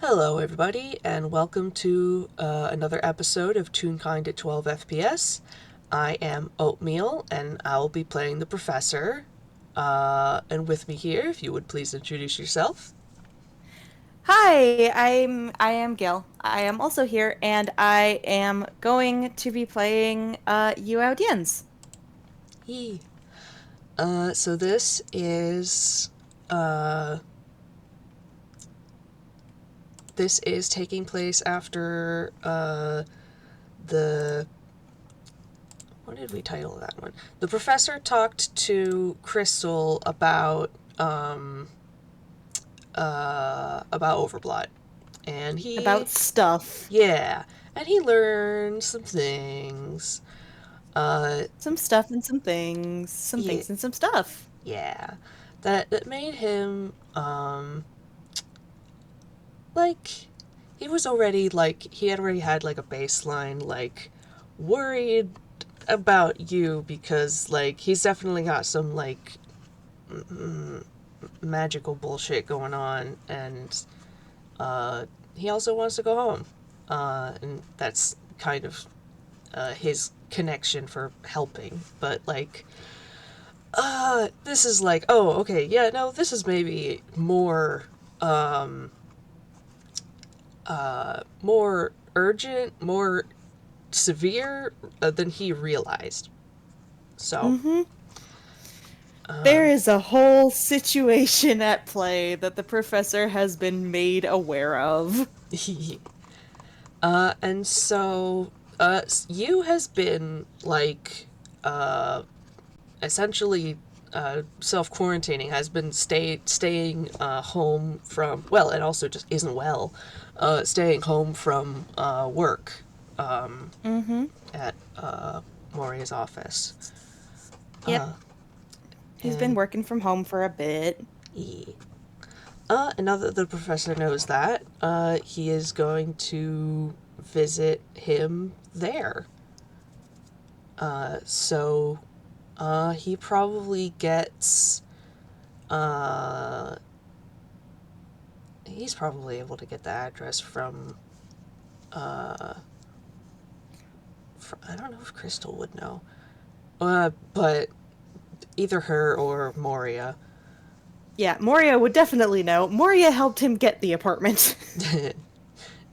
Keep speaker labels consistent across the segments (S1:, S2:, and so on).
S1: Hello, everybody, and welcome to another episode of Toonkind at 12 FPS. I am Oatmeal, and I will be playing the Professor. And with me here, if you would please introduce yourself.
S2: Hi, I am Gil. I am also here, and I am going to be playing Yuu Au'dienz.
S1: Yee. So uh, this is taking place after the what did we title that one? The Professor talked to Crystal about overblot, and
S2: About stuff.
S1: yeah, and he learned some things. Uh,
S2: Some stuff and some things. Some
S1: yeah,
S2: things and some stuff.
S1: yeah, that made him like he was already like he had already had like a baseline like worried about you because like he's definitely got some like magical bullshit going on, and he also wants to go home, and that's kind of his connection for helping. But like, this is like, oh, okay, yeah, no, this is maybe more urgent, more severe than he realized. So,
S2: Mm-hmm. There
S1: um,
S2: is a whole situation at play that the professor has been made aware of.
S1: and so, you has been like, essentially self quarantining, has been staying home from, well, and also just isn't well, staying home from work
S2: Mm-hmm.
S1: at Moria's office.
S2: Yep. He's been
S1: And
S2: working from home for a bit.
S1: now that the professor knows that, he is going to visit him there. So he probably gets uh, he's probably able to get the address uh, from I don't know if Crystal would know, but either her or Moria.
S2: Yeah, Moria would definitely know. Moria helped him get the apartment.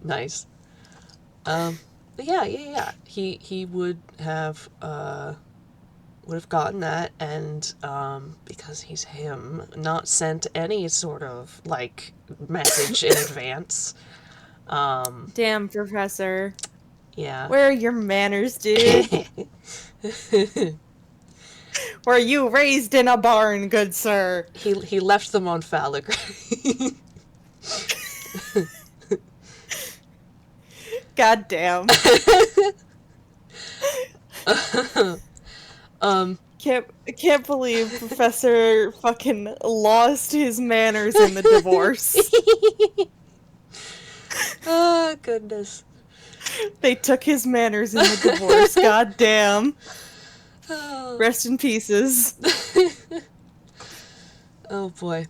S1: Nice. But yeah. He would have gotten that, and because he's him, not sent any sort of like message in advance.
S2: Damn, Professor.
S1: Yeah.
S2: Where are your manners, dude? Were you raised in a barn, good sir?
S1: He left them on Falagrey.
S2: God damn.
S1: um.
S2: Can't believe Professor fucking lost his manners in the divorce.
S1: Oh goodness.
S2: They took his manners in the divorce. God damn.
S1: Oh.
S2: Rest in pieces.
S1: Oh boy.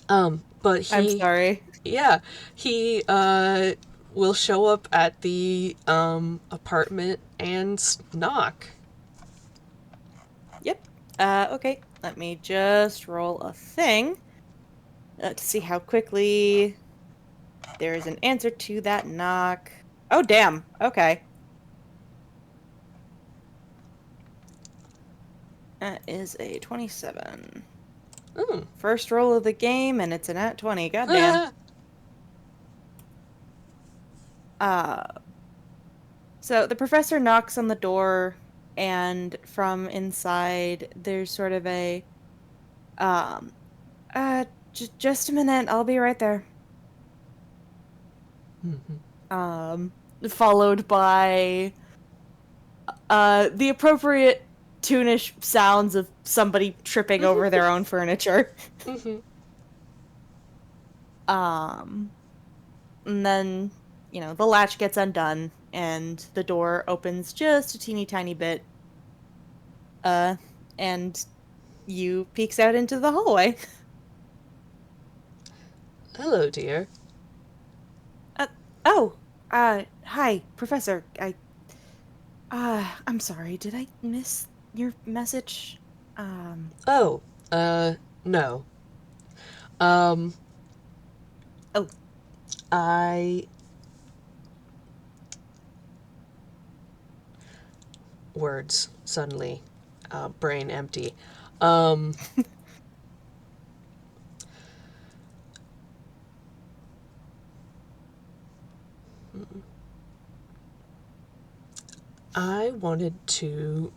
S1: But
S2: I'm sorry.
S1: yeah, he will show up at the apartment and knock.
S2: Yep. Okay. Let me just roll a thing to see how quickly there is an answer to that knock. Oh, damn. Okay. That is a 27.
S1: Mm.
S2: First roll of the game, and it's an at 20. Goddamn.
S1: Ah.
S2: Uh, so the professor knocks on the door, and from inside, there's sort of a, um, just a minute, I'll be right there.
S1: Mhm.
S2: Um, Followed by, the appropriate tunish sounds of somebody tripping over their own furniture.
S1: Mhm.
S2: Um, And then, the latch gets undone and the door opens just a teeny tiny bit. Uh, and you peeks out into the hallway.
S1: Hello, dear.
S2: Oh, hi, Professor. I'm sorry. Did I miss your message? Um,
S1: Oh, no. Um,
S2: oh,
S1: I. Words suddenly, brain empty. Um, I wanted to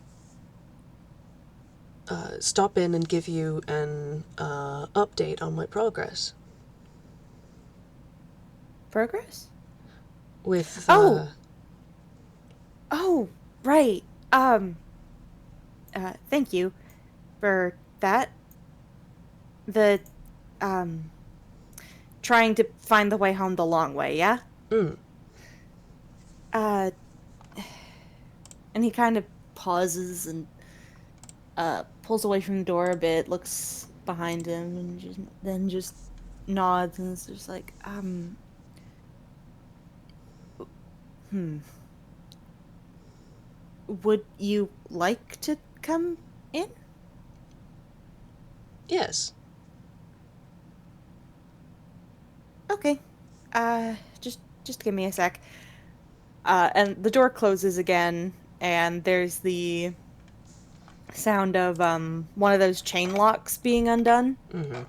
S1: stop in and give you an update on my progress
S2: progress?
S1: with.
S2: Oh, oh, right. Um, thank you for that. The, um, trying to find the way home the long way, yeah?
S1: Mm,
S2: Uh, and he kind of pauses and, pulls away from the door a bit, looks behind him, and then just nods and is just like, hmm. Would you like to come in?
S1: yes.
S2: Okay. Just give me a sec. And the door closes again, and there's the sound of one of those chain locks being undone,
S1: Mm-hmm.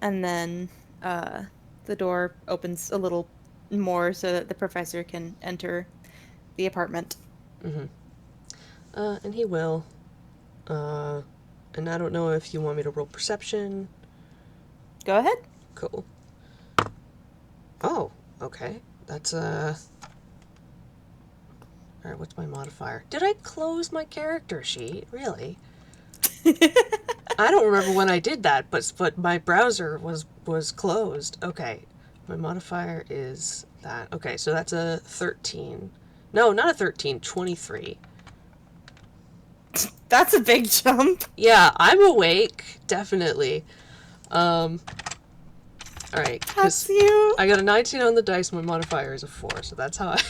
S2: and then uh the door opens a little more so that the professor can enter the apartment.
S1: Mm-hmm. And he will. Uh, and I don't know if you want me to roll perception.
S2: Go ahead.
S1: Cool. Oh, okay. That's Alright, what's my modifier? Did I close my character sheet? Really? I don't remember when I did that, but my browser was closed. Okay. My modifier is that. Okay, so that's a 13. No, not a 13, 23.
S2: That's a big jump.
S1: Yeah, I'm awake, definitely. Um Alright,
S2: That's
S1: because
S2: you.
S1: I got a 19 on the dice, my modifier is a 4, so that's how I.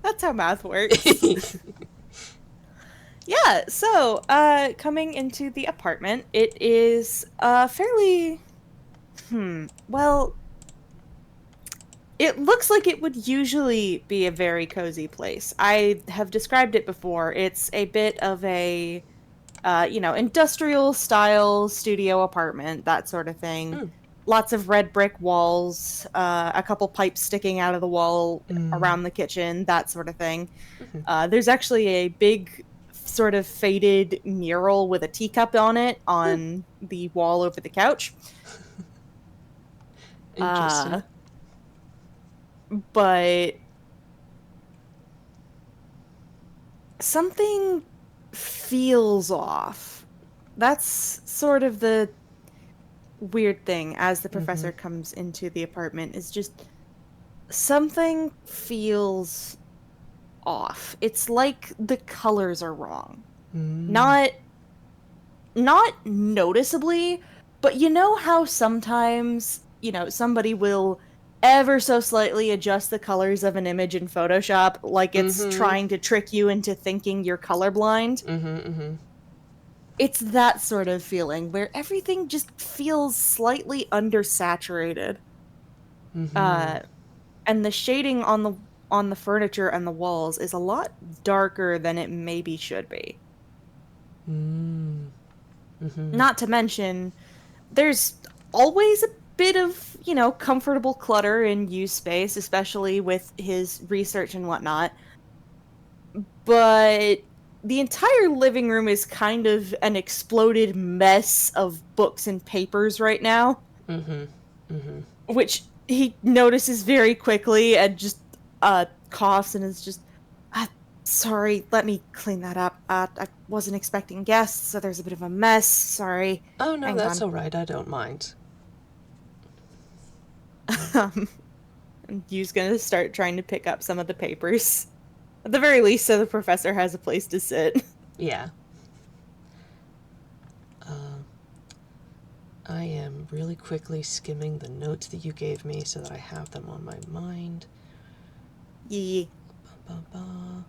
S2: That's how math works. Yeah, so coming into the apartment, it is fairly well, it looks like it would usually be a very cozy place. I have described it before. It's a bit of a industrial style studio apartment, that sort of thing.
S1: Mm,
S2: Lots of red brick walls, a couple pipes sticking out of the wall
S1: mm,
S2: around the kitchen, that sort of thing.
S1: mhm.
S2: There's actually a big, sort of faded mural with a teacup on it
S1: Huh,
S2: on the wall over the couch.
S1: interesting.
S2: Uh, but something feels off. That's sort of the weird thing as the
S1: Mm-hmm.
S2: professor comes into the apartment is just something feels off. It's like the colors are wrong.
S1: Mm,
S2: Not not noticeably, but you know how sometimes, somebody will ever so slightly adjust the colors of an image in Photoshop like it's
S1: mm-hmm.
S2: trying to trick you into thinking you're colorblind?
S1: Mm-hmm. Mm-hmm.
S2: It's that sort of feeling where everything just feels slightly undersaturated.
S1: Mm-hmm.
S2: Uh and the shading on the furniture and the walls is a lot darker than it maybe should be.
S1: Mm, mm-hmm.
S2: Not to mention there's always a bit of, comfortable clutter in use space, especially with his research and whatnot. But the entire living room is kind of an exploded mess of books and papers right now,
S1: Mm-hmm. Mm-hmm.
S2: which he notices very quickly and just coughs and is just, uh, sorry, let me clean that up. I wasn't expecting guests, so there's a bit of a mess. Sorry.
S1: Oh no,
S2: Hang
S1: that's
S2: on.
S1: all right. I don't mind.
S2: um, and Yu's gonna start trying to pick up some of the papers. At the very least, so the professor has a place to sit.
S1: Yeah. Uh, I am really quickly skimming the notes that you gave me so that I have them on my mind.
S2: Yeah.
S1: Ba, ba, ba.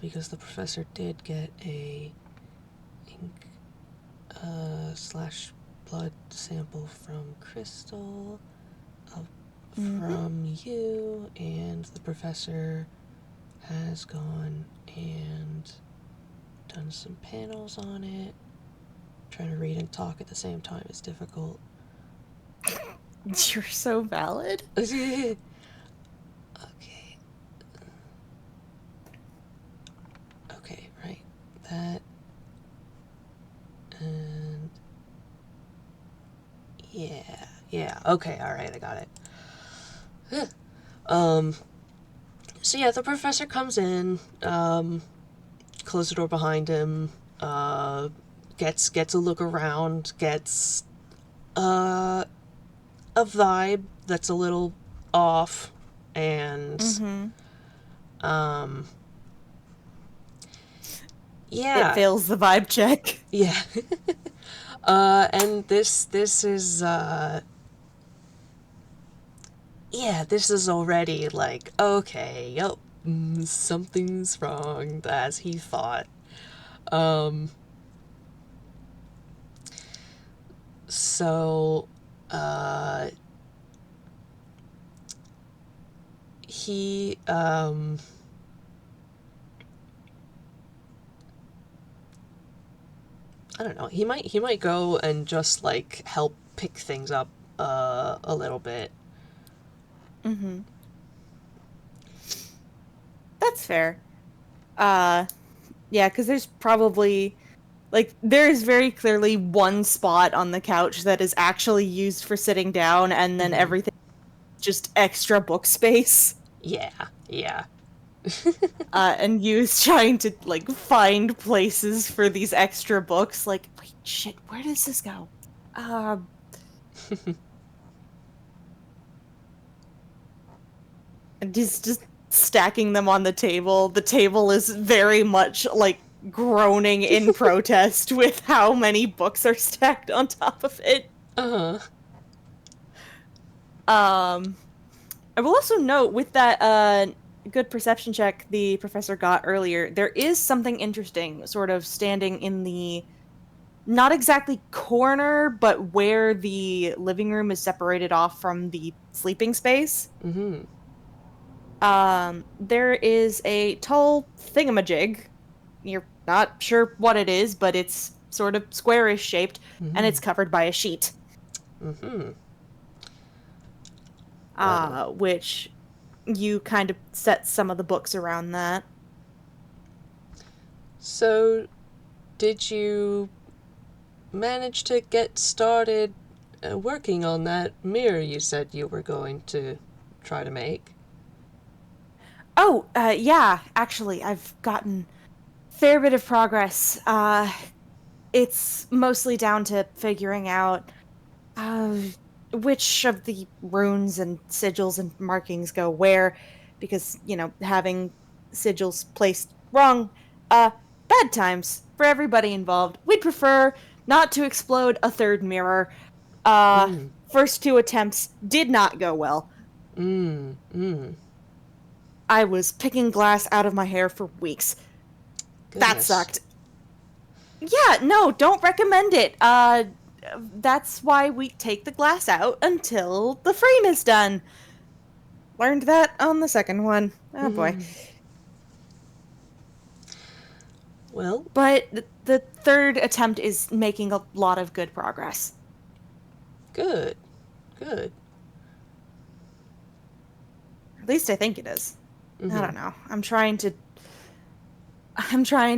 S1: Because the professor did get a ink slash blood sample from Crystal, from you, and the professor has gone and done some panels on it. Trying to read and talk at the same time is difficult.
S2: You're so valid.
S1: Okay. Okay, right. That. And. Yeah. Okay, alright, I got it. So yeah, the professor comes in, close the door behind him, gets a look around, gets a vibe that's a little off, and um
S2: It
S1: yeah.
S2: fails the vibe check.
S1: Yeah. And this is yeah, this is already like, okay, yep, something's wrong, as he thought. Um, so, he, I don't know, he might go and just, like, help pick things up, a little bit.
S2: That's fair. Uh, yeah, because there's probably like there's very clearly one spot on the couch that is actually used for sitting down, and then everything just extra book space.
S1: Yeah.
S2: And Yu's trying to like find places for these extra books. Like, wait, shit, where does this go? Uh, and he's just stacking them on the table. The table is very much like groaning in protest with how many books are stacked on top of it.
S1: Uh-huh.
S2: Um, I will also note with that good perception check the professor got earlier, there is something interesting sort of standing in the not exactly corner, but where the living room is separated off from the sleeping space. There is a tall thingamajig. You're not sure what it is, but it's sort of squarish shaped, and it's covered by a sheet.
S1: Well,
S2: Which you kind of set some of the books around that.
S1: so did you manage to get started working on that mirror you said you were going to try to make?
S2: Oh, yeah, actually, I've gotten fair bit of progress. It's mostly down to figuring out uh, which of the runes and sigils and markings go where, because, having sigils placed wrong, uh, bad times for everybody involved. We'd prefer not to explode a third mirror. Uh, First two attempts did not go well. I was picking glass out of my hair for weeks. That
S1: Goodness.
S2: sucked. Yeah, no, don't recommend it. That's why we take the glass out until the frame is done. Learned that on the second one. Oh boy.
S1: Well,
S2: But the third attempt is making a lot of good progress.
S1: good. Good.
S2: At least I think it is. I don't know. I'm trying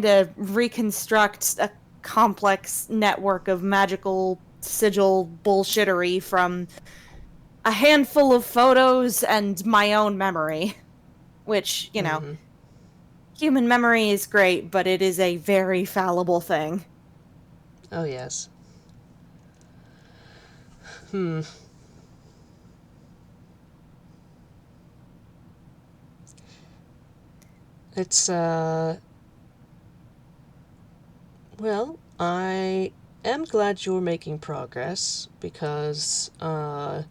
S2: to reconstruct a complex network of magical sigil bullshittery from a handful of photos and my own memory, which, human memory is great, but it is a very fallible thing.
S1: Oh, yes. It's, Well, I am glad you're making progress because on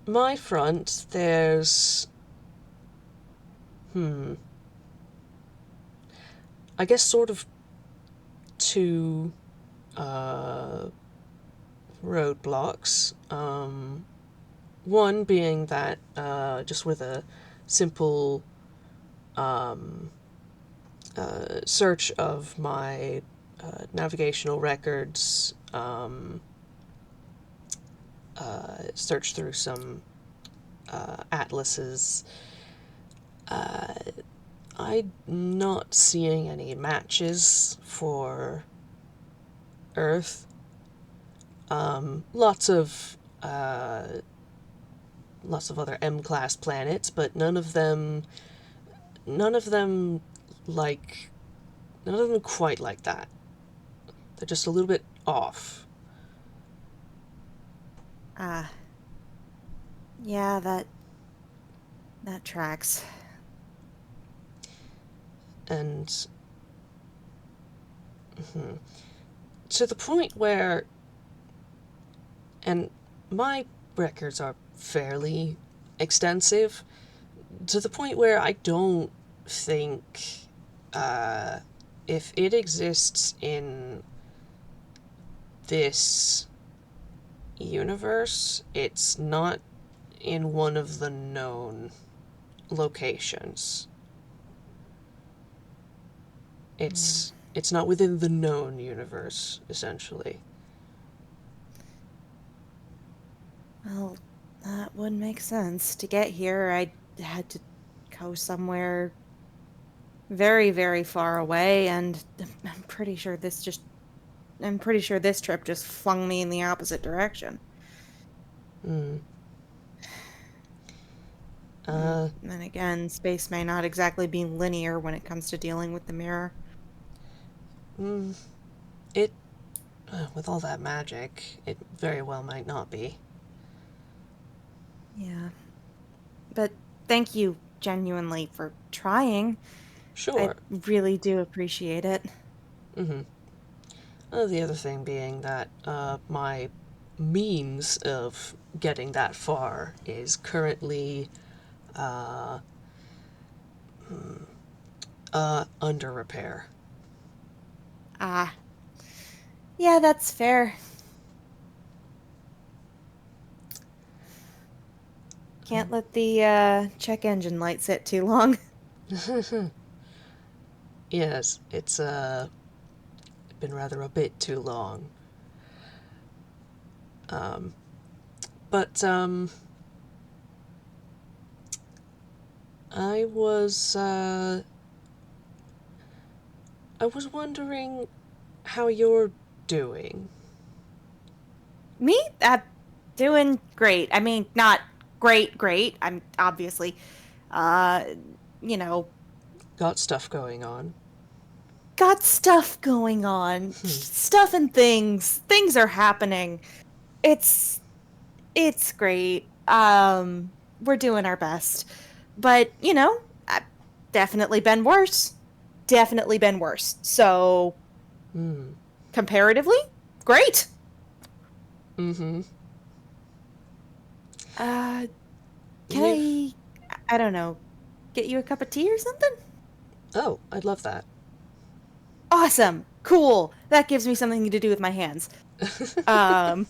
S1: my front there's I guess sort of two uh, roadblocks. One being that just with a simple search of my navigational records, search through some atlases, I'm not seeing any matches for Earth. Lots of other M-class planets, but none of them like, none of them quite like that. They're just a little bit off.
S2: Ah, yeah, that tracks.
S1: And to the point where, and my records are fairly extensive, to the point where I don't think if it exists in this universe, it's not in one of the known locations. It's not within the known universe, essentially.
S2: Well, that would make sense. To get here, I had to go somewhere very, very far away, and I'm pretty sure this trip just flung me in the opposite direction.
S1: Mm.
S2: And
S1: Uh,
S2: then again, space may not exactly be linear when it comes to dealing with the mirror.
S1: mm, it, with all that magic, it very well might not be.
S2: Yeah. But thank you genuinely for trying. I
S1: Sure.
S2: really do appreciate it.
S1: Mm-hmm. The other thing being that my means of getting that far is currently uh, under repair.
S2: Ah, yeah, that's fair. Can't let the check engine light sit too long.
S1: Yes, it's been rather a bit too long. Um, but I was I was wondering how you're doing.
S2: Me? Doing great. I mean, not great, great. I'm obviously, uh, you know,
S1: Got stuff going on.
S2: got stuff going on. Stuff and things. Things are happening. It's it's great. We're doing our best. But, I've definitely been worse. Definitely been worse. So,
S1: Hmm.
S2: comparatively, great.
S1: Mm-hmm.
S2: Uh, can
S1: You've
S2: I don't know, get you a cup of tea or something?
S1: Oh, I'd love that.
S2: Awesome. Cool. That gives me something to do with my hands. Um,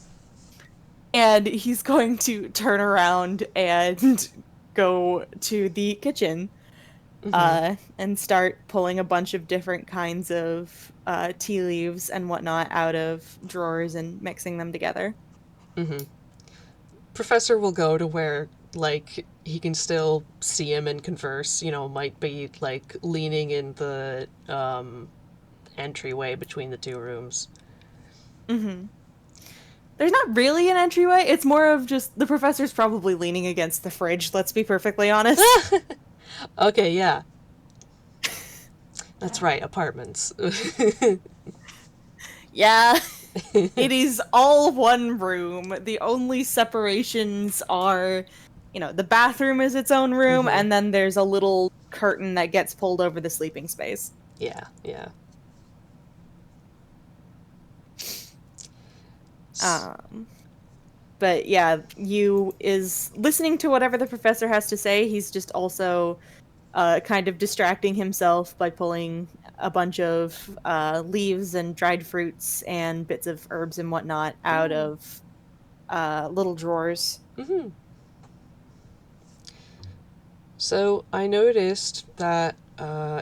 S2: and he's going to turn around and go to the kitchen
S1: Mm-hmm.
S2: and start pulling a bunch of different kinds of tea leaves and whatnot out of drawers and mixing them together.
S1: Mm-hmm. Professor will go to where, like, he can still see him and converse, might be, like, leaning in the entryway between the two rooms.
S2: Hmm. There's not really an entryway. It's more of just the professor's probably leaning against the fridge, let's be perfectly honest.
S1: Okay, yeah. That's right, apartments.
S2: Yeah, it is all one room. The only separations are, the bathroom is its own room,
S1: Mm-hmm.
S2: and then there's a little curtain that gets pulled over the sleeping space.
S1: Yeah, yeah.
S2: Um, but yeah, Yu is listening to whatever the professor has to say. He's just also kind of distracting himself by pulling a bunch of leaves and dried fruits and bits of herbs and whatnot out
S1: Mm.
S2: of little drawers.
S1: Mm-hmm. So I noticed that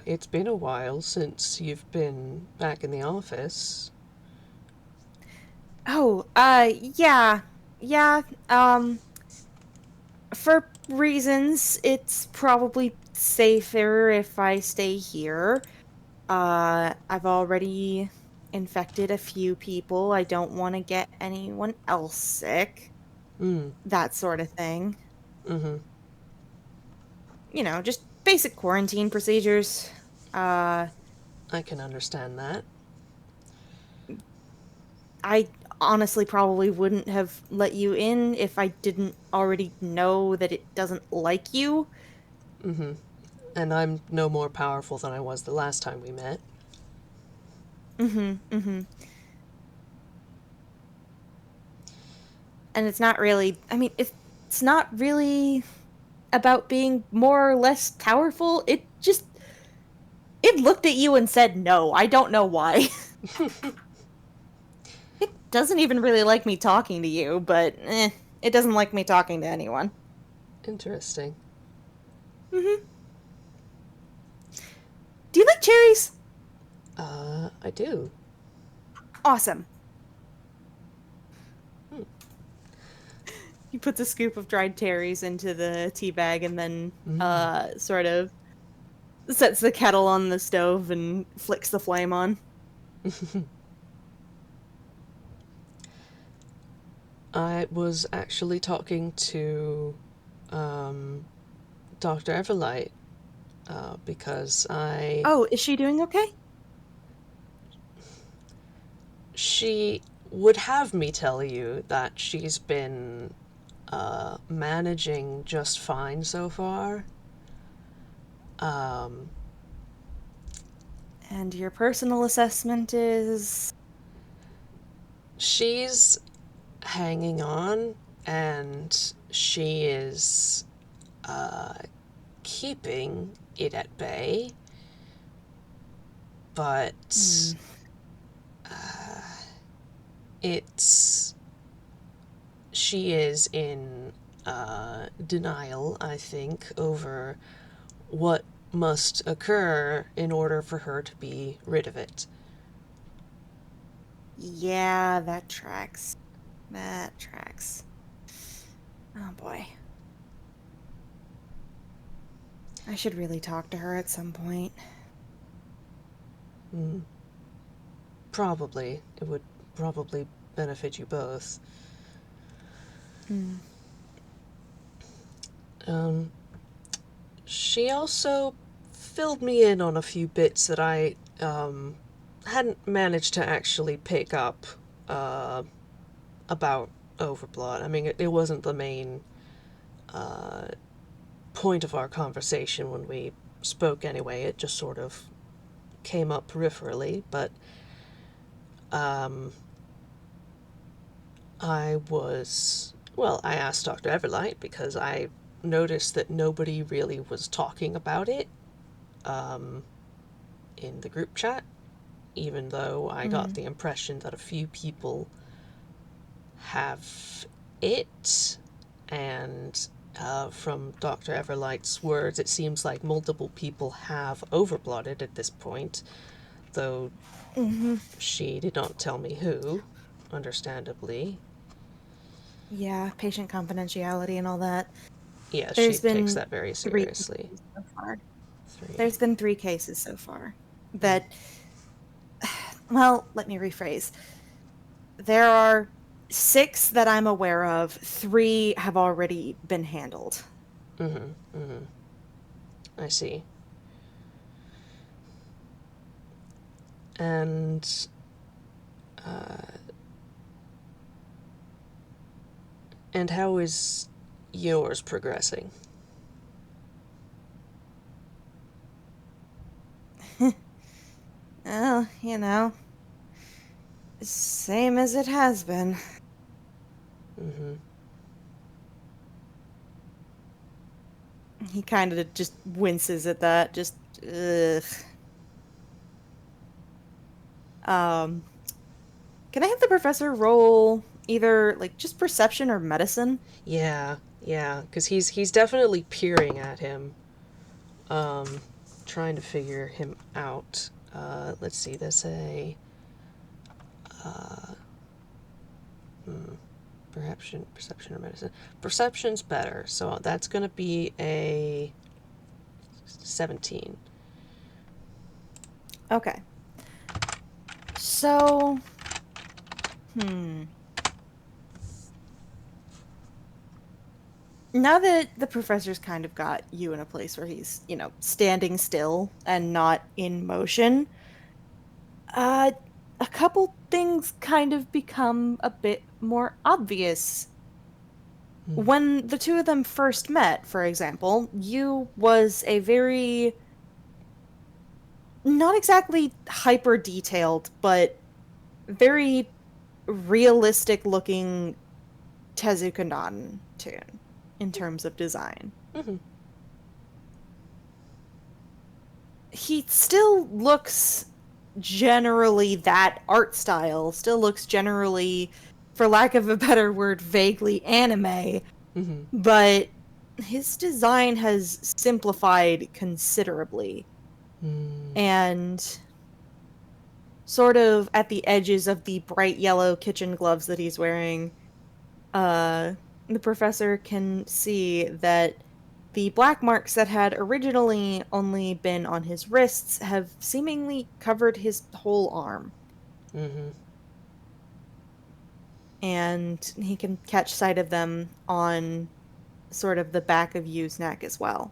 S1: it's been a while since you've been back in the office.
S2: Oh, yeah. Yeah, for reasons, it's probably safer if I stay here. I've already infected a few people. I don't want to get anyone else sick.
S1: Mm.
S2: That sort of thing.
S1: Mm-hmm.
S2: Just basic quarantine procedures. Uh,
S1: I can understand that.
S2: I honestly probably wouldn't have let you in if I didn't already know that it doesn't like you.
S1: Mm-hmm. And I'm no more powerful than I was the last time we met.
S2: Mm-hmm, mm-hmm. And it's not really, I mean, it's not really about being more or less powerful. It looked at you and said no. I don't know why. It doesn't even really like me talking to you, but it doesn't like me talking to anyone.
S1: Interesting.
S2: Hmm. Do you like cherries?
S1: I do.
S2: Awesome.
S1: Hmm.
S2: He puts a scoop of dried cherries into the tea bag and then
S1: Mm.
S2: sort of sets the kettle on the stove and flicks the flame on.
S1: I was actually talking to um, Dr. Everlight because
S2: Oh, is she doing okay?
S1: she would have me tell you that she's been managing just fine so far. Um,
S2: And your personal assessment is
S1: she's hanging on and she is uh, keeping it at bay, but
S2: hmm,
S1: it's she is in denial, I think, over what must occur in order for her to be rid of it.
S2: yeah, that tracks. That tracks. Oh boy. I should really talk to her at some point.
S1: Mm, probably. It would probably benefit you both.
S2: Hmm.
S1: Um, she also filled me in on a few bits that I hadn't managed to actually pick up uh, about overblot. I mean, it wasn't the main uh, point of our conversation when we spoke anyway. It just sort of came up peripherally, but um, I asked Dr. Everlight because I noticed that nobody really was talking about it um, in the group chat, even though I got
S2: Hmm.
S1: the impression that a few people have it. And from Dr. Everlight's words, it seems like multiple people have overblotted at this point, though
S2: Hmm.
S1: she did not tell me who, understandably.
S2: Yeah, patient confidentiality and all that.
S1: Yeah, she
S2: There's
S1: takes
S2: been
S1: that very
S2: three
S1: seriously.
S2: cases so far.
S1: Three.
S2: There's been three cases so far
S1: Mm.
S2: that, well, let me rephrase. There are six that I'm aware of. Three have already been handled.
S1: Mm-hmm. Mm-hmm. I see. And uh, and how is yours progressing?
S2: Well, same as it has been.
S1: Mm-hmm.
S2: He kind of just winces at that, just, ugh. Um, can I have the professor roll either, like, just perception or medicine?
S1: Yeah, yeah, because he's definitely peering at him, um, trying to figure him out. Let's see, there's a perception or medicine. Perception's better, so that's gonna be a 17.
S2: Okay. So, hmm. Now that the professor's kind of got you in a place where he's, standing still and not in motion, uh, a couple things kind of become a bit more obvious.
S1: Mm.
S2: When the two of them first met, for example, you was a very, not exactly hyper detailed, but very realistic looking Tezuka tune in terms of design.
S1: Mm-hmm.
S2: He still looks generally that art style, still looks generally, for lack of a better word, vaguely anime,
S1: Mm-hmm.
S2: but his design has simplified considerably.
S1: Mm.
S2: And sort of at the edges of the bright yellow kitchen gloves that he's wearing, uh, the professor can see that the black marks that had originally only been on his wrists have seemingly covered his whole arm.
S1: Mm-hmm.
S2: And he can catch sight of them on sort of the back of Yu's neck as well.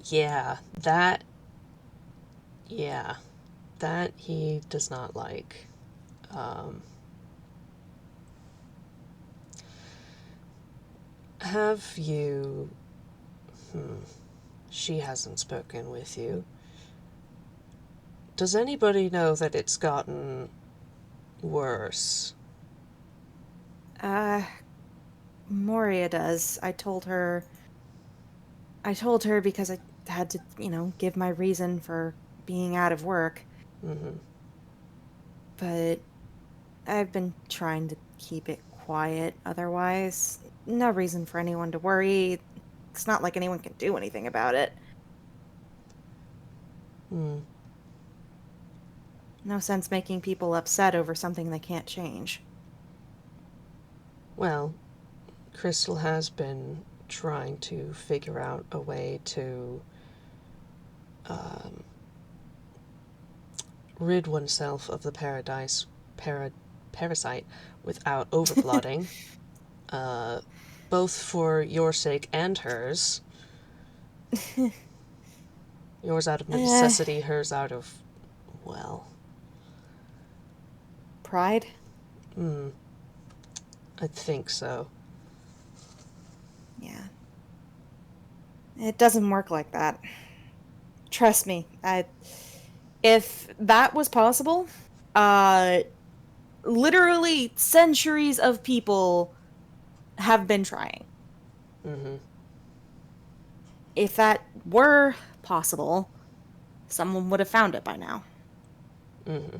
S1: Yeah, that. Yeah, that he does not like. Um, have you. Hmm, she hasn't spoken with you. Does anybody know that it's gotten worse?
S2: Uh, Moria does. I told her because I had to, give my reason for being out of work,
S1: Mm-hmm.
S2: but I've been trying to keep it quiet otherwise. No reason for anyone to worry. It's not like anyone can do anything about it.
S1: Mm.
S2: No sense making people upset over something they can't change.
S1: Well, Crystal has been trying to figure out a way to um, rid oneself of the parasite without overblotting, uh, both for your sake and hers. Yours out of
S2: Eh,
S1: necessity, hers out of, well,
S2: pride?
S1: mm, I think so.
S2: Yeah. It doesn't work like that. Trust me. If that was possible, uh literally centuries of people have been trying.
S1: Mm-hmm.
S2: If that were possible, someone would have found it by now.
S1: Mm-hmm.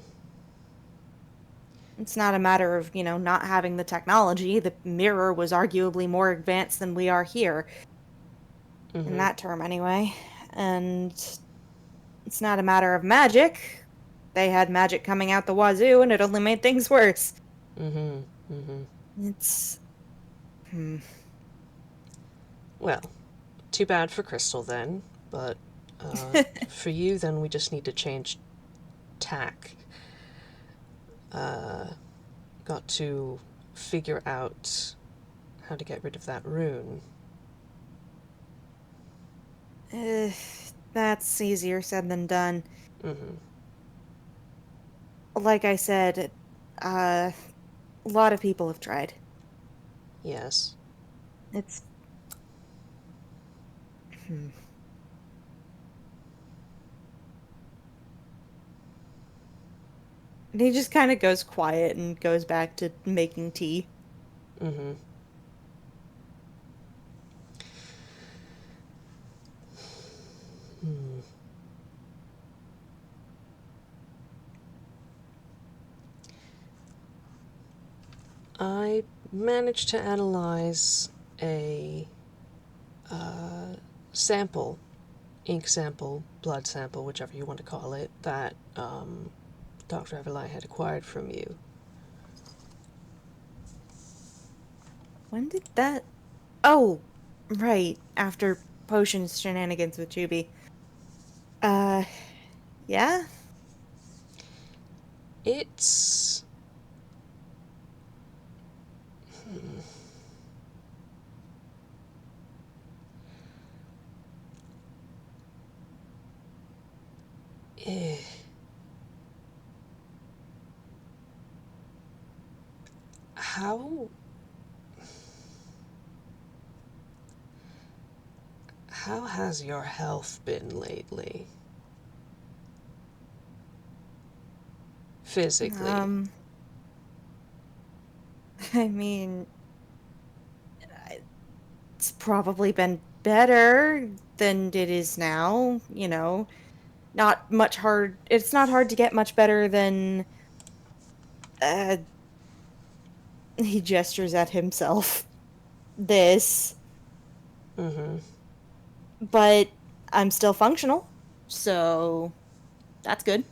S2: It's not a matter of, not having the technology. The mirror was arguably more advanced than we are here, in
S1: Mm-hmm.
S2: that term anyway. And it's not a matter of magic. They had magic coming out the wazoo, and it only made things worse.
S1: Mm-hmm. Mm-hmm.
S2: It's. Hmm.
S1: Well, too bad for Crystal then, but for you, then we just need to change tack. Uh, got to figure out how to get rid of that rune.
S2: Eh, that's easier said than done.
S1: Mm-hmm.
S2: Like I said, a lot of people have tried.
S1: Yes.
S2: It's. Hmm. And he just kind of goes quiet and goes back to making tea.
S1: Mm-hmm. Hmm. I managed to analyze a sample, ink sample, blood sample, whichever you want to call it, that Dr. Everline had acquired from you.
S2: When did that? Oh, right. After Potion's shenanigans with Juby. Uh, yeah?
S1: It's. Eh. How. How has your health been lately? Physically.
S2: Um, I mean, it's probably been better than it is now, you know. Not much hard. It's not hard to get much better than uh he gestures at himself. This,
S1: Mm-hmm.
S2: but I'm still functional. So, that's good.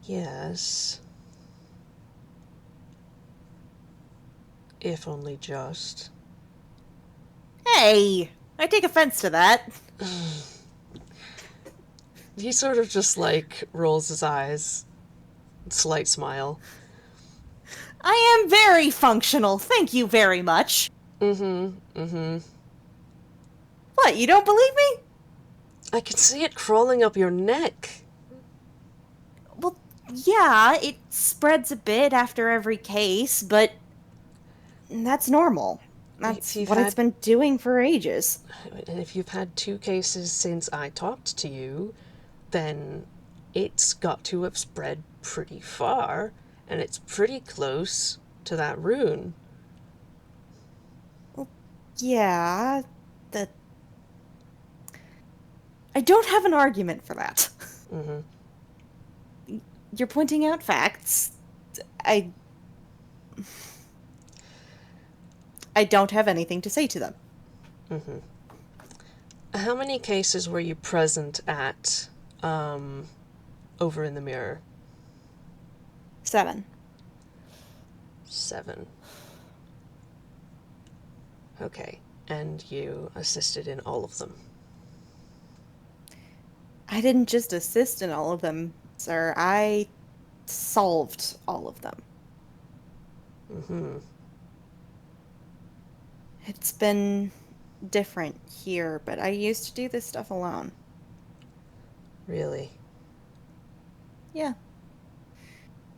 S1: Yes. If only just.
S2: Hey, I take offense to that.
S1: He sort of just like rolls his eyes, slight smile.
S2: I am very functional. Thank you very much.
S1: Mm-hmm. Mm-hmm.
S2: What, you don't believe me?
S1: I can see it crawling up your neck.
S2: Well, yeah, it spreads a bit after every case, but that's normal.
S1: If
S2: That's
S1: you've
S2: what it's
S1: had
S2: been doing for ages.
S1: if you've had 2 cases since I talked to you, then it's got to have spread pretty far, and it's pretty close to that rune.
S2: Well, yeah, that I don't have an argument for that.
S1: Mm-hmm.
S2: You're pointing out facts. I I don't have anything to say to them.
S1: Mm-hmm. How many cases were you present at over in the mirror?
S2: 7.
S1: 7. Okay. And you assisted in all of them.
S2: I didn't just assist in all of them, sir. I solved all of them.
S1: Mm-hmm.
S2: It's been different here, but I used to do this stuff alone.
S1: Really?
S2: Yeah.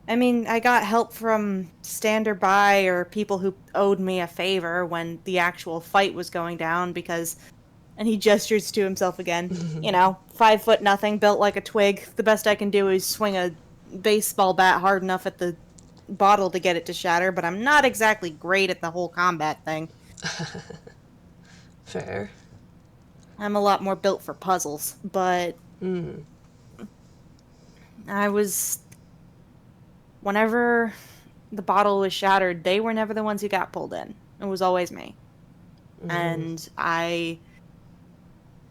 S2: I mean, I got help from stand-by or people who owed me a favor when the actual fight was going down because, and he gestures to himself again, 5 foot nothing, built like a twig. The best I can do is swing a baseball bat hard enough at the bottle to get it to shatter, but I'm not exactly great at the whole combat thing.
S1: Fair.
S2: I'm a lot more built for puzzles, but
S1: Mm.
S2: I was whenever the bottle was shattered, they were never the ones who got pulled in. It was always me.
S1: Mm.
S2: And I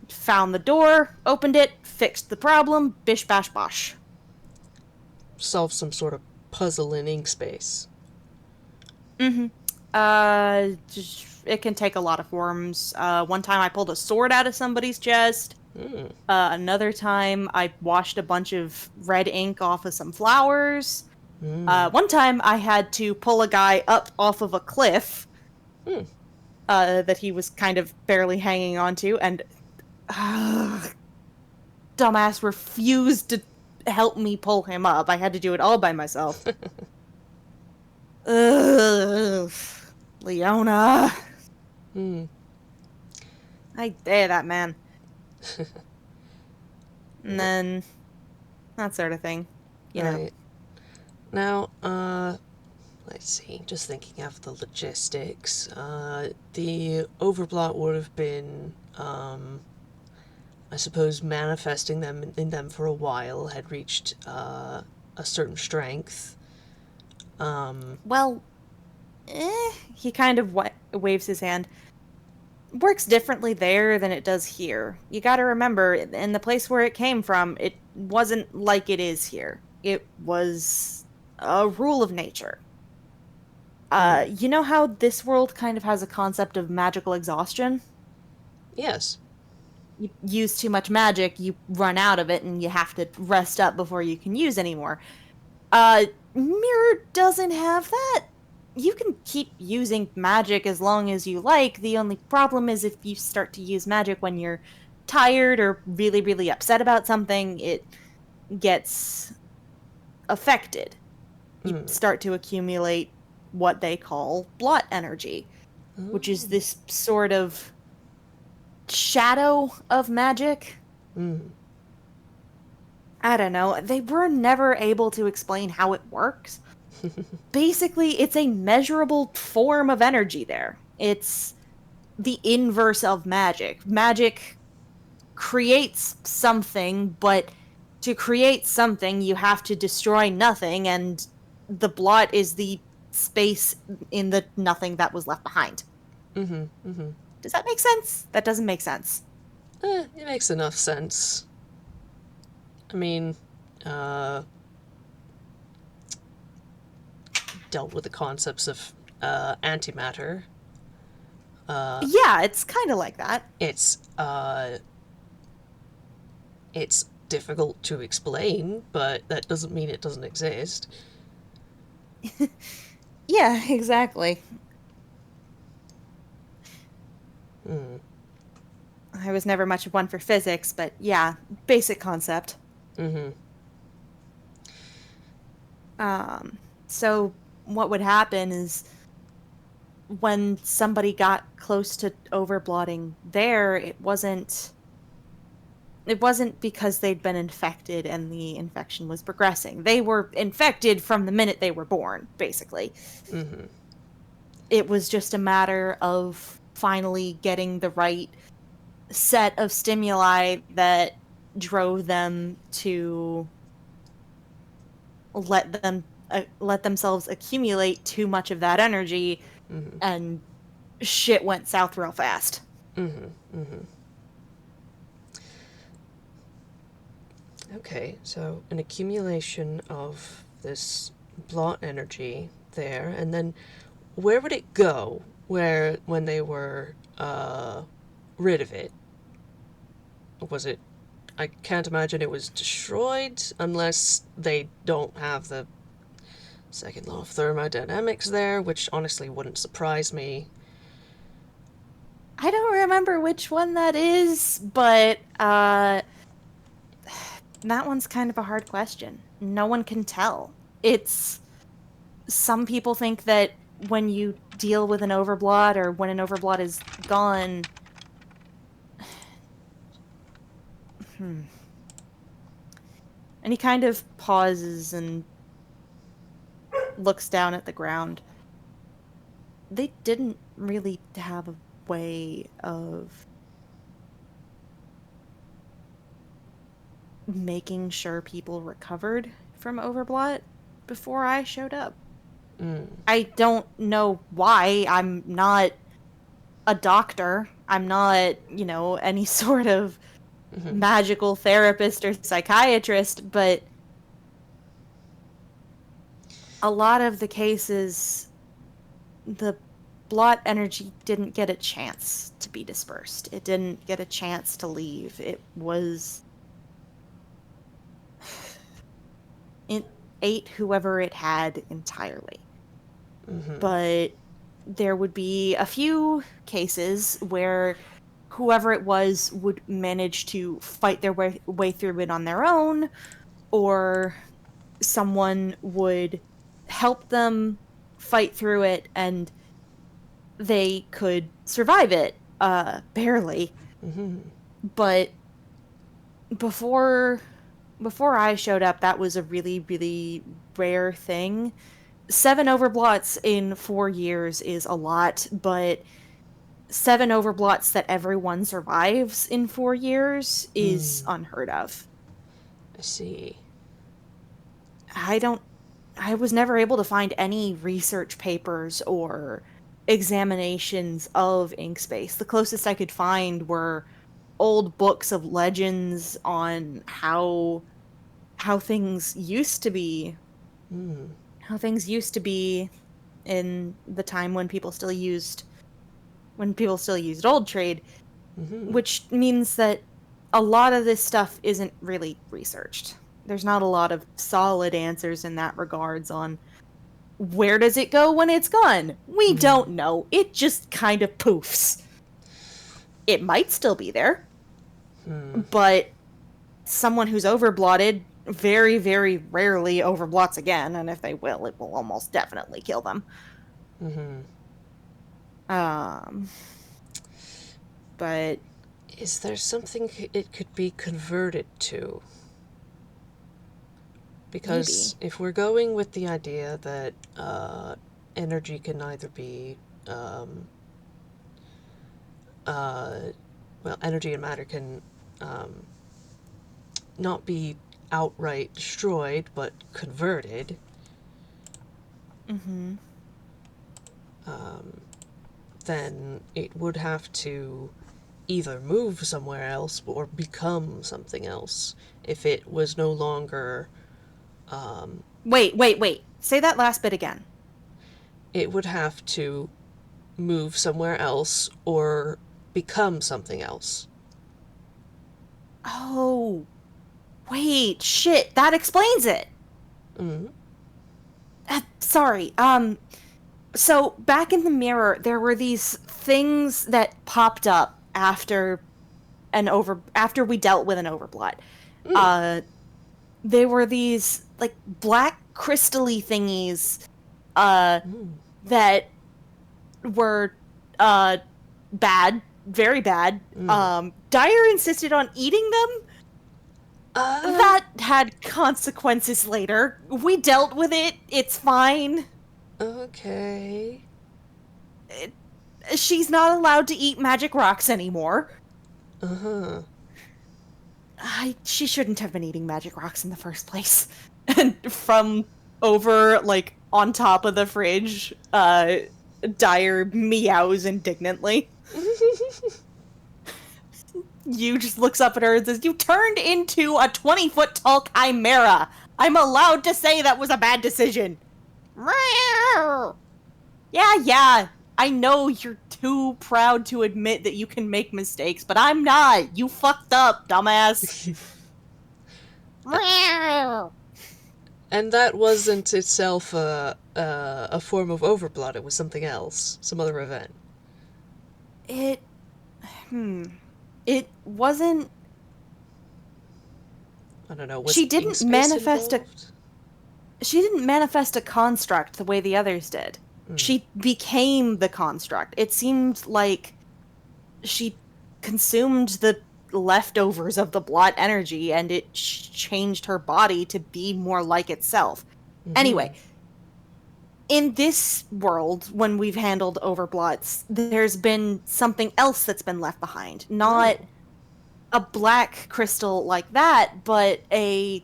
S2: found the door, opened it, fixed the problem, bish bash bosh.
S1: Solve some sort of puzzle in ink space.
S2: Mm-hmm. It can take a lot of forms. One time I pulled a sword out of somebody's chest.
S1: Mm.
S2: Another time I washed a bunch of red ink off of some flowers.
S1: Mm.
S2: One time I had to pull a guy up off of a cliff
S1: Mm.
S2: that he was kind of barely hanging onto, and dumbass refused to help me pull him up. I had to do it all by myself. Ugh, Leona.
S1: Mm.
S2: I dare that man. And then that sort of thing,
S1: Right. Now, let's see, just thinking of the logistics. The overblot would have been, I suppose, manifesting them in them for a while, had reached a certain strength.
S2: Well, he kind of waves his hand. Works differently there than it does here. You gotta remember, in the place where it came from, it wasn't like it is here. It was a rule of nature. You know how this world kind of has a concept of magical exhaustion?
S1: Yes.
S2: You use too much magic, you run out of it, and you have to rest up before you can use anymore. Mirror doesn't have that. You can keep using magic as long as you like. The only problem is if you start to use magic when you're tired or really, really upset about something, it gets affected. You start to accumulate what they call blot energy, which is this sort of shadow of magic. I don't know. They were never able to explain how it works. Basically, it's a measurable form of energy there. It's the inverse of magic. Magic creates something, but to create something, you have to destroy nothing, and the blot is the space in the nothing that was left behind. Does that make sense? That doesn't make sense.
S1: It makes enough sense. I mean, dealt with the concepts of antimatter.
S2: Yeah, it's kind of like that.
S1: It's difficult to explain, but that doesn't mean it doesn't exist.
S2: Yeah, exactly. I was never much of one for physics, but yeah, basic concept. So what would happen is when somebody got close to overblotting there, it wasn't because they'd been infected and the infection was progressing. They were infected from the minute they were born, basically. It was just a matter of finally getting the right set of stimuli that drove them to let themselves accumulate too much of that energy, and shit went south real fast.
S1: Okay, so an accumulation of this blot energy there, and then where would it go? When they were rid of it? Was it? I can't imagine it was destroyed unless they don't have the second law of thermodynamics there, which honestly wouldn't surprise me.
S2: I don't remember which one that is, but that one's kind of a hard question. No one can tell. It's some people think that when you deal with an overblot or when an overblot is gone, and he kind of pauses and looks down at the ground. They didn't really have a way of making sure people recovered from overblot before I showed up. I don't know why. I'm not a doctor. I'm not, any sort of magical therapist or psychiatrist, but a lot of the cases, the blot energy didn't get a chance to be dispersed. It didn't get a chance to leave. It ate whoever it had entirely. But there would be a few cases where whoever it was would manage to fight their way through it on their own, or someone would help them fight through it and they could survive it, barely. But before before I showed up, that was a really, really rare thing. 7 overblots in 4 years is a lot, but 7 overblots that everyone survives in 4 years is unheard of.
S1: I see.
S2: I don't I was never able to find any research papers or examinations of Inkspace. The closest I could find were old books of legends on how things used to be, how things used to be in the time when people still used old trade, which means that a lot of this stuff isn't really researched. There's not a lot of solid answers in that regards on where does it go when it's gone? We don't know. It just kind of poofs. It might still be there, but someone who's overblotted very, very rarely overblots again, and if they will, it will almost definitely kill them. But
S1: Is there something it could be converted to? Because
S2: maybe.
S1: if we're going with the idea that energy can either be, well, energy and matter can not be outright destroyed, but converted, then it would have to either move somewhere else or become something else if it was no longer.
S2: Wait. Say that last bit again.
S1: It would have to move somewhere else or become something else.
S2: Oh, wait, shit, that explains it. Sorry. So back in the mirror, there were these things that popped up after we dealt with an overblot. They were these like black crystally thingies that were bad, very bad. Dyer insisted on eating them. That had consequences later. We dealt with it. It's fine.
S1: Okay.
S2: She's not allowed to eat magic rocks anymore. She shouldn't have been eating magic rocks in the first place. And from over, like, on top of the fridge, Dyer meows indignantly. Yu just looks up at her and says, "You turned into a 20-foot tall chimera. I'm allowed to say that was a bad decision." Yeah. I know you're too proud to admit that you can make mistakes, but I'm not. You fucked up, dumbass.
S1: And that wasn't itself a form of overblot. It was something else, some other event.
S2: It wasn't.
S1: I don't know. Was
S2: She didn't
S1: Inkspace
S2: manifest
S1: involved?
S2: She didn't manifest a construct the way the others did. She became the construct. It seemed like she consumed the leftovers of the blot energy and it changed her body to be more like itself. Anyway, in this world, when we've handled overblots, there's been something else that's been left behind. Not a black crystal like that, but a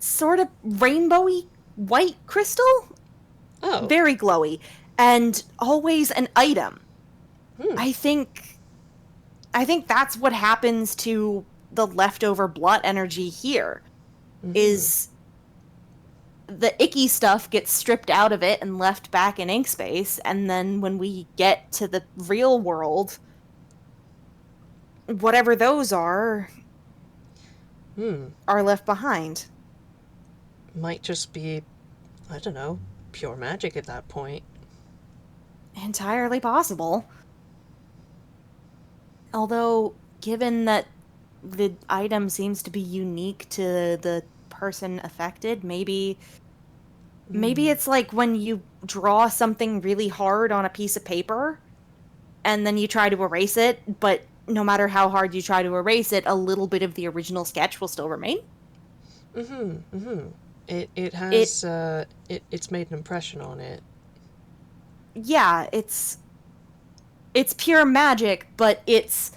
S2: sort of rainbowy white crystal.
S1: Oh.
S2: Very glowy. And always an item. I think that's what happens to the leftover blot energy here. Is the icky stuff gets stripped out of it and left back in Inkspace, and then when we get to the real world, whatever those are left behind.
S1: Might just be, I don't know, pure magic at that point.
S2: Entirely possible. Although, given that the item seems to be unique to the person affected, maybe it's like when you draw something really hard on a piece of paper and then you try to erase it, but no matter how hard you try to erase it, a little bit of the original sketch will still remain.
S1: It
S2: It,
S1: has it's made an impression on it.
S2: yeah, it's pure magic, but it's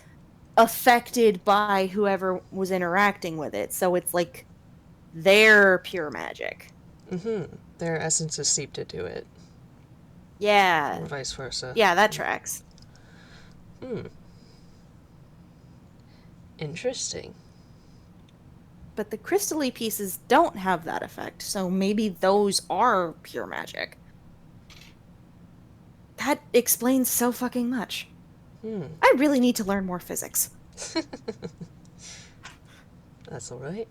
S2: affected by whoever was interacting with it. So it's like their pure magic.
S1: Their essence is seeped into it,
S2: Yeah.
S1: or vice versa.
S2: Yeah, that tracks.
S1: Interesting.
S2: But the crystally pieces don't have that effect, so maybe those are pure magic. That explains so fucking much. I really need to learn more physics.
S1: That's all right.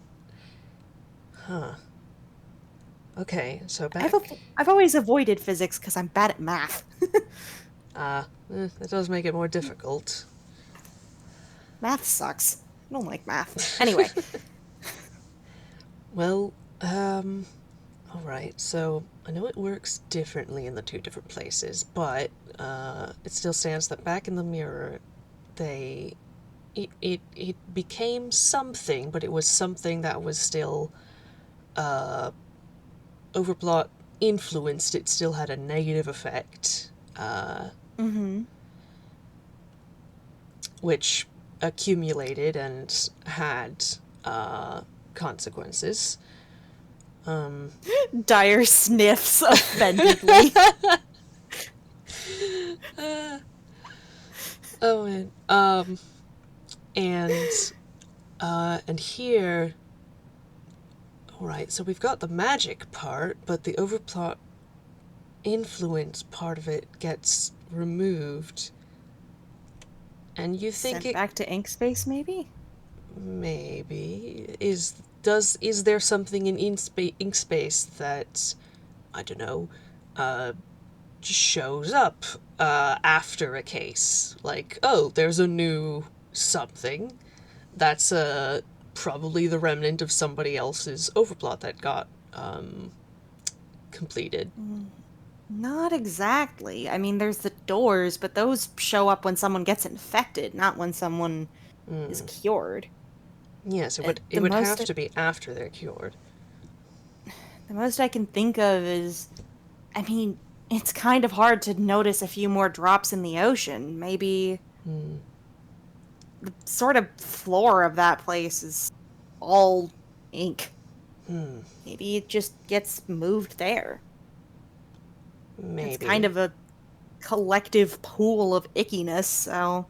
S1: Huh. Okay, so
S2: I've,
S1: back.
S2: I've always avoided physics because I'm bad at math.
S1: That does make it more difficult.
S2: Math sucks. I don't like math. Anyway.
S1: Well, alright, so I know it works differently in the two different places, but it still stands that back in the mirror, they. It became something, but it was something that was still overblot influenced. It still had a negative effect,
S2: Mm-hmm.
S1: which accumulated and had consequences.
S2: Dire sniffs offendedly.
S1: Oh man. And here, all right. So we've got the magic part, but the overplot influence part of it gets removed. And you think
S2: Sent
S1: it
S2: back to ink space, maybe?
S1: maybe is there something in ink space that I don't know, just shows up after a case? Like, oh, there's a new something that's probably the remnant of somebody else's overplot that got completed.
S2: Not exactly. I mean, there's the doors, but those show up when someone gets infected, not when someone is cured.
S1: Yes, it
S2: The
S1: would
S2: most
S1: have to be after they're cured.
S2: the most I can think of is, I mean, it's kind of hard to notice a few more drops in the ocean. Maybe the sort of floor of that place is all ink. Maybe it just gets moved there. It's kind
S1: Maybe.
S2: of a collective pool of ickiness, so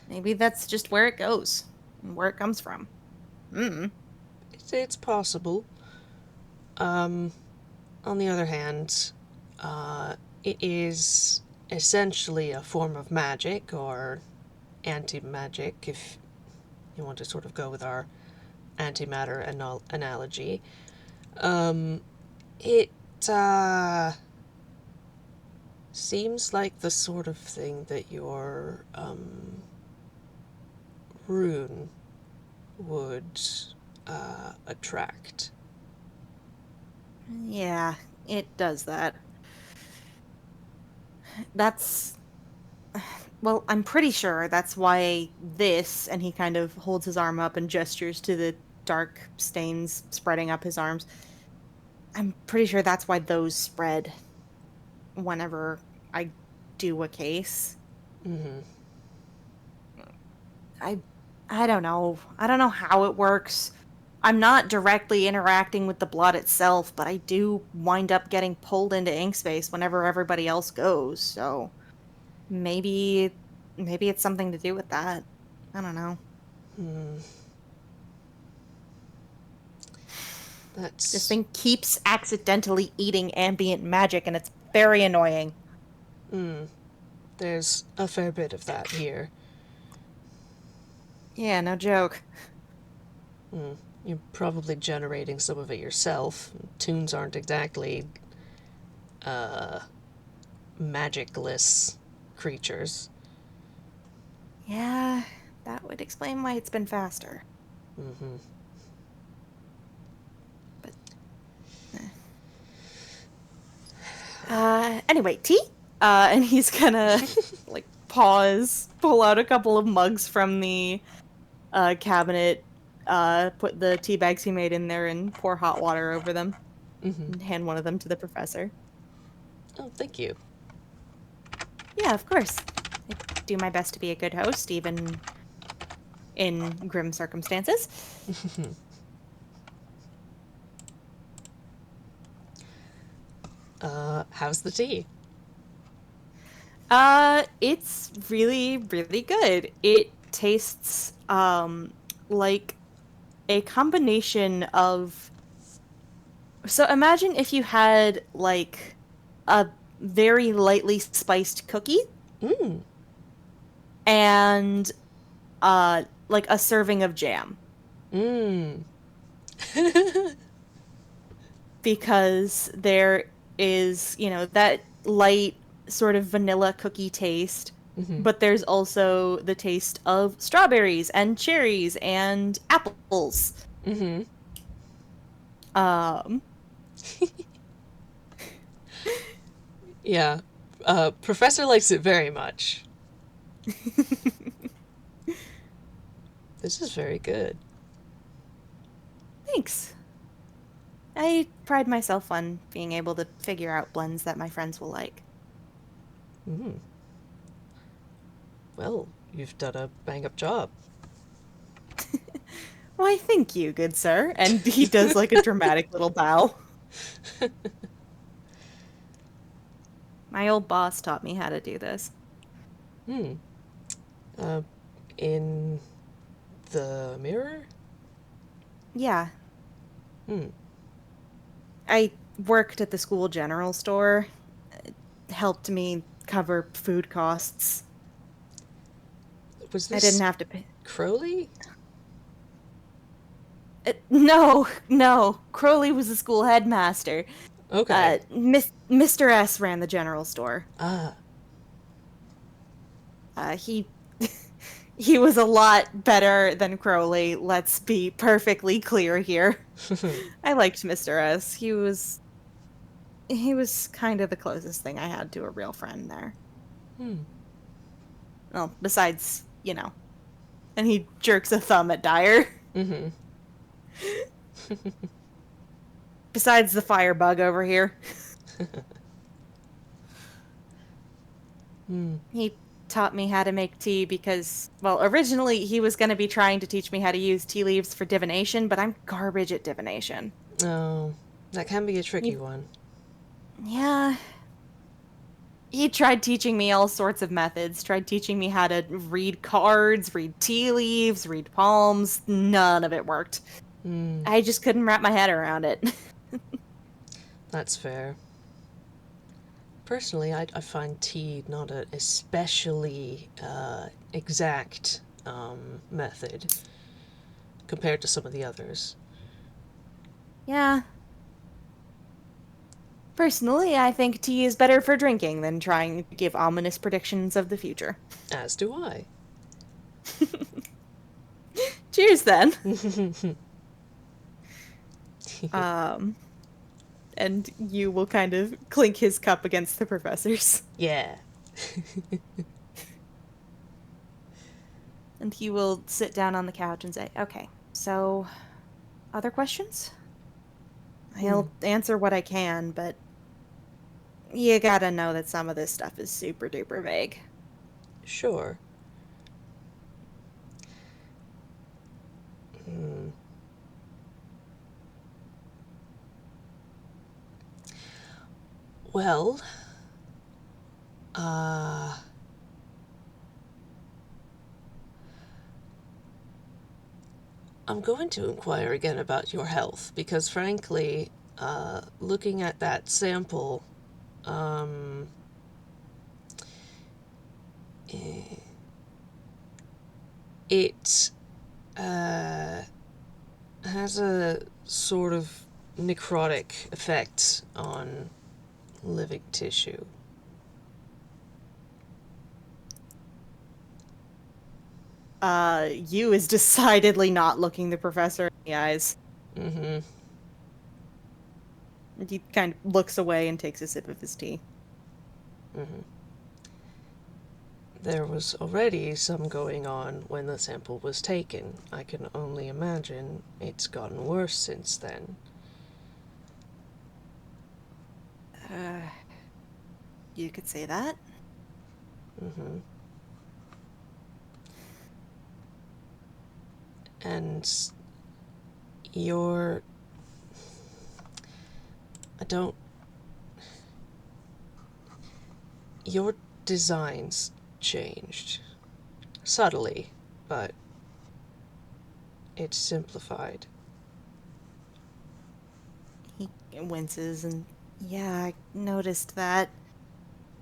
S2: maybe that's just where it goes and where it comes from. Mm.
S1: It's possible. On the other hand, it is essentially a form of magic or anti-magic, if you want to sort of go with our antimatter analogy. It seems like the sort of thing that your rune would attract.
S2: Yeah, it does that. That's well, I'm pretty sure that's why this, and he kind of holds his arm up and gestures to the dark stains spreading up his arms. I'm pretty sure that's why those spread whenever I do a case. I I don't know. I don't know how it works. I'm not directly interacting with the blood itself, but I do wind up getting pulled into ink space whenever everybody else goes. So maybe it's something to do with that. I don't know. This
S1: That's
S2: thing keeps accidentally eating ambient magic and it's very annoying.
S1: there's a fair bit of that here.
S2: Yeah, no joke.
S1: You're probably generating some of it yourself. Tunes aren't exactly magicless creatures.
S2: Yeah, that would explain why it's been faster. But anyway, tea. And he's gonna like pause, pull out a couple of mugs from the cabinet, put the tea bags he made in there, and pour hot water over them, and hand one of them to the professor.
S1: Oh, thank you.
S2: Yeah, of course. I do my best to be a good host, even in grim circumstances.
S1: How's the tea?
S2: It's really, really good. It tastes like a combination of, so imagine if you had like a very lightly spiced cookie
S1: Mmm.
S2: and like a serving of jam,
S1: Mmm.
S2: because there is, that light sort of vanilla cookie taste, but there's also the taste of strawberries and cherries and apples. Um,
S1: Yeah. Professor likes it very much. This is very good.
S2: Thanks. I pride myself on being able to figure out blends that my friends will like.
S1: Mm. Well, you've done a bang-up job.
S2: Why, thank you, good sir. And he does like a dramatic little bow. My old boss taught me how to do this.
S1: Hmm. Uh, in the mirror?
S2: Yeah,
S1: Hmm.
S2: I worked at the school general store. It helped me cover food costs.
S1: Was
S2: I didn't
S1: this
S2: have to pay.
S1: Crowley?
S2: No, no. Crowley was the school headmaster.
S1: Okay.
S2: Mr. S ran the general store.
S1: Ah.
S2: He he was a lot better than Crowley. Let's be perfectly clear here. I liked Mr. S. He was kind of the closest thing I had to a real friend there.
S1: Hmm.
S2: Well, besides, and he jerks a thumb at Dyer.
S1: Mm-hmm.
S2: Besides the firebug over here.
S1: Hmm.
S2: He taught me how to make tea because, well, originally he was going to be trying to teach me how to use tea leaves for divination, but I'm garbage at divination.
S1: Oh, that can be a tricky
S2: He,
S1: one.
S2: yeah. He tried teaching me all sorts of methods, tried teaching me how to read cards, read tea leaves, read palms. None of it worked.
S1: Hmm.
S2: I just couldn't wrap my head around it.
S1: That's fair. Personally, I find tea not an especially exact method compared to some of the others.
S2: Yeah. Personally, I think tea is better for drinking than trying to give ominous predictions of the future.
S1: As do I.
S2: Cheers, then. Um, and you will kind of clink his cup against the professor's.
S1: Yeah.
S2: And he will sit down on the couch and say, okay, so, other questions? I'll answer what I can, but you gotta know that some of this stuff is super duper vague.
S1: Sure. Hmm. Well, uh, I'm going to inquire again about your health because, frankly, looking at that sample, um, eh, it has a sort of necrotic effect on living tissue.
S2: You is decidedly not looking the professor in the eyes.
S1: Mm-hmm.
S2: He kind of looks away and takes a sip of his tea.
S1: Mm-hmm. There was already some going on when the sample was taken. I can only imagine it's gotten worse since then.
S2: Uh, you could say that.
S1: Mm-hmm. And your... I don't... Your designs changed. Subtly, but it's simplified.
S2: He winces and, yeah, I noticed that.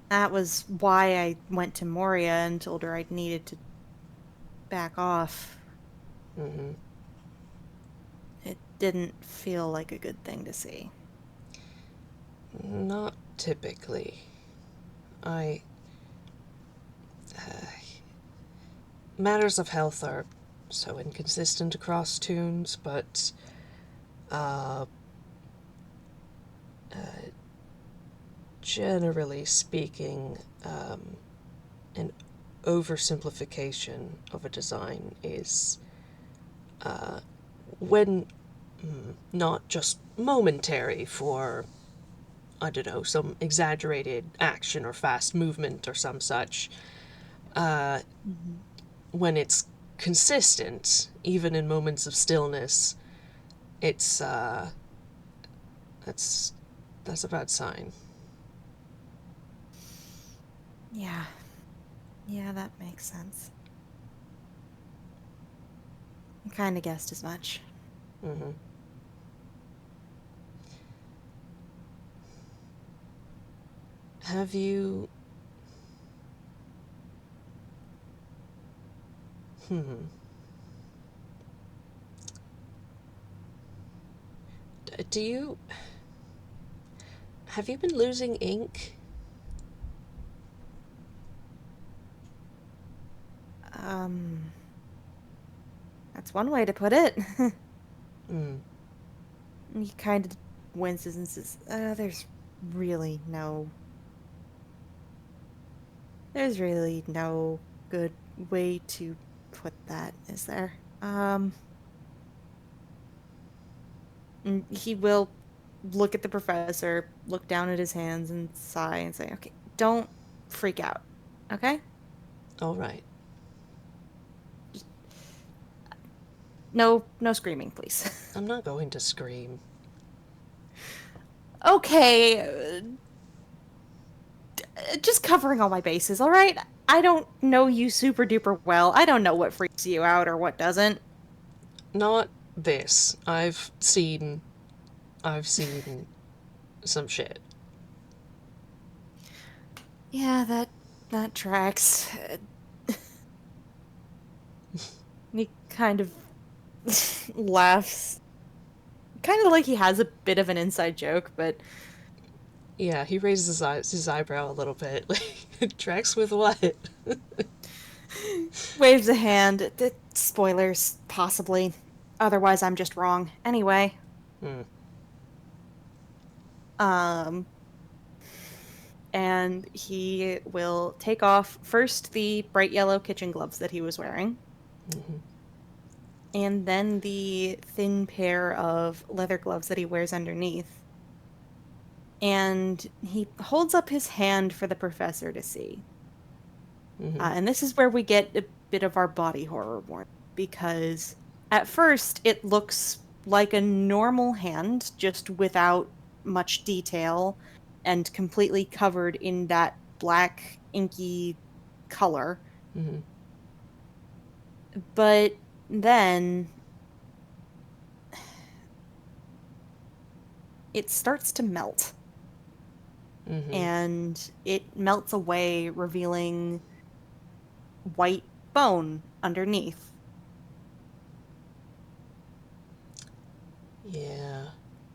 S2: That was why I went to Moria and told her I needed to back off.
S1: Mm-hmm.
S2: It didn't feel like a good thing to see.
S1: Not typically. I... Uh, matters of health are so inconsistent across toons, but uh, uh, generally speaking, an oversimplification of a design is when not just momentary for, I don't know, some exaggerated action or fast movement or some such,
S2: Mm-hmm.
S1: when it's consistent, even in moments of stillness, it's that's that's a bad sign.
S2: Yeah, yeah, that makes sense. I kind of guessed as much.
S1: Mm-hmm. Have you? Hmm. Do you? Have you been losing ink?
S2: Um, that's one way to put it.
S1: Hmm.
S2: He kind of winces and says, really no, there's really no good way to put that, is there? And he will look at the professor, look down at his hands, and sigh and say, "Okay, don't freak out. Okay?
S1: All right.
S2: No, no screaming, please."
S1: I'm not going to scream.
S2: Okay, just covering all my bases, all right? I don't know you super duper well. I don't know what freaks you out or what doesn't.
S1: Not this. I've seen some shit.
S2: Yeah, that tracks. He kind of laughs, kind of like he has a bit of an inside joke, but
S1: Yeah, he raises his eyebrow a little bit. Like, tracks with what?
S2: waves a hand. Spoilers, possibly. Otherwise, I'm just wrong. Anyway,
S1: Hmm.
S2: um, and he will take off first the bright yellow kitchen gloves that he was wearing,
S1: Mm-hmm.
S2: and then the thin pair of leather gloves that he wears underneath. And he holds up his hand for the professor to see.
S1: Mm-hmm.
S2: And this is where we get a bit of our body horror warning, because at first it looks like a normal hand, just without much detail and completely covered in that black, inky color.
S1: Mm-hmm.
S2: But then it starts to melt,
S1: Mm-hmm.
S2: and it melts away, revealing white bone underneath.
S1: Yeah.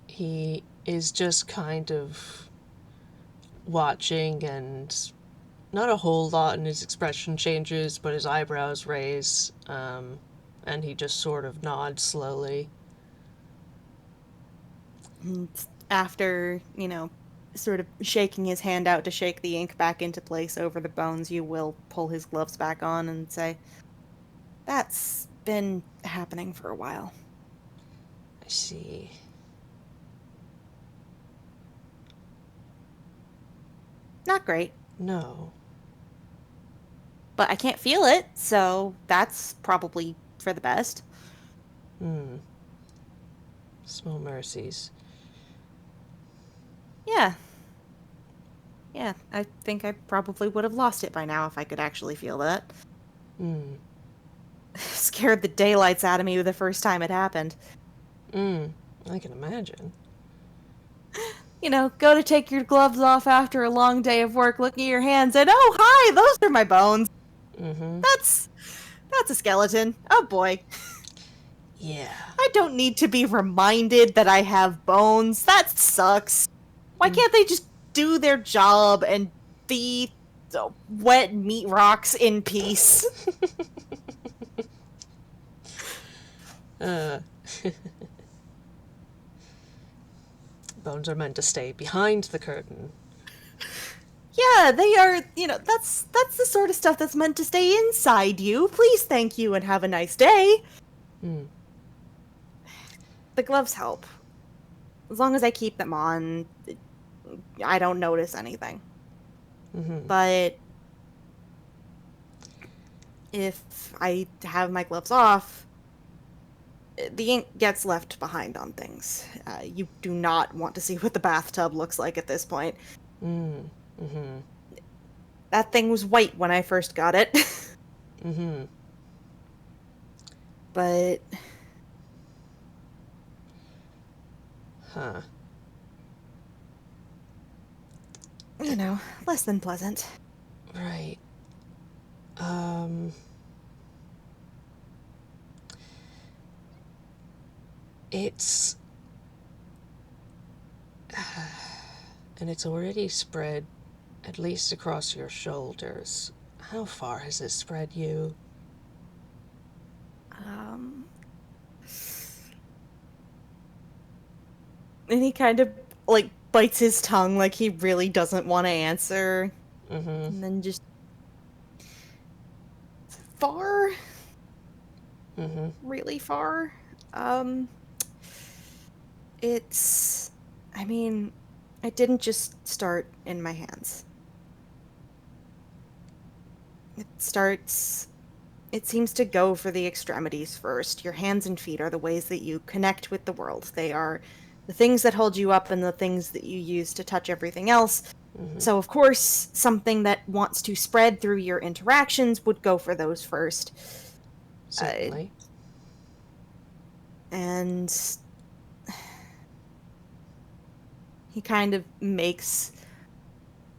S1: He is just kind of watching, and not a whole lot in his expression changes, but his eyebrows raise, and he just sort of nods slowly.
S2: And after, sort of shaking his hand out to shake the ink back into place over the bones, you will pull his gloves back on and say, "That's been happening for a while."
S1: I see.
S2: Not great,
S1: No.
S2: but I can't feel it, so that's probably for the best.
S1: Hmm. Small mercies.
S2: Yeah. Yeah, I think I probably would have lost it by now if I could actually feel that.
S1: Hmm.
S2: Scared the daylights out of me the first time it happened.
S1: Hmm. I can imagine.
S2: Go to take your gloves off after a long day of work, look at your hands, and oh, hi, those are my bones.
S1: Mm-hmm.
S2: That's that's a skeleton. Oh boy.
S1: Yeah.
S2: I don't need to be reminded that I have bones. That sucks. Why
S1: Mm.
S2: can't they just do their job and be wet meat rocks in peace?
S1: uh. Bones are meant to stay behind the curtain.
S2: Yeah, they are, that's the sort of stuff that's meant to stay inside you. Please thank you and have a nice day.
S1: Hmm.
S2: The gloves help. As long as I keep them on, I don't notice anything.
S1: Mm-hmm.
S2: But if I have my gloves off, the ink gets left behind on things. You do not want to see what the bathtub looks like at this point.
S1: Mm. Mm-hmm.
S2: That thing was white when I first got it.
S1: Mm-hmm.
S2: But,
S1: Huh.
S2: less than pleasant.
S1: Right. Um. It's. And it's already spread at least across your shoulders. How far has it spread you?
S2: Um, and he kind of, like, bites his tongue like he really doesn't want to answer.
S1: Mm-hmm.
S2: And then just far,
S1: Mm-hmm.
S2: really far. Um, it's, I mean, it didn't just start in my hands. It starts, it seems to go for the extremities first. Your hands and feet are the ways that you connect with the world. They are the things that hold you up and the things that you use to touch everything else.
S1: Mm-hmm.
S2: So, of course, something that wants to spread through your interactions would go for those first. Uh,
S1: Certainly.
S2: and he kind of makes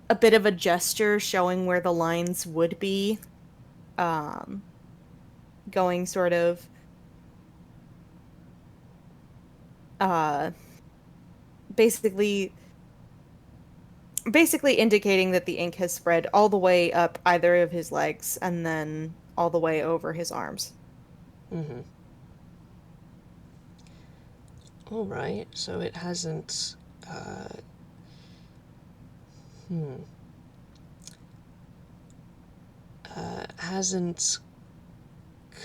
S2: a bit of a gesture showing where the lines would be, um, going sort of, uh, basically basically indicating that the ink has spread all the way up either of his legs and then all the way over his arms.
S1: Mm-hmm. All right. So it hasn't. Uh, hmm. Hasn't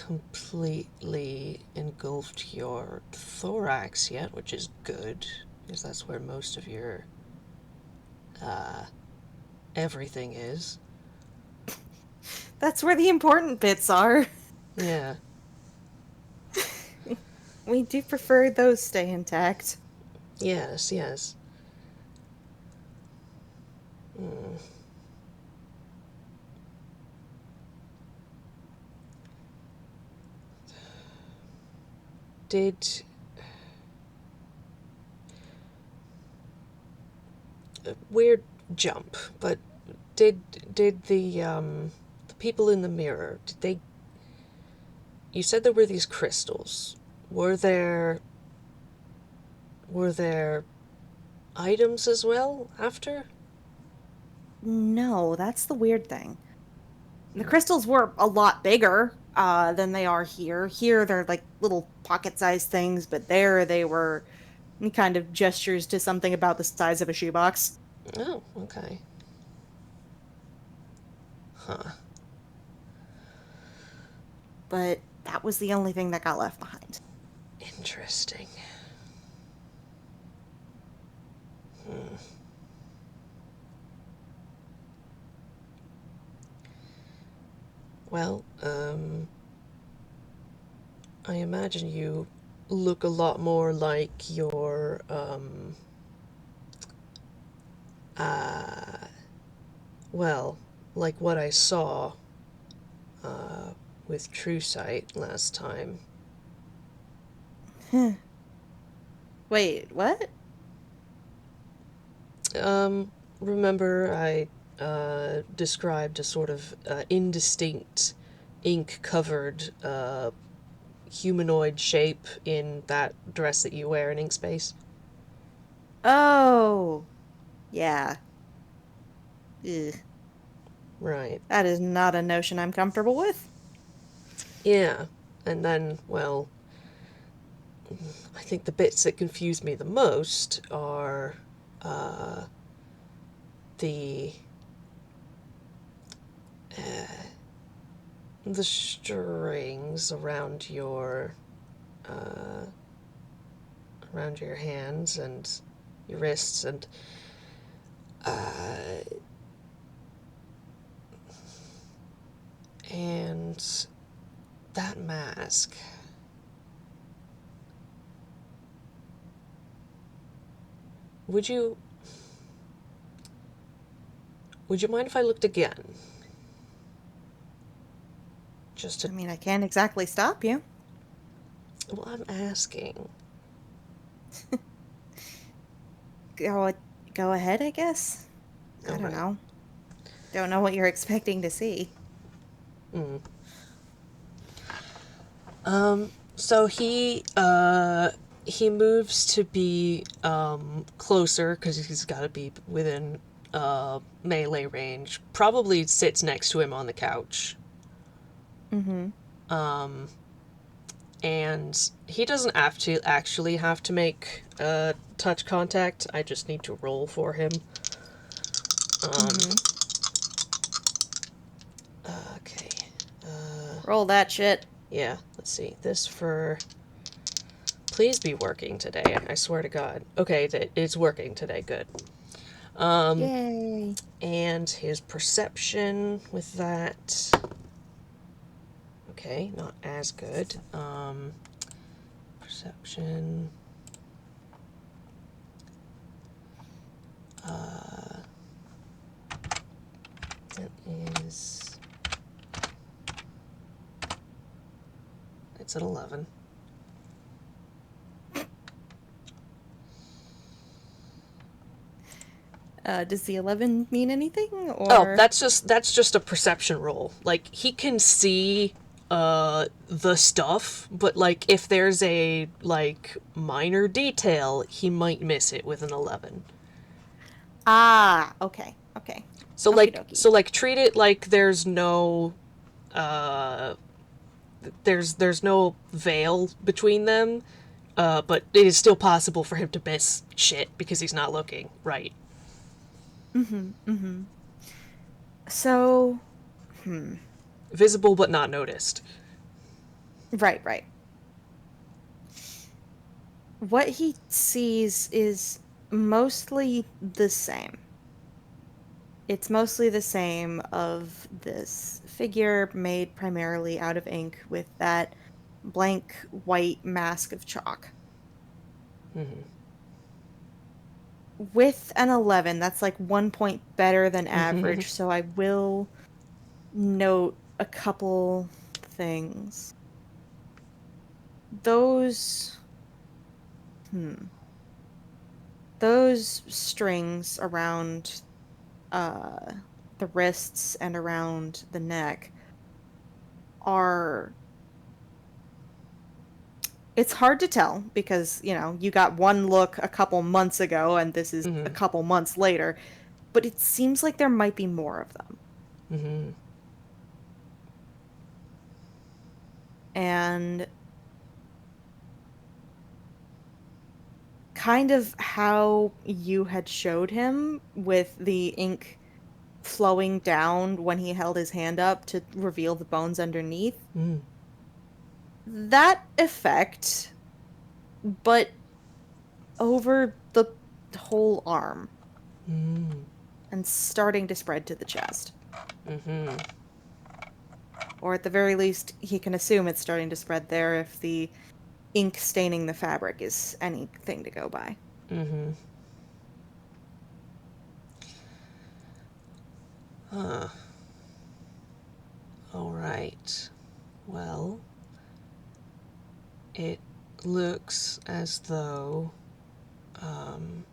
S1: completely engulfed your thorax yet, which is good, because that's where most of your uh, everything is.
S2: That's where the important bits are.
S1: Yeah.
S2: We do prefer those stay intact.
S1: Yes, yes. Mm. Did weird jump, but did the people in the mirror, did they, you said there were these crystals. Were there were there items as well after?
S2: No, that's the weird thing. The crystals were a lot bigger than they are here. Here they're like little pocket-sized things, but there they were kind of gestures to something about the size of a shoebox.
S1: Oh, okay. Huh.
S2: But that was the only thing that got left behind.
S1: Interesting. Hmm. Well, I imagine you look a lot more like your, uh, well, like what I saw, uh, with True Sight last time.
S2: Wait, what?
S1: Um, Remember I, described a sort of, indistinct, ink covered, humanoid shape in that dress that you wear in Ink Space?
S2: Oh, yeah. Ugh.
S1: Right.
S2: That is not a notion I'm comfortable with.
S1: Yeah. And then, well, I think the bits that confuse me the most are, uh, the the strings uh, around your hands and your wrists, uh, and that mask. Would you would you mind if I looked again? Just to
S2: I mean, I can't exactly stop you.
S1: Well, I'm asking.
S2: Go, go ahead, I guess. I
S1: All
S2: don't
S1: right.
S2: know. Don't know what you're expecting to see.
S1: Mm. So he moves to be closer because he's got to be within melee range. Probably sits next to him on the couch.
S2: Mm-hmm.
S1: And he doesn't have to make touch contact. I just need to roll for him. Um,
S2: Mm-hmm.
S1: okay.
S2: Roll that shit.
S1: Yeah, let's see. This for. Please be working today. I swear to God. Okay, it's working today. Good.
S2: Yay.
S1: And his perception with that. Okay, not as good. Perception. Uh, that is. It's at 11.
S2: Does the 11 mean anything,
S1: Oh,
S2: or?
S1: that's just a perception roll. Like he can see the stuff, but like if there's a like minor detail, he might miss it with an 11.
S2: Ah, okay, okay. Okie dokie.
S1: So like treat it like uh there's no veil between them, but it is still possible for him to miss shit because he's not looking right.
S2: Mm-hmm, mm-hmm. So, hmm.
S1: Visible but not noticed.
S2: Right, right. What he sees is mostly the same. It's mostly the same of this figure made primarily out of ink with that blank white mask of chalk.
S1: Mm-hmm.
S2: With an 11, that's like 1 point better than
S1: Mm-hmm.
S2: average, so I will note a couple things. Those, hmm, those strings around uh the wrists and around the neck are, it's hard to tell because, you got one look a couple months ago and this is a
S1: Mm-hmm.
S2: couple months later, but it seems like there might be more of them.
S1: Mm-hmm.
S2: And kind of how you had showed him with the ink flowing down when he held his hand up to reveal the bones underneath.
S1: Mm.
S2: That effect, but over the whole arm
S1: Mm.
S2: and starting to spread to the chest.
S1: Mm-hmm.
S2: Or at the very least, he can assume it's starting to spread there if the ink staining the fabric is anything to go by.
S1: Mm-hmm. Huh. All right. Well, it looks as though um,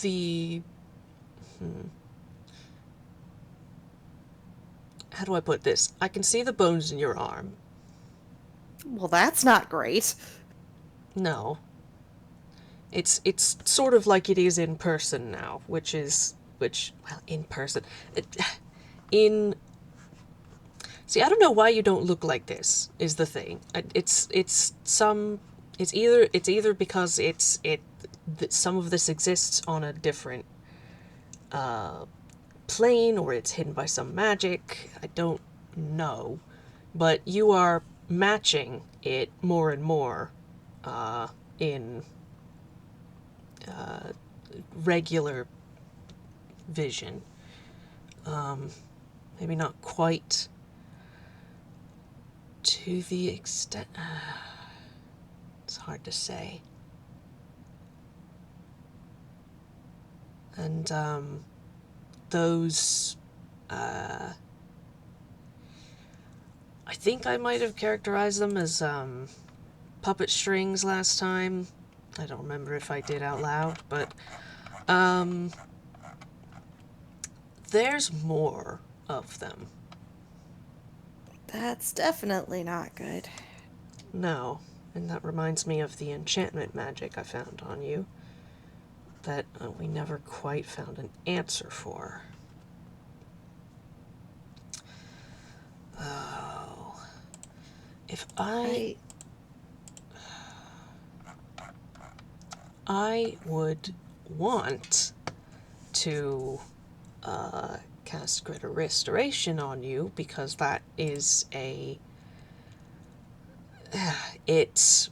S1: the hmm, how do I put this? I can see the bones in your arm.
S2: Well, that's not great.
S1: No, it's sort of like it is in person now, which well, in person, it, in see, I don't know why you don't look like this. Is the thing? It's either because some of this exists on a different uh, plane, or it's hidden by some magic. I don't know, but you are matching it more and more in regular vision. Maybe not quite to the extent. It's hard to say. And those. I think I might have characterized them as puppet strings last time. I don't remember if I did out loud, but um, there's more of them.
S2: That's definitely not good.
S1: No, and that reminds me of the enchantment magic I found on you that we never quite found an answer for. Oh, if
S2: I
S1: I would want to cast Greater Restoration on you because that is it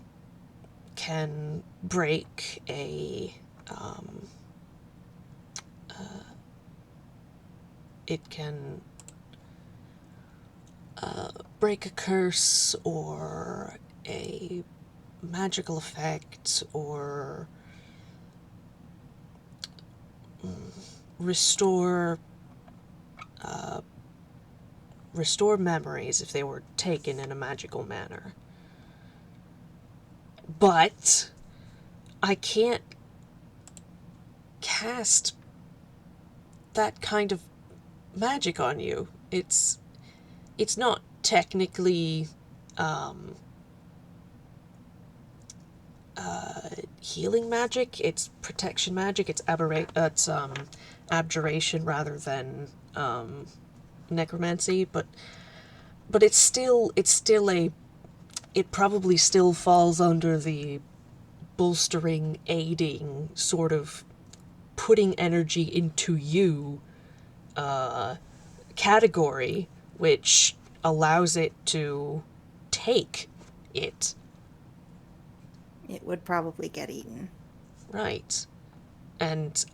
S1: can break um, it can break a curse or a magical effect or restore restore memories if they were taken in a magical manner. But I can't cast that kind of magic on you. It's not technically um, healing magic. It's protection magic. It's abjuration rather than necromancy. But it's still a it probably still falls under the bolstering, aiding, sort of putting energy into you category, which allows it to take it.
S2: It would probably get eaten.
S1: Right. And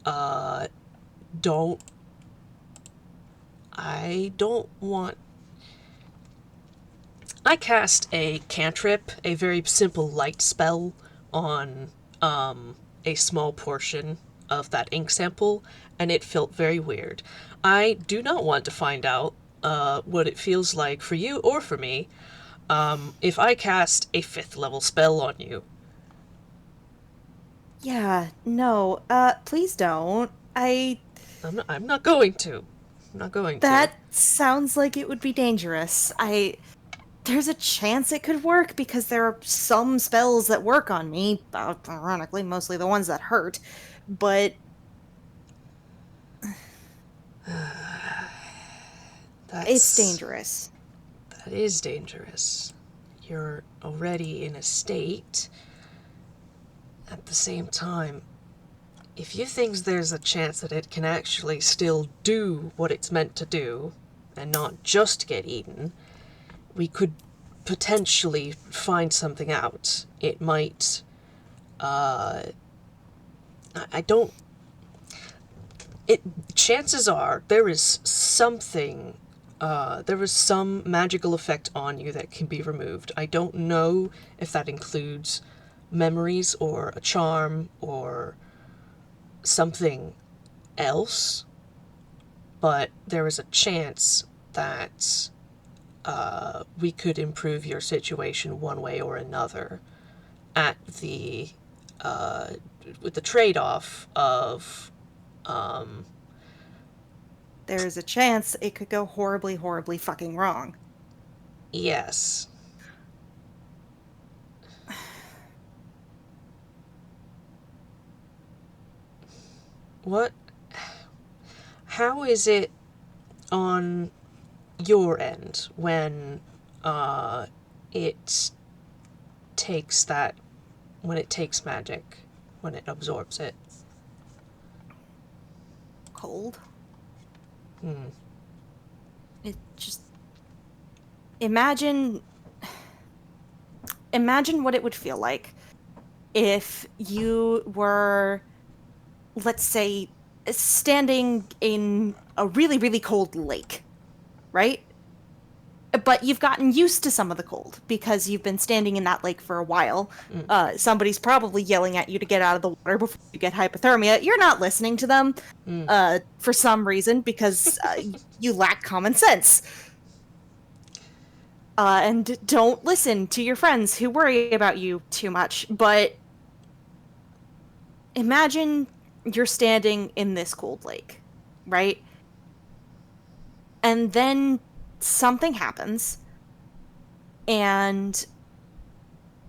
S1: uh don't I don't want I cast a cantrip, a very simple light spell on a small portion of that ink sample, and it felt very weird. I do not want to find out what it feels like for you or for me if I cast a 5th level spell on you.
S2: Yeah, no, please don't.
S1: I'm not going to. I'm not going to.
S2: That sounds like it would be dangerous. There's a chance it could work because there are some spells that work on me, ironically, mostly the ones that hurt, but it's
S1: That's
S2: dangerous.
S1: that is dangerous. you're already in a state. At the same time, if you think there's a chance that it can actually still do what it's meant to do, and not just get eaten, we could potentially find something out. It might, I don't, it, chances are there is something, there is some magical effect on you that can be removed. I don't know if that includes memories or a charm or something else, but there is a chance that we could improve your situation one way or another at the with the trade-off of
S2: There's a chance it could go horribly, horribly fucking wrong.
S1: yes. What? How is it on your end when it takes that, when it takes magic, when it absorbs it?
S2: Cold.
S1: Hmm.
S2: It just imagine what it would feel like if you were, let's say, standing in a really, really cold lake, right? But you've gotten used to some of the cold because you've been standing in that lake for a while. Somebody's probably yelling at you to get out of the water before you get hypothermia. You're not listening to them for some reason because you lack common sense. And don't listen to your friends who worry about you too much. But imagine you're standing in this cold lake, right? And then something happens and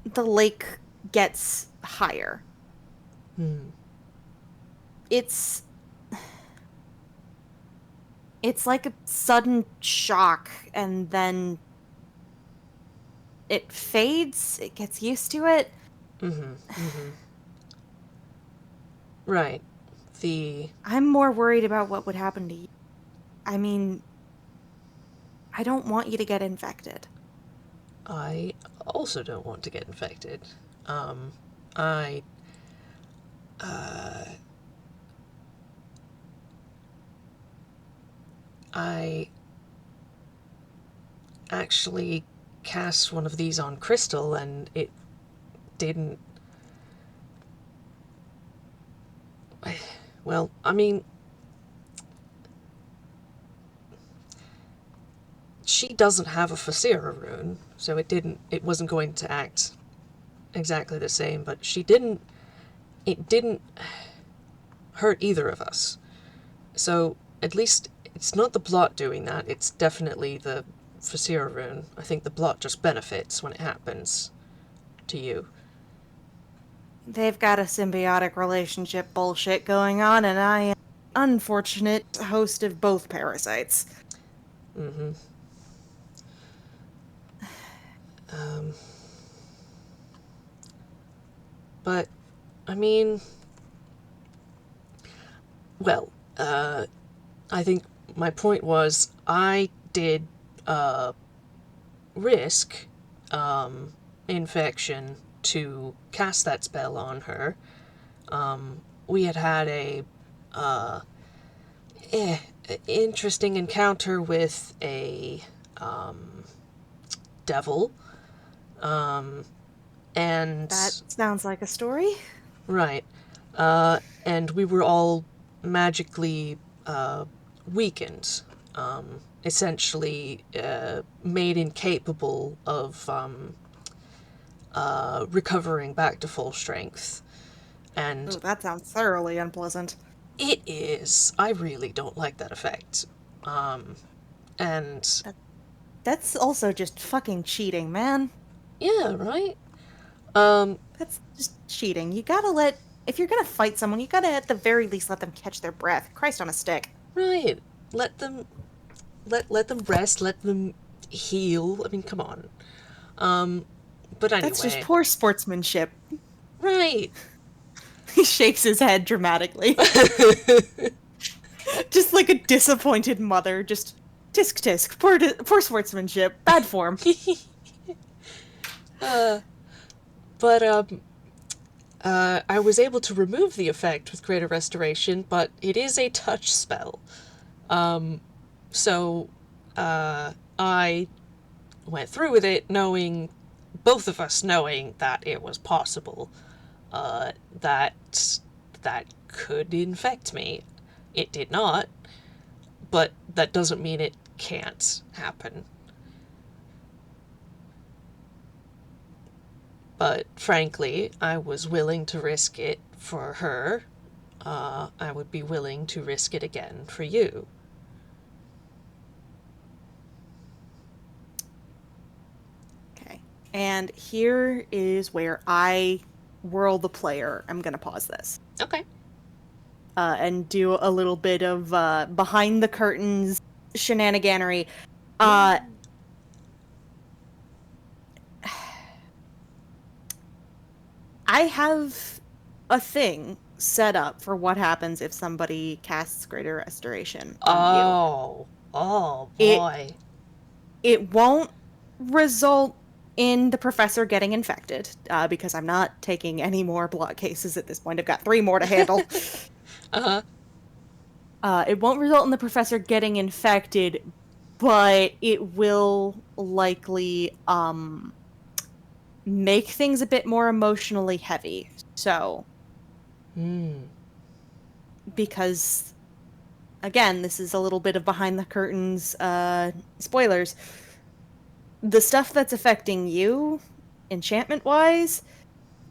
S2: the lake gets higher. It's like a sudden shock, and then it fades, it gets used to it.
S1: Right.
S2: I'm more worried about what would happen to you. I mean, I don't want you to get infected.
S1: I also don't want to get infected. I I actually cast one of these on Crystal and it didn't. Well, I mean, she doesn't have a Facera rune, so it wasn't going to act exactly the same, but it didn't hurt either of us. So, at least it's not the blot doing that, it's definitely the Facera rune. I think the blot just benefits when it happens to you.
S2: They've got a symbiotic relationship bullshit going on, and I am an unfortunate host of both parasites.
S1: But, I mean, well, I think my point was I did risk infection to cast that spell on her. We had a interesting encounter with a devil. And
S2: That sounds like a story.
S1: right. And we were all magically weakened, essentially made incapable of recovering back to full strength. And
S2: Oh, that sounds thoroughly unpleasant.
S1: it is. I really don't like that effect. And
S2: That's also just fucking cheating, man.
S1: yeah, right?
S2: That's just cheating. You gotta if you're gonna fight someone, you gotta at the very least let them catch their breath. Christ on a stick.
S1: Right. Let them rest, let them heal. I mean, come on. But
S2: That's just
S1: anyway.
S2: poor sportsmanship.
S1: Right.
S2: He shakes his head dramatically. Just like a disappointed mother, just tisk tisk. Poor sportsmanship. Bad form.
S1: But I was able to remove the effect with Greater Restoration, but it is a touch spell. So I went through with it knowing, both of us knowing that it was possible, that that could infect me. It did not, but that doesn't mean it can't happen. But frankly, I was willing to risk it for her. I would be willing to risk it again for you.
S2: Okay. And here is where I, Whirl the player, I'm going to pause this.
S1: Okay.
S2: And do a little bit of behind the curtains shenaniganery. I have a thing set up for what happens if somebody casts Greater Restoration on you.
S1: Oh
S2: It
S1: boy.
S2: it won't result in the professor getting infected, because I'm not taking any more blot cases at this point. I've got 3 more to handle. It won't result in the professor getting infected, but it will likely make things a bit more emotionally heavy. So, because again, this is a little bit of behind the curtains spoilers. The stuff that's affecting you, enchantment wise,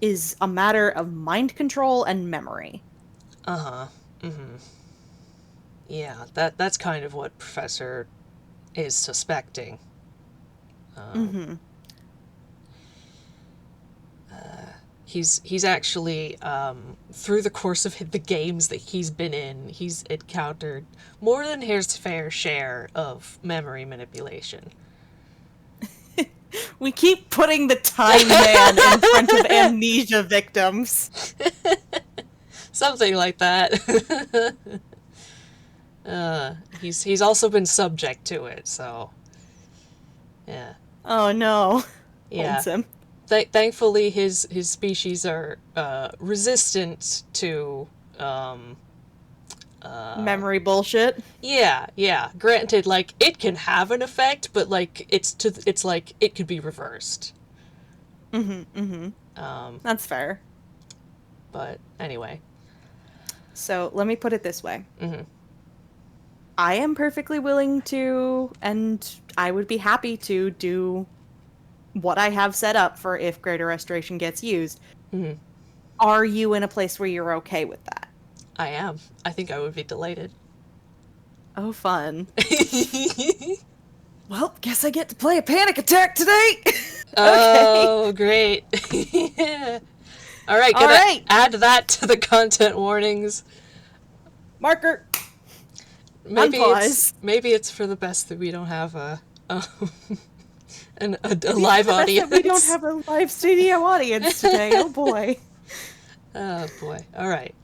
S2: is a matter of mind control and memory.
S1: Yeah, that's kind of what Professor is suspecting. He's actually, through the course of the games that he's been in, he's encountered more than his fair share of memory manipulation.
S2: We keep putting the Time Man in front of amnesia victims.
S1: Something like that. He's also been subject to it, so yeah.
S2: Oh no.
S1: Yeah.
S2: Holds him.
S1: Thankfully, his species are resistant to
S2: Memory bullshit.
S1: yeah. Granted, like it can have an effect, but like it's like it could be reversed.
S2: That's fair.
S1: But anyway.
S2: So let me put it this way. I am perfectly willing to, and I would be happy to do what I have set up for if Greater Restoration gets used. Are you in a place where you're okay with that?
S1: I am. I think I would be delighted.
S2: Oh, fun. Well, guess I get to play a panic attack today.
S1: Oh, great. All right, gonna add that to the content warnings.
S2: Marker.
S1: Maybe
S2: Unpause.
S1: maybe it's for the best that we don't have a live audience.
S2: We don't have a live studio audience today. Oh boy.
S1: Oh boy. All right.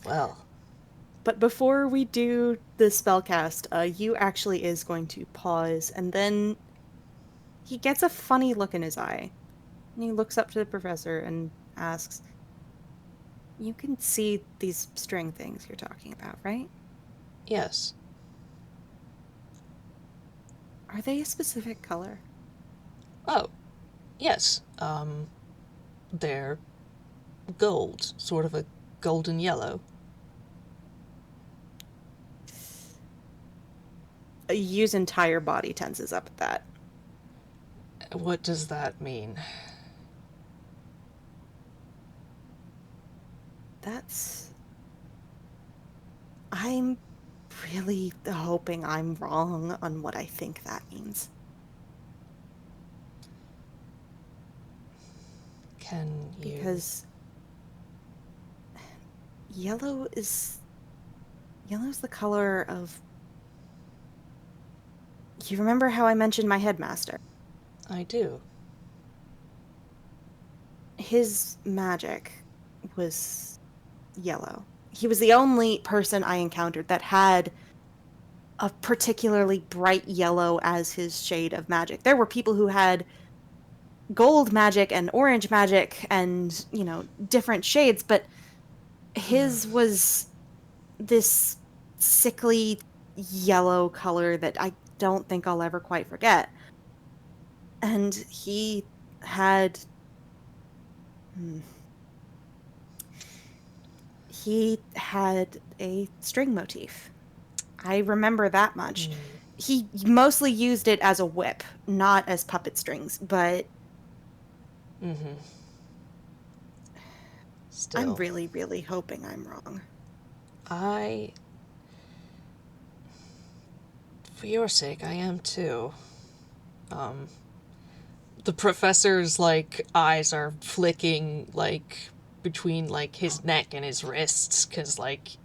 S1: Well.
S2: But before we do the spellcast, Yuu actually is going to pause, and then he gets a funny look in his eye. And he looks up to the professor and asks, "You can see these string things you're talking about, right?"
S1: Yes.
S2: Are they a specific color?
S1: Oh, yes. They're gold, sort of a golden yellow.
S2: Yuu's entire body tenses up at that.
S1: What does that mean?
S2: I'm really hoping I'm wrong on what I think that means.
S1: Can you...
S2: Because yellow's the color of... You remember how I mentioned my headmaster?
S1: I do.
S2: His magic was yellow. He was the only person I encountered that had a particularly bright yellow as his shade of magic. There were people who had gold magic and orange magic and, different shades, but his was this sickly yellow color that I don't think I'll ever quite forget. And had hmm, he had a string motif. I remember that much. He mostly used it as a whip, not as puppet strings, but
S1: Still.
S2: I'm really, really hoping I'm wrong.
S1: For your sake, I am too. The professor's, like, eyes are flicking, like, between, like, his neck and his wrists, because, like,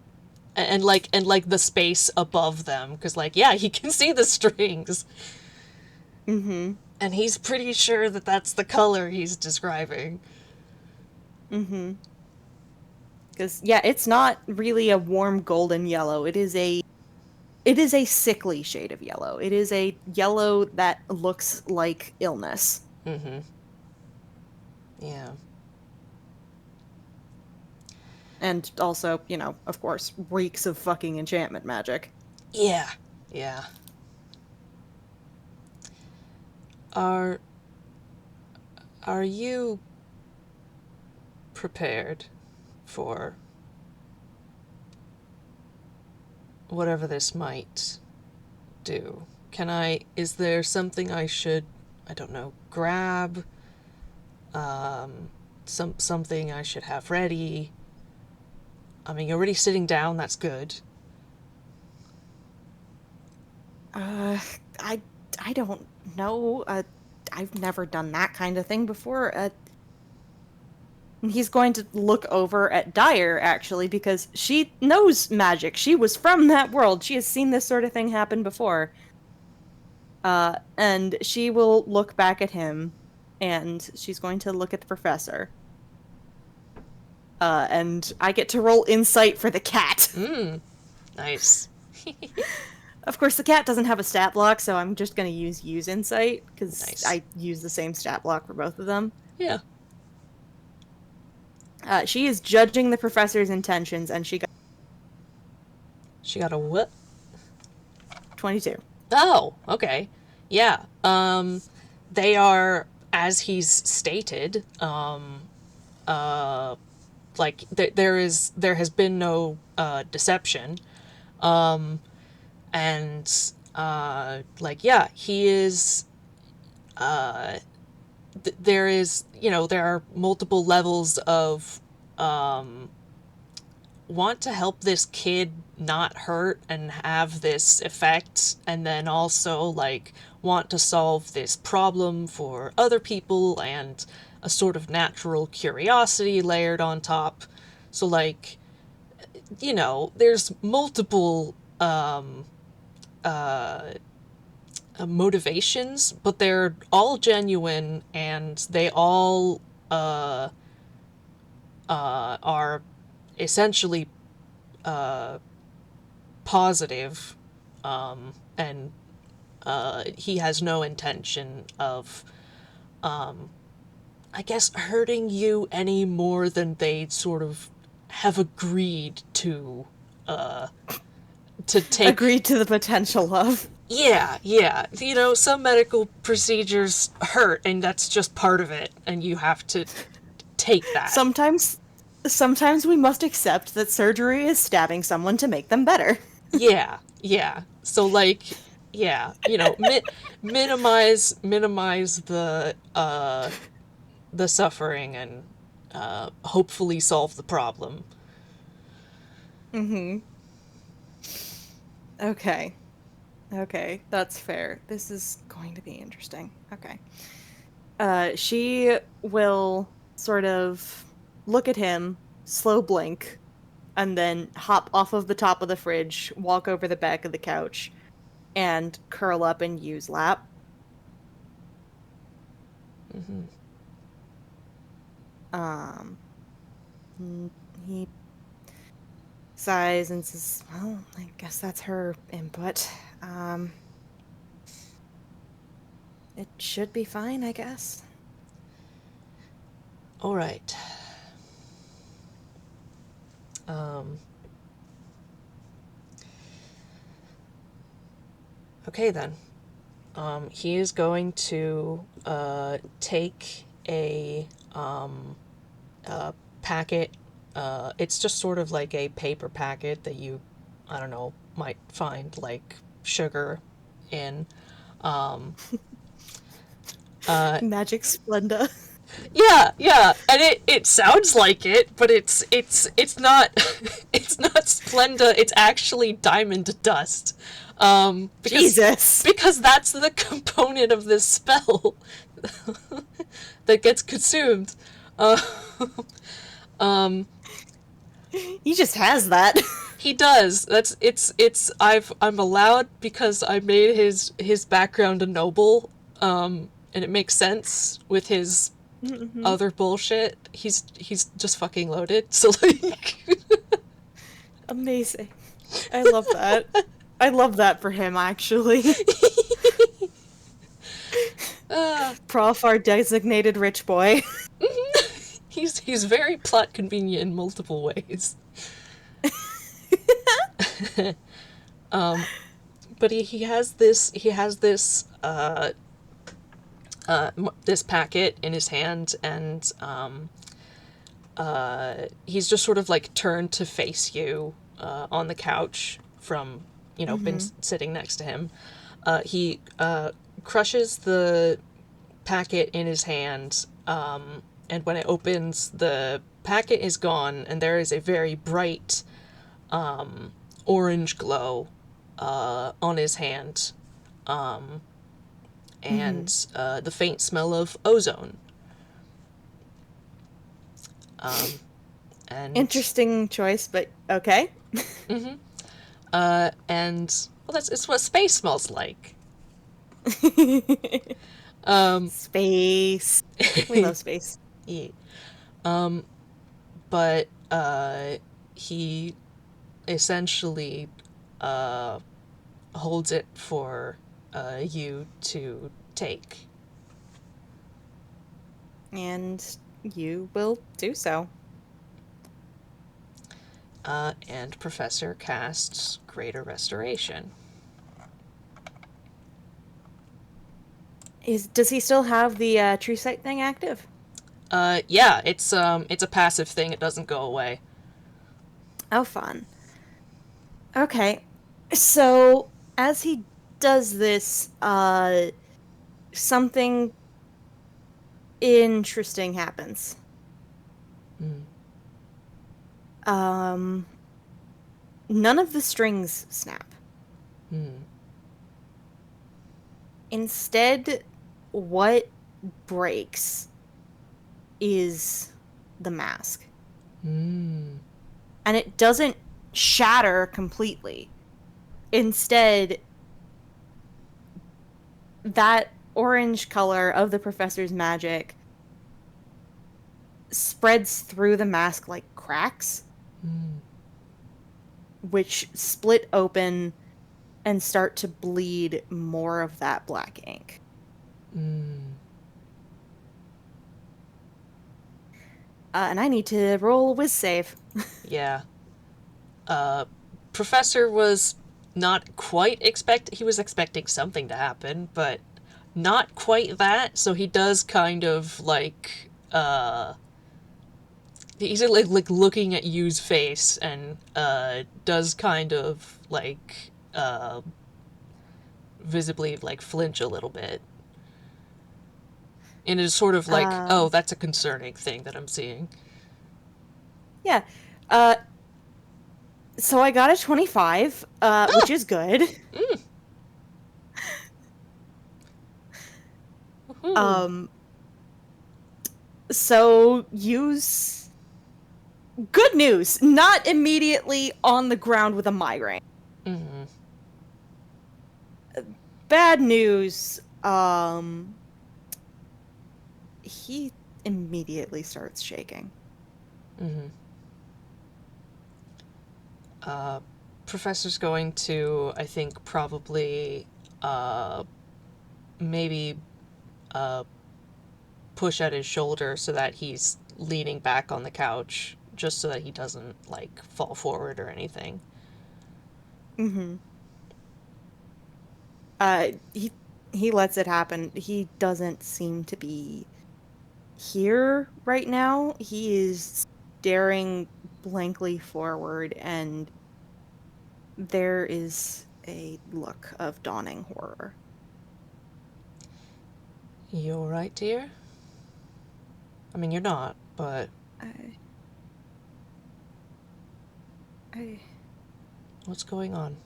S1: and the space above them, because, like, yeah, he can see the strings.
S2: Mm-hmm.
S1: And he's pretty sure that that's the color he's describing.
S2: Mm-hmm. Because, yeah, it's not really a warm golden yellow. It is a sickly shade of yellow. It is a yellow that looks like illness.
S1: Yeah.
S2: And also, of course, reeks of fucking enchantment magic.
S1: Yeah. Yeah. Are you prepared for whatever this might do? Is there something I should, I don't know, grab? Something I should have ready? I mean, you're already sitting down, that's good.
S2: I don't know. I've never done that kind of thing before. He's going to look over at Dyer, actually, because she knows magic. She was from that world. She has seen this sort of thing happen before. And she will look back at him, and she's going to look at the professor. And I get to roll insight for the cat.
S1: Nice.
S2: Of course, the cat doesn't have a stat block, so I'm just going to use insight, because
S1: Nice.
S2: I use the same stat block for both of them.
S1: Yeah.
S2: She is judging the professor's intentions, and she
S1: got a what?
S2: 22.
S1: Oh, okay. Yeah. They are, as he's stated, like, there has been no deception. And like, yeah, he is, there is, there are multiple levels of want to help this kid not hurt and have this effect, and then also, like, want to solve this problem for other people, and a sort of natural curiosity layered on top. So, like, there's multiple motivations, but they're all genuine, and they all are essentially positive, and he has no intention of, I guess, hurting you any more than they sort of have agreed to take.
S2: Agreed to the potential of.
S1: Yeah, yeah. Some medical procedures hurt, and that's just part of it, and you have to take that.
S2: Sometimes we must accept that surgery is stabbing someone to make them better.
S1: Yeah, yeah. So, like, yeah, minimize the suffering, and hopefully solve the problem.
S2: Okay, that's fair. This is going to be interesting. Okay. She will sort of look at him, slow blink, and then hop off of the top of the fridge, walk over the back of the couch, and curl up in Yu's lap.
S1: Mm-hmm.
S2: Um, he sighs and says, "Well, I guess that's her input. Um, it should be fine, I guess."
S1: All right. Um, okay then. He is going to take a packet. It's just sort of like a paper packet that you, I don't know, might find like sugar in. Um, uh,
S2: Magic Splenda.
S1: yeah, yeah, and it sounds like it, but it's not it's not Splenda. It's actually diamond dust.
S2: Jesus.
S1: Because that's the component of this spell that gets consumed. Uh, um,
S2: He just has that.
S1: he does. I'm allowed because I made his background a noble, and it makes sense with his
S2: Mm-hmm.
S1: other bullshit. He's just fucking loaded. So like,
S2: Amazing. I love that. I love that for him, actually. Prof, our designated rich boy.
S1: he's very plot convenient in multiple ways. But he has this packet in his hand, and he's just sort of like turned to face you on the couch from been
S2: Mm-hmm.
S1: sitting next to him. He crushes the packet in his hand, and when it opens, the packet is gone, and there is a very bright orange glow on his hand,
S2: Mm-hmm.
S1: and the faint smell of ozone. And
S2: Interesting choice, but okay.
S1: and well, it's what space smells like. Um,
S2: Space. We love space.
S1: yeah. But he essentially holds it for you to take.
S2: And you will do so.
S1: And Professor casts Greater Restoration.
S2: Does he still have the true sight thing active?
S1: Yeah, it's a passive thing. It doesn't go away.
S2: Oh, fun. Okay. So as he does this, something interesting happens.
S1: Mm.
S2: Um, none of the strings snap.
S1: Mm.
S2: Instead, what breaks is the mask.
S1: Mm.
S2: And it doesn't shatter completely. Instead, that orange color of the professor's magic spreads through the mask like cracks,
S1: Mm.
S2: which split open and start to bleed more of that black ink.
S1: Mm.
S2: And I need to roll a whiz save.
S1: Yeah. Professor was not quite he was expecting something to happen, but not quite that, so he does kind of like he's like looking at Yu's face, and does kind of like visibly like flinch a little bit. And it's sort of like, oh,
S2: Um,
S1: that's a concerning thing that I'm seeing.
S2: yeah. Uh, so I got a 25, which
S1: Oh!
S2: is good.
S1: Mm. Woohoo.
S2: Um, so use good news, not immediately on the ground with a migraine.
S1: Mm-hmm.
S2: Bad news, he immediately starts shaking.
S1: Mm-hmm. Professor's going to, I think, probably, maybe, uh, push at his shoulder so that he's leaning back on the couch, just so that he doesn't, like, fall forward or anything.
S2: Mm-hmm. Uh, he he lets it happen. He doesn't seem to be here right now. He is staring blankly forward, and there is a look of dawning horror.
S1: You alright, dear? I mean, you're not, but
S2: I, I,
S1: what's going on?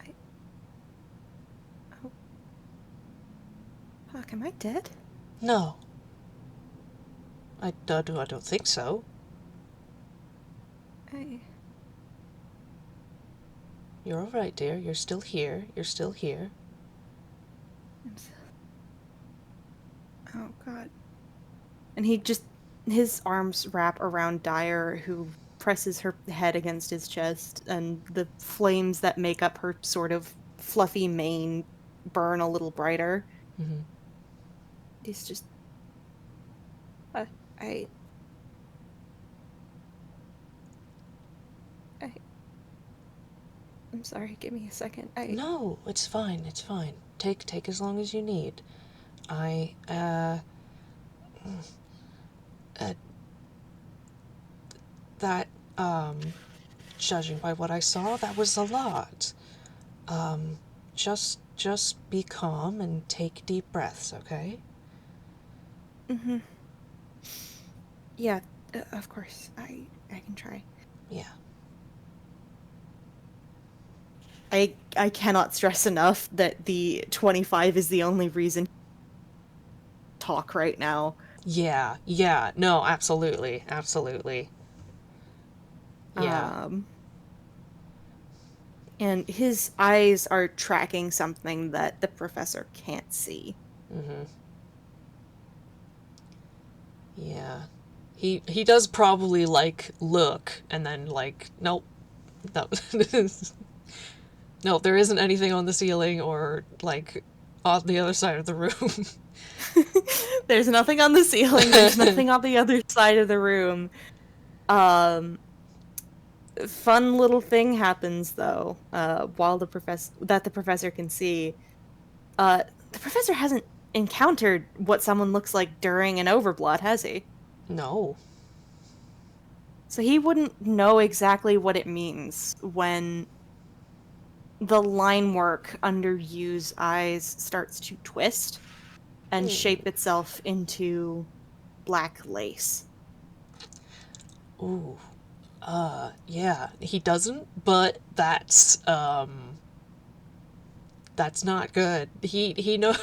S2: I, oh, fuck, am I dead?
S1: No. I don't think so.
S2: I,
S1: You're alright, dear. You're still here. You're still here.
S2: I'm so, oh God. And he just, his arms wrap around Dyer, who presses her head against his chest, and the flames that make up her sort of fluffy mane burn a little brighter.
S1: Mm-hmm.
S2: He's just, uh, I, I, I'm sorry, give me a second.
S1: No, it's fine. It's fine. Take as long as you need. I, uh, that, judging by what I saw, that was a lot. Just be calm and take deep breaths, okay?
S2: mm-hmm. Yeah, of course, I can try.
S1: Yeah.
S2: I cannot stress enough that the 25 is the only reason talk right now.
S1: Yeah. No, absolutely. Absolutely. Yeah.
S2: Um, and his eyes are tracking something that the professor can't see.
S1: Mm-hmm. Yeah. He does probably, like, look and then, like, nope. No. No, there isn't anything on the ceiling or, like, on the other side of the room.
S2: There's nothing on the ceiling, there's nothing on the other side of the room. Um, Fun little thing happens though, while the professor can see. Uh, the professor hasn't encountered what someone looks like during an overblot, has he?
S1: No.
S2: So he wouldn't know exactly what it means when the line work under Yu's eyes starts to twist and shape itself into black lace.
S1: Ooh. Yeah. He doesn't, but that's not good. He know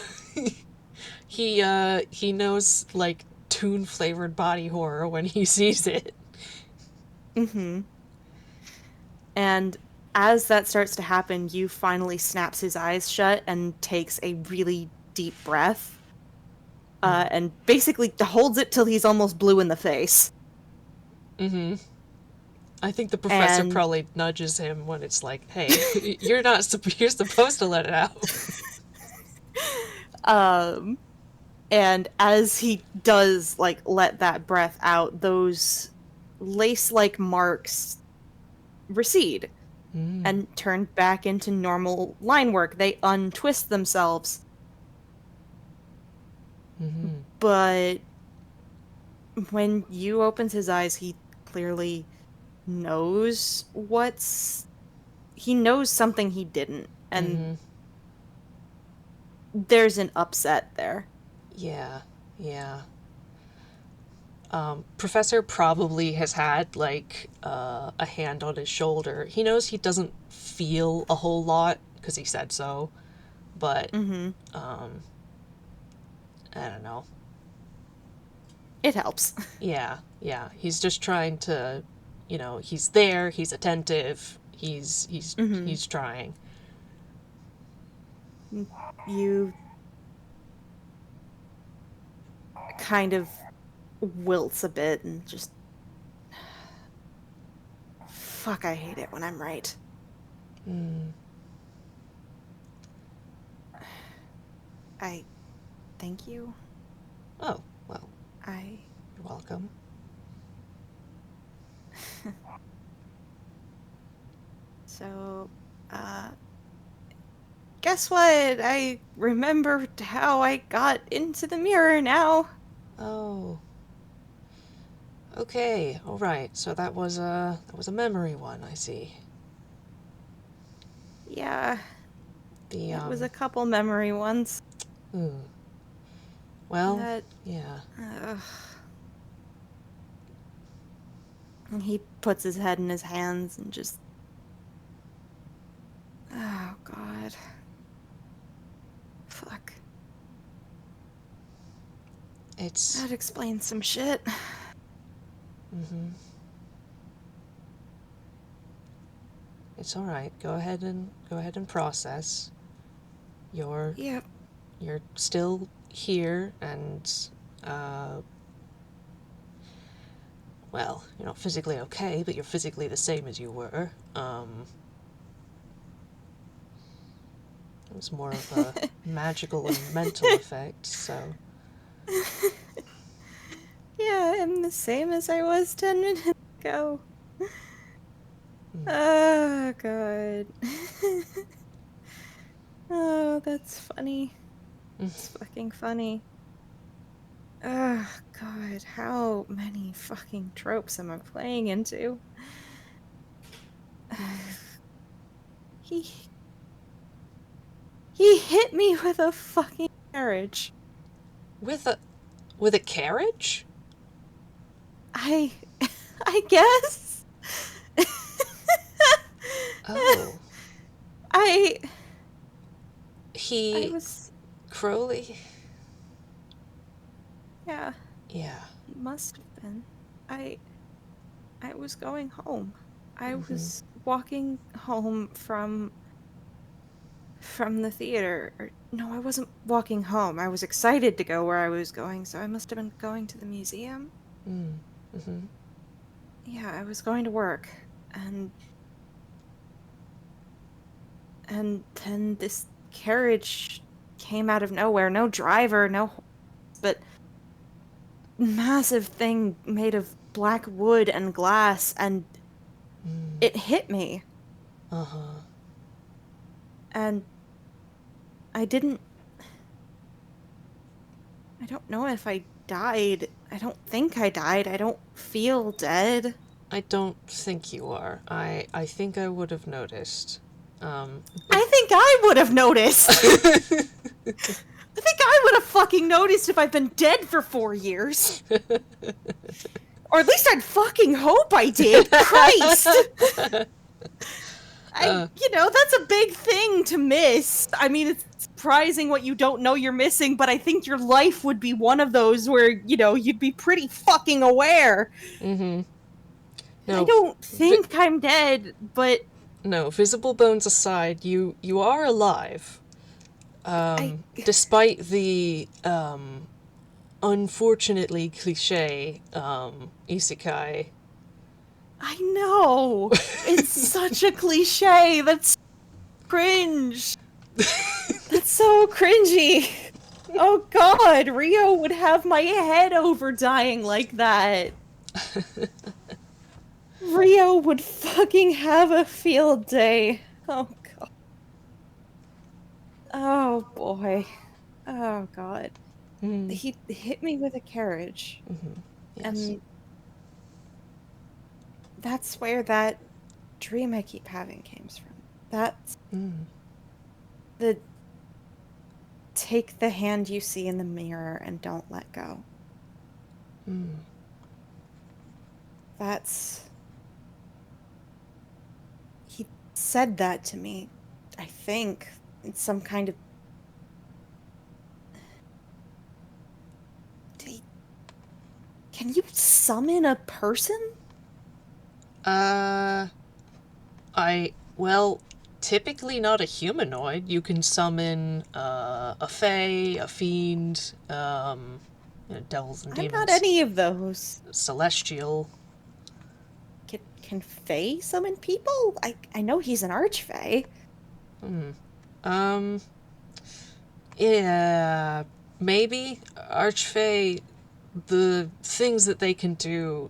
S1: he knows, like, tune flavored body horror when he sees it.
S2: Mm-hmm. And as that starts to happen, Yu finally snaps his eyes shut and takes a really deep breath, and basically holds it till he's almost blue in the face.
S1: Mm-hmm. I think the professor
S2: And
S1: probably nudges him when it's like, "Hey, you're not. You're supposed to let it out."
S2: um and as he does like let that breath out, those lace-like marks recede
S1: Mm.
S2: and turn back into normal line work. They untwist themselves,
S1: Mm-hmm.
S2: but when Yu opens his eyes, he clearly knows he knows something he didn't, and
S1: Mm-hmm.
S2: there's an upset there.
S1: Yeah. Yeah. Professor probably has had, like, a hand on his shoulder. He knows he doesn't feel a whole lot because he said so, but
S2: Mm-hmm.
S1: I don't know.
S2: It helps.
S1: Yeah. He's just trying to, he's there. He's attentive.
S2: Mm-hmm.
S1: He's trying.
S2: You kind of wilts a bit and just... Fuck, I hate it when I'm right. I thank you.
S1: Oh, well,
S2: I...
S1: you're welcome.
S2: So, guess what? I remembered how I got into the mirror now.
S1: Oh. Okay, alright, so that was a memory one, I see.
S2: Yeah,
S1: The,
S2: it was a couple memory ones.
S1: ooh. Well,
S2: That,
S1: yeah.
S2: And he puts his head in his hands and just... Oh, God. Fuck.
S1: It's,
S2: That explains some shit.
S1: it's alright. Go ahead and process. You're,
S2: Yep.
S1: you're still here and, well, you're not physically okay, but you're physically the same as you were. It was more of a magical and mental effect, so.
S2: Yeah, I'm the same as I was 10 minutes ago. Oh, God. Oh, that's funny. It's fucking funny. Oh, God, how many fucking tropes am I playing into? He hit me with a fucking carriage.
S1: With a carriage?
S2: I guess.
S1: Oh.
S2: I
S1: He
S2: was...
S1: Crowley?
S2: Yeah,
S1: Yeah.
S2: must have been. I was going home. I was walking home from the theater. Or, no, I wasn't walking home. I was excited to go where I was going, so I must have been going to the museum. Yeah, I was going to work, and then this carriage came out of nowhere. No driver, no horse, but massive thing made of black wood and glass, and it hit me. And I didn't... I don't know if I died. I don't think I died. I don't feel dead.
S1: I don't think you are. I think I would have noticed. But
S2: I think I would have noticed. I think I would have fucking noticed if I've been dead for 4 years. Or at least I'd fucking hope I did. Christ! That's a big thing to miss. I mean, it's surprising what you don't know you're missing, but I think your life would be one of those where, you'd be pretty fucking aware.
S1: No,
S2: I don't think I'm dead, but...
S1: No, visible bones aside, you are alive. Despite the, unfortunately cliche, isekai.
S2: I know! It's such a cliche! That's cringe! That's so cringy! Oh God, Rio would have my head over dying like that! Rio would fucking have a field day! Oh God. Oh boy. Oh God. He hit me with a carriage.
S1: Yes.
S2: And that's where that dream I keep having came from. That's the take the hand you see in the mirror and don't let go. That's... He said that to me, I think, in some kind of... Did he... Can you summon a person?
S1: Well, typically not a humanoid. You can summon a fae, a fiend, devils and
S2: I'm not
S1: demons,
S2: any of those.
S1: celestial.
S2: Can Fae summon people? I know he's an archfey.
S1: Um, yeah, maybe archfey. The things that they can do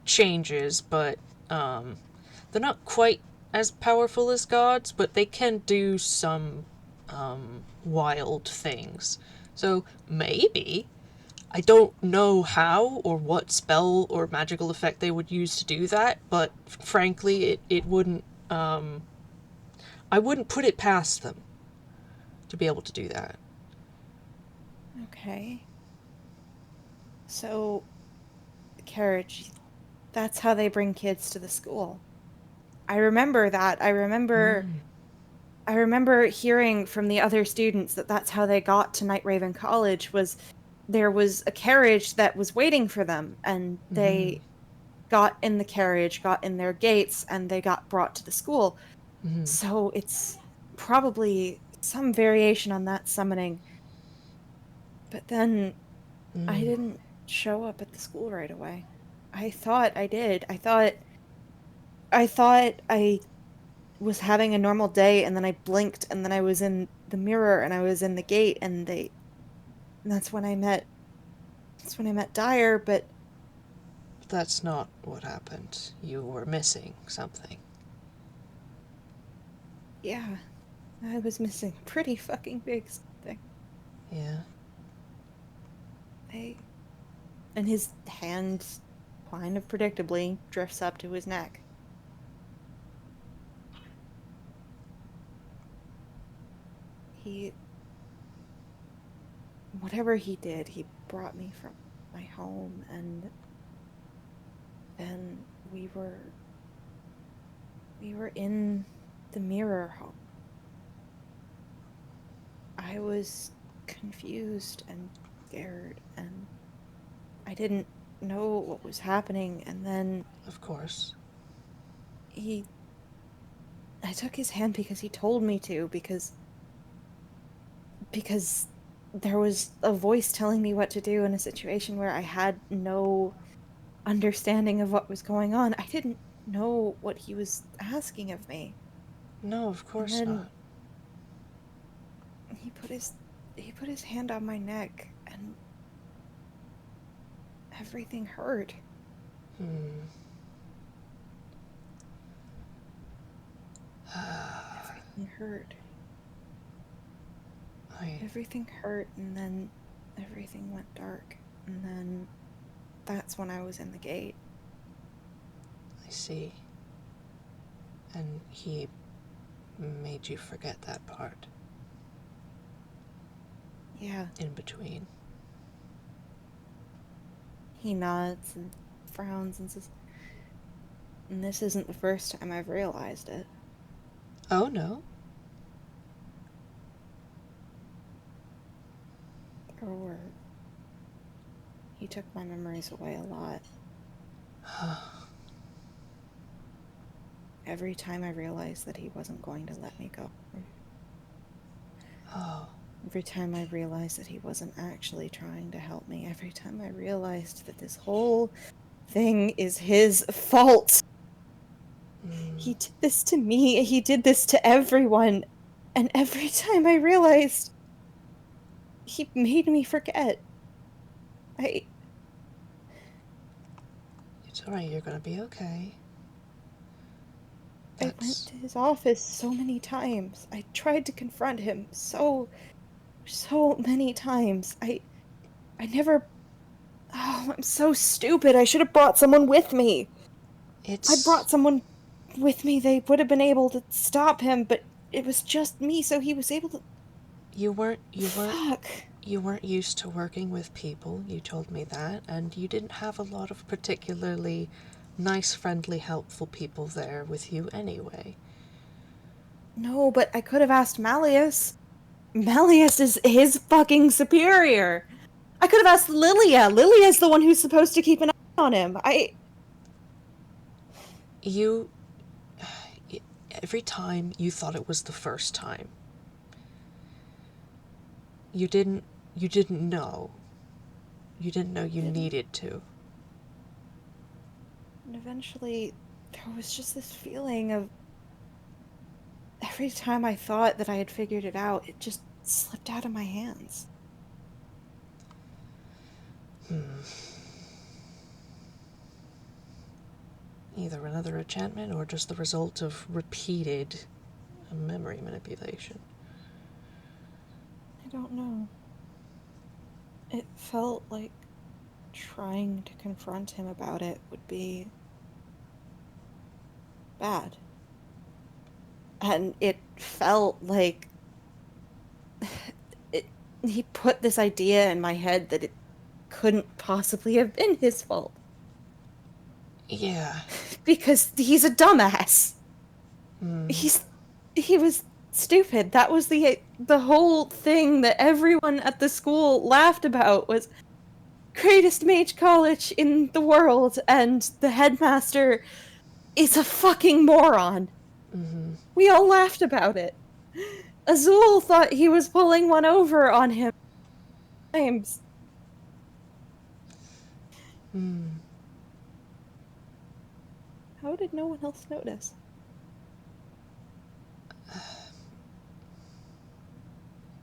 S1: changes, but they're not quite as powerful as gods, but they can do some wild things. So maybe. I don't know how or what spell or magical effect they would use to do that, but frankly, it wouldn't. I wouldn't put it past them to be able to do that.
S2: Okay. So, the carriage, that's how they bring kids to the school. I remember that. I remember hearing from the other students that that's how they got to Night Raven College was there was a carriage that was waiting for them and they got in the carriage, got in their gates and they got brought to the school. So it's probably some variation on that summoning. But then I didn't show up at the school right away. I thought I did. I was having a normal day and then I blinked and then I was in the mirror and I was in the gate and that's when I met Dyer, but
S1: That's not what happened. You were missing something.
S2: yeah, I was missing a pretty fucking big something.
S1: Yeah.
S2: And his hand kind of predictably drifts up to his neck. He whatever he did, he brought me from my home and then we were in the mirror home. I was confused and scared and I didn't know what was happening and then
S1: Of course.
S2: I took his hand because he told me to because there was a voice telling me what to do in a situation where I had no understanding of what was going on. I didn't know what he was asking of me.
S1: No, of course
S2: And then
S1: not.
S2: he put his hand on my neck and everything hurt. Everything hurt. Everything hurt and then everything went dark. And then that's when I was in the gate.
S1: I see. And he made you forget that part.
S2: Yeah.
S1: In between.
S2: He nods and frowns and says, and this isn't the first time I've realized it.
S1: Oh, no?
S2: He took my memories away a lot. Every time I realized that he wasn't going to let me go.
S1: Oh.
S2: Every time I realized that he wasn't actually trying to help me. Every time I realized that this whole thing is his fault. He did this to me. He did this to everyone. And every time I realized, he made me forget.
S1: It's alright, you're gonna be okay.
S2: I went to his office so many times. I tried to confront him so many times. I never... Oh, I'm so stupid. I should have brought someone with me. I brought someone with me. They would have been able to stop him, but it was just me, so he was able to...
S1: Fuck. You weren't used to working with people, you told me that, and you didn't have a lot of particularly nice, friendly, helpful people there with you anyway.
S2: No, but I could have asked Malleus. Malleus is his fucking superior. I could have asked Lilia. Lilia's the one who's supposed to keep an eye on him.
S1: every time you thought it was the first time. You didn't know. You didn't know you needed to.
S2: And eventually, there was just this feeling of every time I thought that I had figured it out, it just slipped out of my hands.
S1: Either another enchantment or just the result of repeated memory manipulation.
S2: I don't know. It felt like trying to confront him about it would be bad. And it felt like he put this idea in my head that it couldn't possibly have been his fault.
S1: Yeah.
S2: Because he's a dumbass.
S1: Mm.
S2: He was stupid. That was the whole thing that everyone at the school laughed about was greatest mage college in the world, and the headmaster is a fucking moron.
S1: Mm-hmm.
S2: We all laughed about it. Azul thought he was pulling one over on him. Times.
S1: Mm.
S2: How did no one else notice?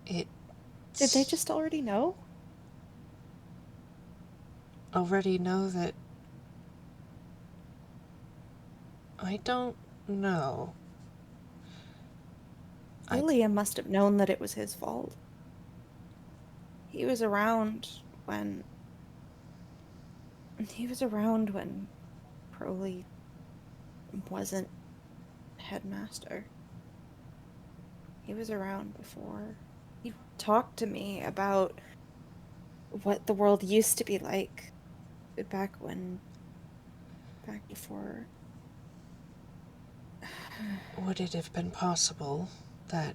S2: Did they just already know?
S1: Already know that... I don't know.
S2: Lilia must have known that it was his fault. He was around when Crowley wasn't headmaster. He was around before. He talked to me about what the world used to be like back before.
S1: Would it have been possible that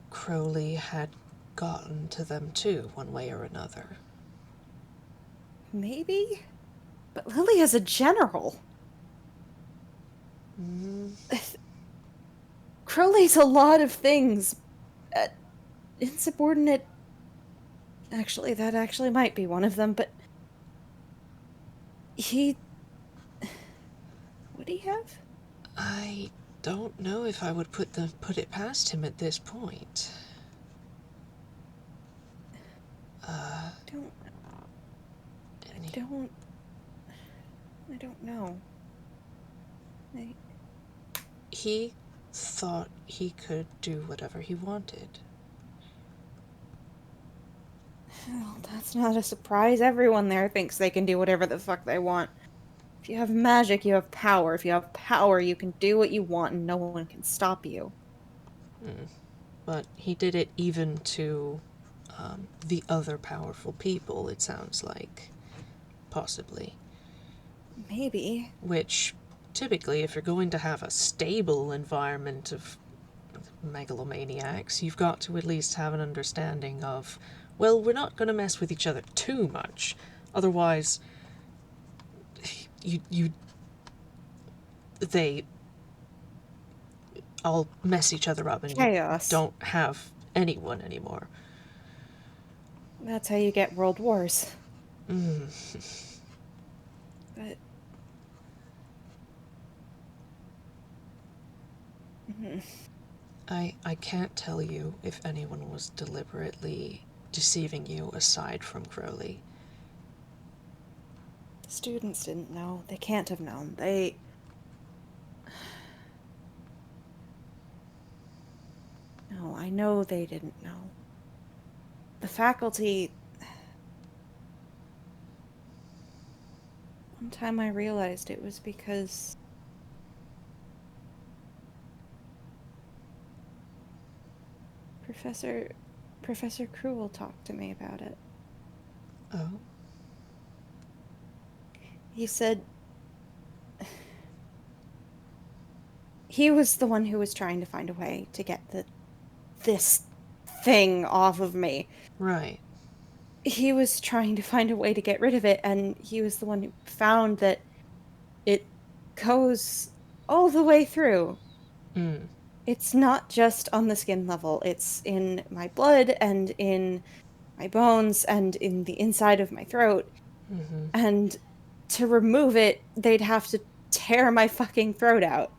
S1: Crowley had gotten to them too, one way or another?
S2: Maybe? But Lilia's a general.
S1: Mm.
S2: Crowley's a lot of things. Insubordinate. Actually, that actually might be one of them, but would he have?
S1: I don't know if I would put it past him at this point.
S2: I don't know.
S1: He thought he could do whatever he wanted.
S2: Well, that's not a surprise. Everyone there thinks they can do whatever the fuck they want. If you have magic, you have power. If you have power, you can do what you want and no one can stop you.
S1: But he did it even to the other powerful people, it sounds like. Possibly.
S2: Maybe.
S1: Which, typically, if you're going to have a stable environment of megalomaniacs, you've got to at least have an understanding of, well, we're not going to mess with each other too much. Otherwise, they all mess each other up and
S2: Chaos.
S1: you don't have anyone anymore.
S2: That's how you get world wars. But...
S1: I can't tell you if anyone was deliberately deceiving you aside from Crowley.
S2: The students didn't know. They can't have known. No, I know they didn't know. The faculty... One time I realized it was because... Professor Cruel talked to me about it.
S1: Oh?
S2: He said... He was the one who was trying to find a way to get this thing off of me.
S1: Right.
S2: He was trying to find a way to get rid of it, and he was the one who found that it goes all the way through.
S1: Mm.
S2: It's not just on the skin level, it's in my blood and in my bones and in the inside of my throat.
S1: Mm-hmm.
S2: And to remove it, they'd have to tear my fucking throat out,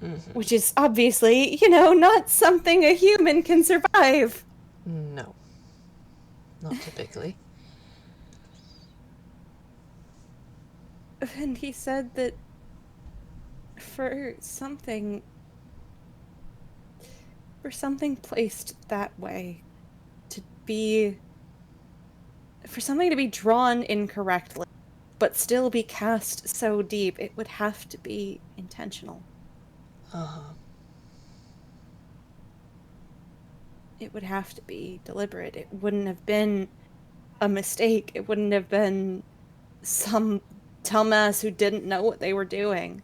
S1: Mm-hmm.
S2: which is obviously, not something a human can survive.
S1: No, not typically.
S2: And he said that for something placed that way to be for something to be drawn incorrectly but still be cast so deep, it would have to be intentional.
S1: Uh-huh.
S2: It would have to be deliberate. It wouldn't have been a mistake. It wouldn't have been some dumbass who didn't know what they were doing.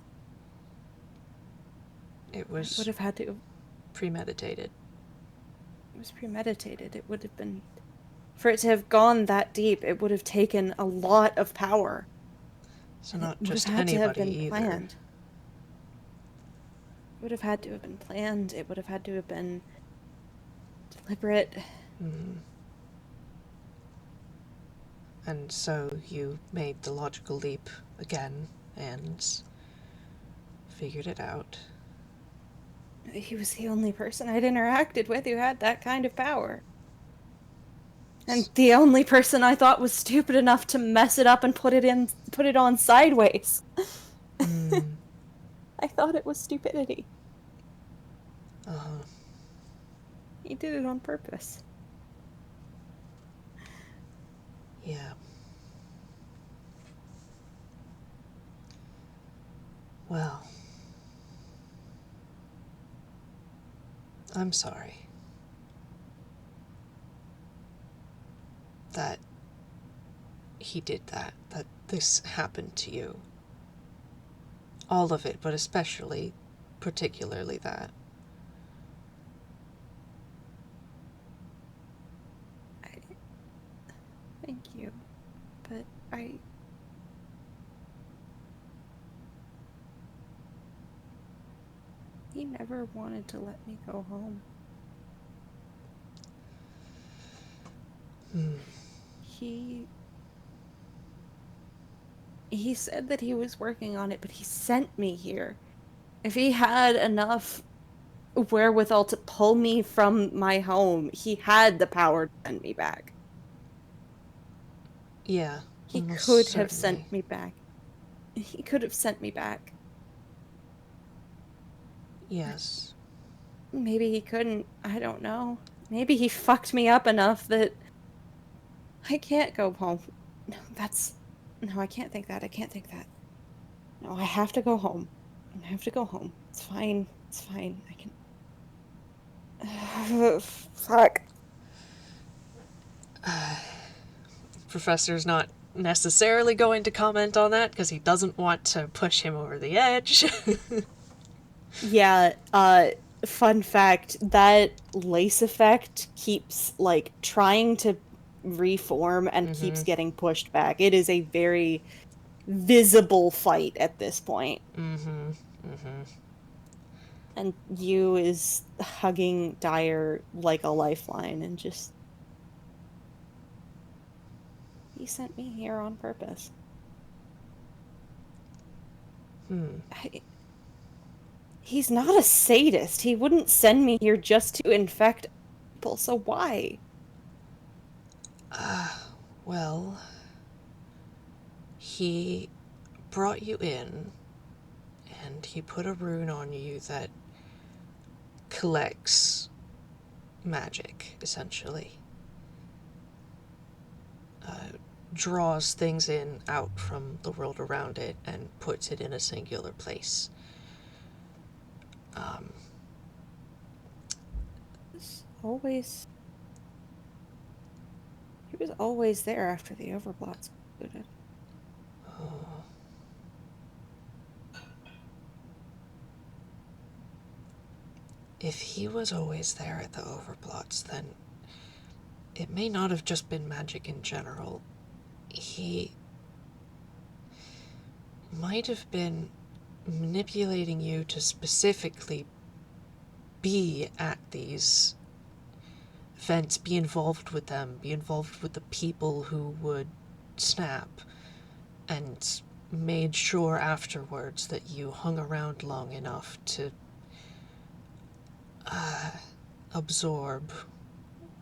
S1: It
S2: It would
S1: was
S2: have had to.
S1: premeditated.
S2: It was premeditated. It would have been. For it to have gone that deep, it would have taken a lot of power.
S1: So
S2: And it
S1: not
S2: would have
S1: just
S2: had to have
S1: anybody
S2: been
S1: either.
S2: planned. It would have had to have been planned. It would have had to have been deliberate.
S1: Mm. And so you made the logical leap again and figured it out.
S2: He was the only person I'd interacted with who had that kind of power. And the only person I thought was stupid enough to mess it up and put it on sideways.
S1: Mm.
S2: I thought it was stupidity.
S1: Uh-huh.
S2: He did it on purpose.
S1: Yeah. Well, I'm sorry that he did that, that this happened to you. All of it, but especially, particularly that.
S2: I thank you. But he never wanted to let me go home.
S1: Hmm.
S2: He said that he was working on it, but he sent me here. If he had enough wherewithal to pull me from my home, he had the power to send me back.
S1: Yeah,
S2: He
S1: almost
S2: could have sent
S1: certainly.
S2: me back. He could have sent me back.
S1: Yes.
S2: Maybe he couldn't. I don't know. Maybe he fucked me up enough that I can't go home. No, No, I can't think that. I can't think that. No, I have to go home. I have to go home. It's fine. It's fine. I can. Fuck.
S1: Professor's not necessarily going to comment on that because he doesn't want to push him over the edge.
S2: Yeah, fun fact, that lace effect keeps like trying to reform and keeps
S1: Mm-hmm.
S2: getting pushed back. It is a very visible fight at this point.
S1: Mm-hmm. Mm-hmm.
S2: And Yu is hugging Dyer like a lifeline and just he sent me here on purpose.
S1: Hmm.
S2: He's not a sadist. He wouldn't send me here just to infect people, so why?
S1: Well, he brought you in and he put a rune on you that collects magic, essentially. Draws things in out from the world around it and puts it in a singular place. Um,
S2: It's always He was always there after the overblots concluded.
S1: if he was always there at the overblots, then it may not have just been magic in general. He might have been manipulating you to specifically be at these events, be involved with them, be involved with the people who would snap, and made sure afterwards that you hung around long enough to absorb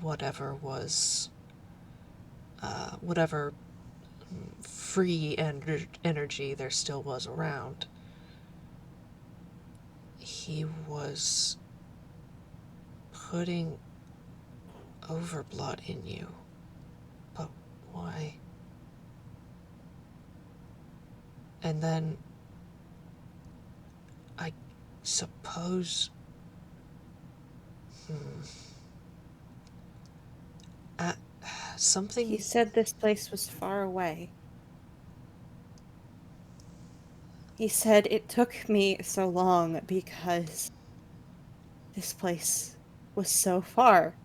S1: whatever was, whatever free energy there still was around. He was putting overblot in you. But why? And then I suppose something.
S2: He said this place was far away. He said it took me so long because this place was so far.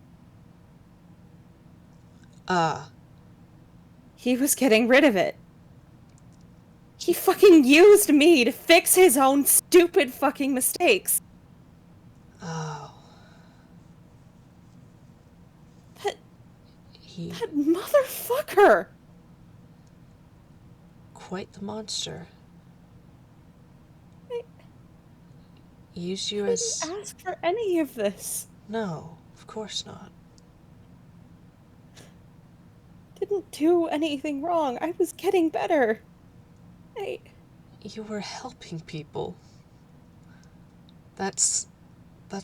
S2: He was getting rid of it. He fucking used me to fix his own stupid fucking mistakes.
S1: Oh.
S2: That motherfucker!
S1: Quite the monster.
S2: I
S1: Used you
S2: didn't
S1: as...
S2: ask for any of this.
S1: No, of course not.
S2: Didn't do anything wrong. I was getting better.
S1: You were helping people. That's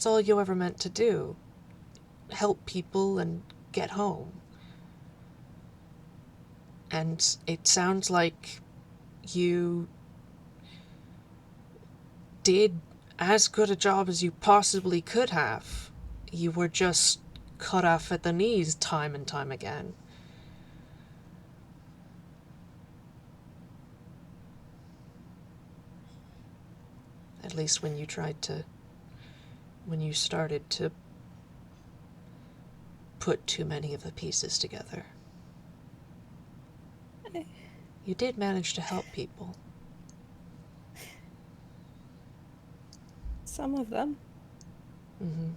S1: all you ever meant to do. Help people and get home. And it sounds like you did as good a job as you possibly could have. You were just cut off at the knees time and time again. At least when you started to put too many of the pieces together. You did manage to help people.
S2: Some of them.
S1: Mm-hmm.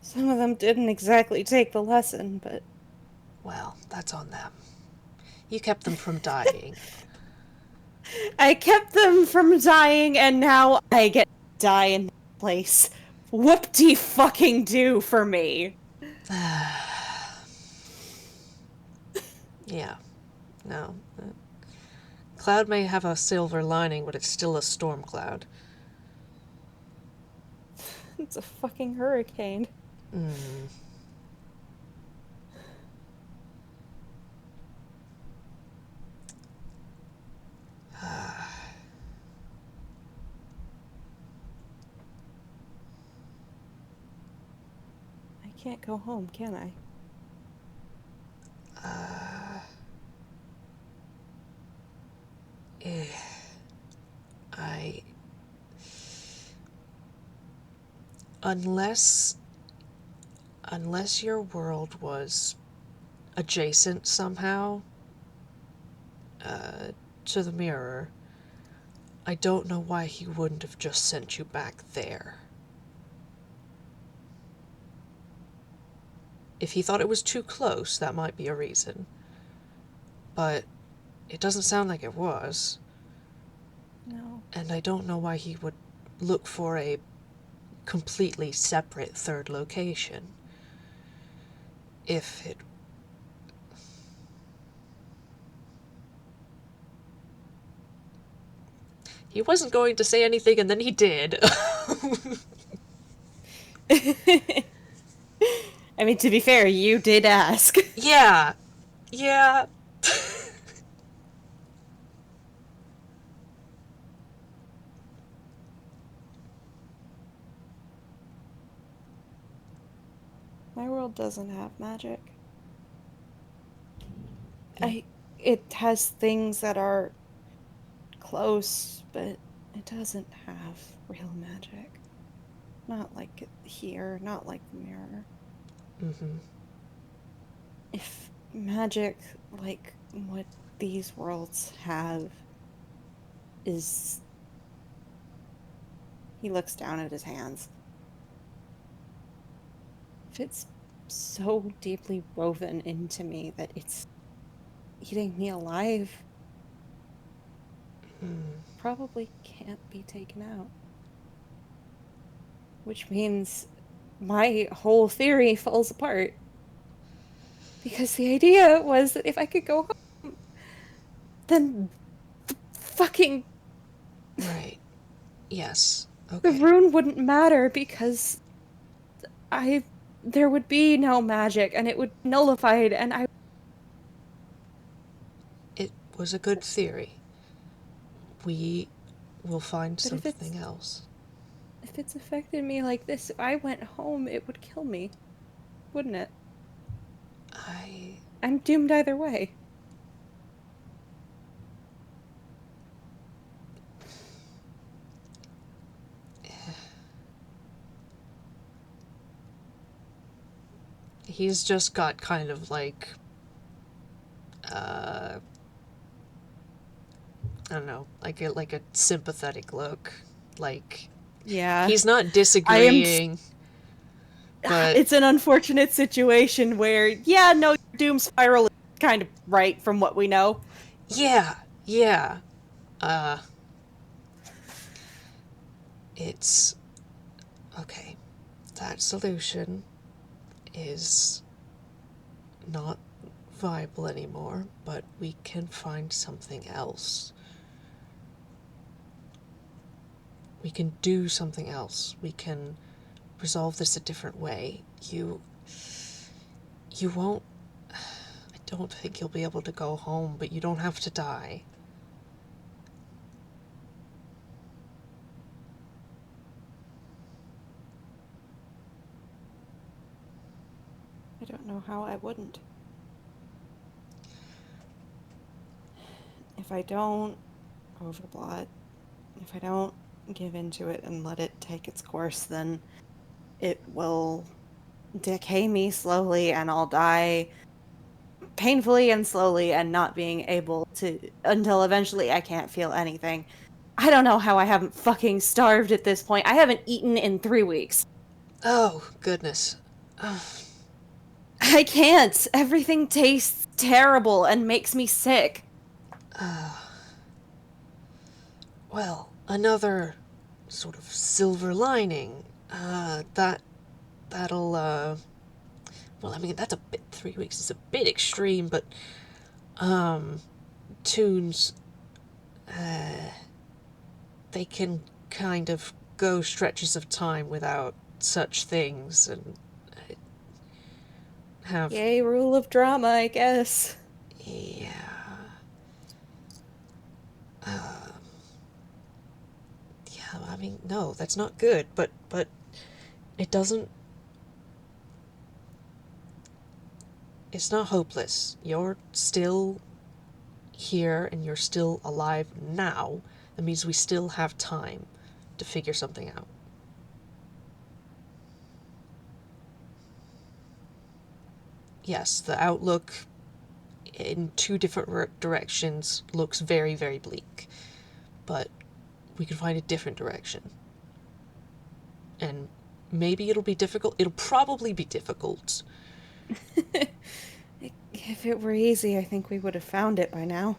S2: Some of them didn't exactly take the lesson, but...
S1: Well, that's on them. You kept them from dying.
S2: I kept them from dying, and now I get to die in this place. Whoop-de-fucking-do for me.
S1: Yeah. No. Cloud may have a silver lining, but it's still a storm cloud.
S2: It's a fucking hurricane. I can't go home, can I?
S1: Unless your world was adjacent somehow to the mirror, I don't know why he wouldn't have just sent you back there. If he thought it was too close, that might be a reason. But it doesn't sound like it was.
S2: No.
S1: And I don't know why he would look for a completely separate third location. If it... He wasn't going to say anything, and then he did.
S2: I mean, to be fair, you did ask.
S1: Yeah. Yeah.
S2: My world doesn't have magic. It has things that are close, but it doesn't have real magic. Not like here, not like the mirror.
S1: Mm-hmm.
S2: If magic, like what these worlds have, is He looks down at his hands. If it's so deeply woven into me that it's eating me alive, probably can't be taken out. Which means my whole theory falls apart. Because the idea was that if I could go home, then fucking
S1: Right. Yes.
S2: the
S1: Okay.
S2: rune wouldn't matter because I there would be no magic and it would be nullified and I
S1: It was a good theory. We will find
S2: but
S1: something else.
S2: if it's affected me like this, if I went home, it would kill me, wouldn't it?
S1: I.
S2: I'm doomed either way.
S1: He's just got kind of like. Uh. I don't know, like a sympathetic look. Like,
S2: Yeah.
S1: he's not
S2: I am
S1: disagreeing, but
S2: it's an unfortunate situation where yeah, no, your doom spiral is kind of right from what we know.
S1: yeah, yeah. Uh, it's okay. That solution is not viable anymore, but we can find something else. We can do something else. We can resolve this a different way. You won't. I don't think you'll be able to go home, but you don't have to die.
S2: I don't know how I wouldn't. If I don't overblot, if I don't give into it and let it take its course, then it will decay me slowly and I'll die painfully and slowly and not being able to until eventually I can't feel anything. I don't know how I haven't fucking starved at this point. I haven't eaten in 3 weeks.
S1: Oh, goodness.
S2: I can't. Everything tastes terrible and makes me sick.
S1: Well, another sort of silver lining. That'll well, I mean, that's a bit, 3 weeks is a bit extreme, but tunes, they can kind of go stretches of time without such things and have.
S2: Yay, rule of drama, I guess.
S1: Yeah. Yeah, I mean, no, that's not good, but it doesn't. It's not hopeless. You're still here and you're still alive now. That means we still have time to figure something out. Yes, the outlook in two different directions looks very, very bleak, but we can find a different direction. And maybe it'll be difficult. It'll probably be difficult.
S2: If it were easy, I think we would have found it by now.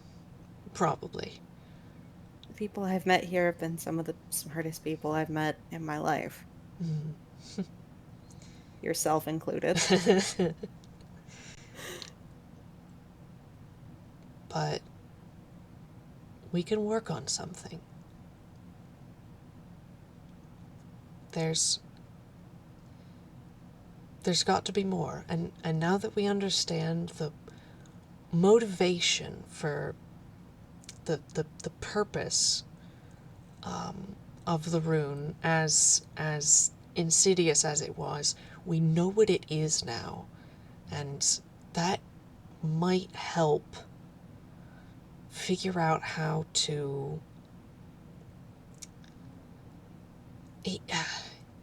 S1: Probably.
S2: The people I've met here have been some of the smartest people I've met in my life. Yourself included.
S1: But we can work on something. There's got to be more. And now that we understand the motivation for the purpose of the rune, as insidious as it was, we know what it is now, and that might help figure out how to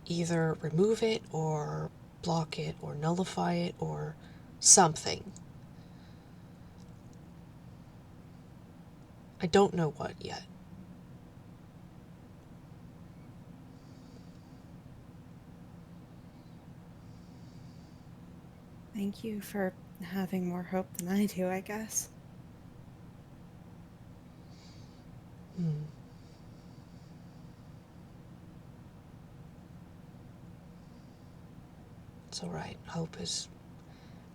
S1: either remove it or block it or nullify it or something. I don't know what yet.
S2: thank you for having more hope than I do, I guess.
S1: Hmm. It's alright. Hope is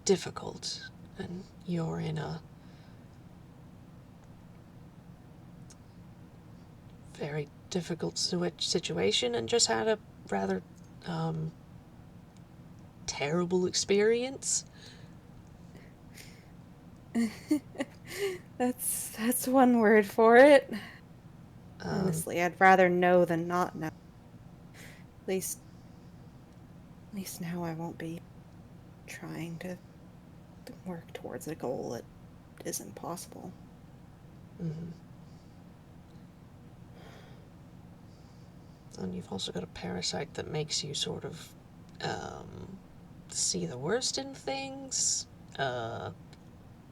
S1: difficult, and you're in a very difficult situation and just had a rather um, terrible experience.
S2: That's one word for it.
S1: Um,
S2: Honestly, I'd rather know than not know. Least at least now I won't be trying to work towards a goal that isn't possible.
S1: mhm. And you've also got a parasite that makes you sort of um, see the worst in things. Uh,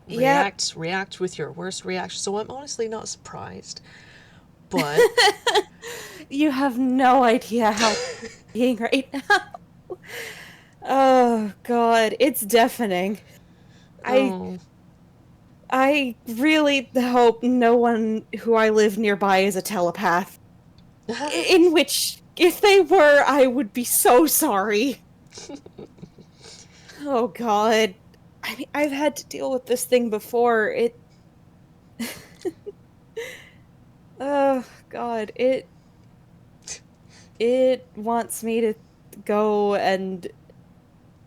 S2: Yep.
S1: react with your worst reaction. So I'm honestly not surprised. But
S2: You have no idea how I'm being right now. Oh god, it's deafening. I
S1: oh,
S2: I really hope no one who I live nearby is a telepath. In which, if they were, I would be so sorry. Oh god. I mean, I've had to deal with this thing before. Oh god, it wants me to go and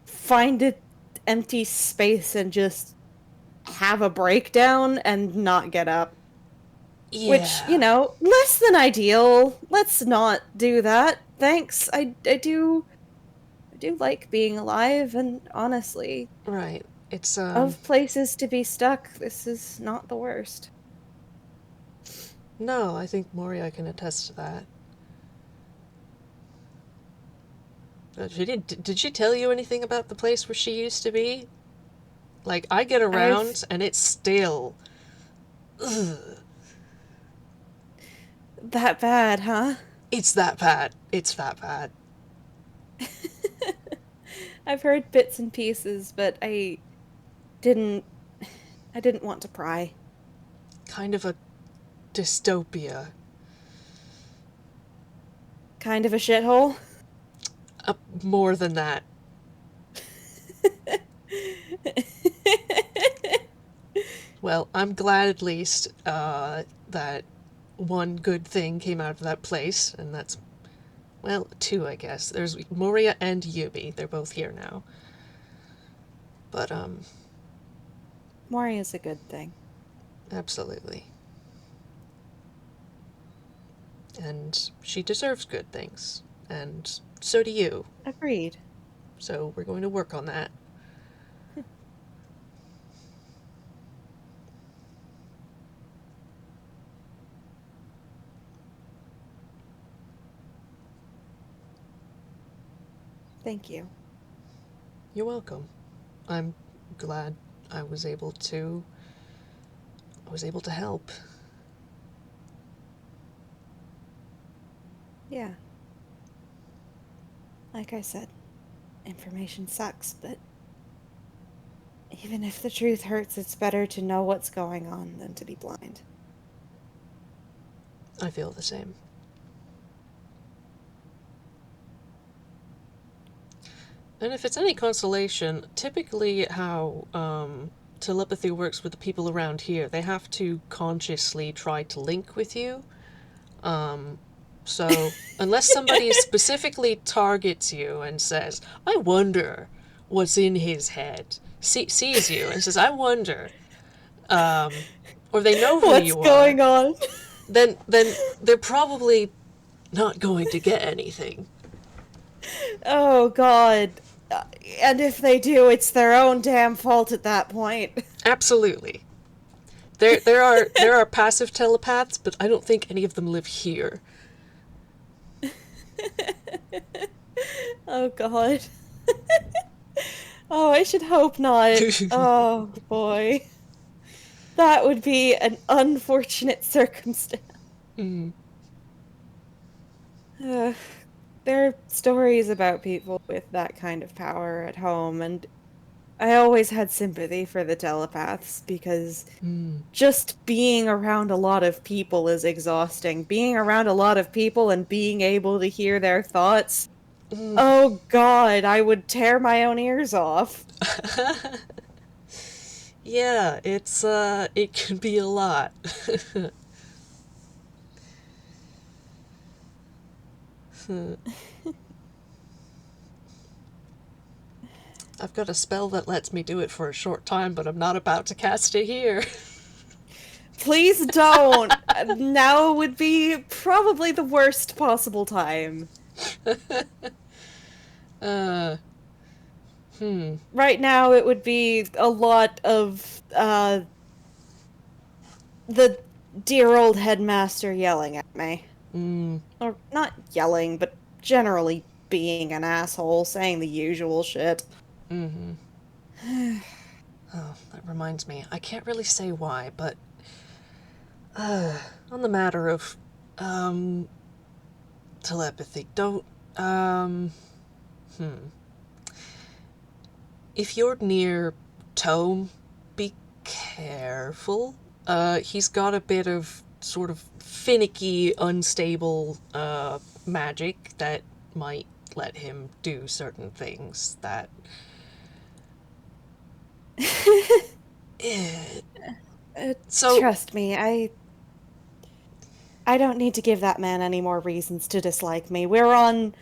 S2: find an empty space and just have a breakdown and not get up. Which,
S1: yeah,
S2: less than ideal. Let's not do that. Thanks. I do like being alive, and honestly,
S1: right. It's
S2: of places to be stuck, this is not the worst.
S1: no. I think Moria can attest to that. She did. Did she tell you anything about the place where she used to be? Like I get
S2: I've
S1: around and it's still. Ugh,
S2: that bad, huh?
S1: it's that bad. It's that bad.
S2: I've heard bits and pieces, but didn't I didn't want to pry.
S1: Kind of a dystopia.
S2: Kind of a shithole.
S1: More than that. Well, I'm glad at least that one good thing came out of that place, and that's, well, two, I guess. There's Moria and Yubi. They're both here now. But,
S2: Mori is a good thing.
S1: absolutely. And she deserves good things. And so do you.
S2: Agreed.
S1: So we're going to work on that.
S2: Thank you.
S1: You're welcome. I'm glad I was able to help.
S2: Yeah. Like I said, information sucks, but even if the truth hurts, it's better to know what's going on than to be blind.
S1: I feel the same. And if it's any consolation, typically how telepathy works with the people around here, they have to consciously try to link with you. Um, so unless somebody specifically targets you and says, "I wonder what's in his head," sees you and says, "I wonder," or they know who
S2: What's
S1: you are,
S2: going on?
S1: then they're probably not going to get anything.
S2: Oh, God. And if they do, it's their own damn fault at that point.
S1: Absolutely. There are passive telepaths, but I don't think any of them live here.
S2: Oh, God. Oh, I should hope not. Oh, boy. That would be an unfortunate circumstance.
S1: Mm,
S2: There are stories about people with that kind of power at home, and I always had sympathy for the telepaths because
S1: Mm.
S2: just being around a lot of people is exhausting. Being around a lot of people and being able to hear their thoughts.
S1: Mm.
S2: Oh god, I would tear my own ears off.
S1: Yeah, it can be a lot. I've got a spell that lets me do it for a short time, but I'm not about to cast it here.
S2: Please don't. Now would be probably the worst possible time.
S1: uh, hmm.
S2: Right now, it would be a lot of the dear old headmaster yelling at me.
S1: Mm.
S2: Or not yelling, but generally being an asshole, saying the usual shit.
S1: Mm-hmm. Oh, that reminds me. I can't really say why, but on the matter of um telepathy, don't um hmm. If you're near Tome, be careful. He's got a bit of sort of finicky, unstable magic that might let him do certain things that. Eh. So,
S2: Trust me, I don't need to give that man any more reasons to dislike me. We're on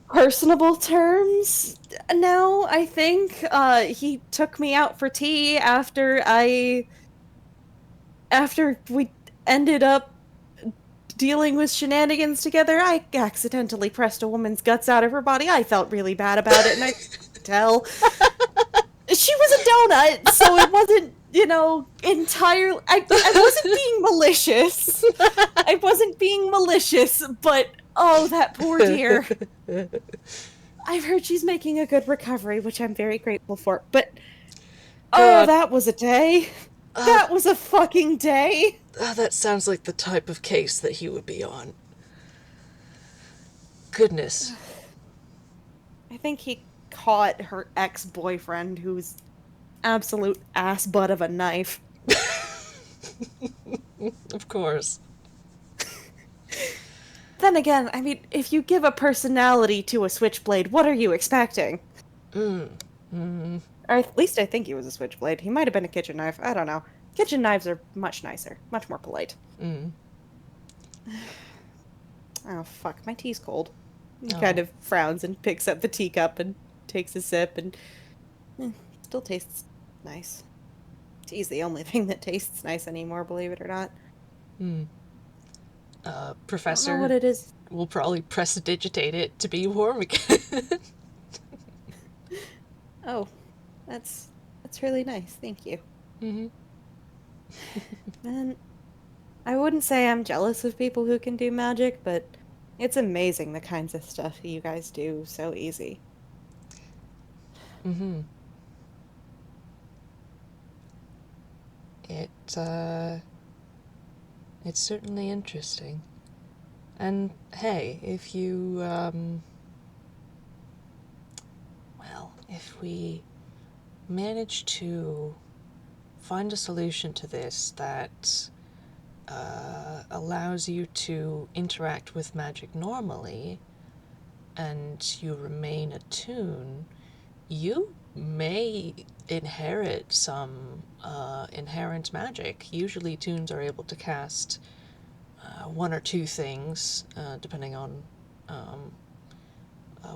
S2: personable terms now, I think. He took me out for tea after we ended up dealing with shenanigans together. I accidentally pressed a woman's guts out of her body. I felt really bad about it, and I tell she was a donut, so it wasn't, entirely. I wasn't being malicious. I wasn't being malicious, but oh, that poor dear. I've heard she's making a good recovery, which I'm very grateful for. But oh,
S1: God,
S2: that was a day. That was a fucking day.
S1: that sounds like the type of case that he would be on. Goodness.
S2: I think he caught her ex-boyfriend, who's absolute ass butt of a knife.
S1: Of course.
S2: Then again, I mean, if you give a personality to a switchblade, what are you expecting? Or at least I think he was a switchblade. He might have been a kitchen knife. I don't know. Kitchen knives are much nicer, much more polite. Oh, fuck. My tea's cold. He kind of frowns and picks up the teacup and takes a sip and still tastes nice. Tea's the only thing that tastes nice anymore, believe it or not. I
S1: Professor
S2: don't know what it is.
S1: will probably prestidigitate it to be warm again.
S2: Oh, that's really nice. Thank you. Man, I wouldn't say I'm jealous of people who can do magic, but it's amazing the kinds of stuff you guys do so easy.
S1: It, it's certainly interesting. And hey, if you, well, if we manage to find a solution to this that allows you to interact with magic normally and you remain attuned, you may inherit some inherent magic. Usually, toons are able to cast one or two things, depending on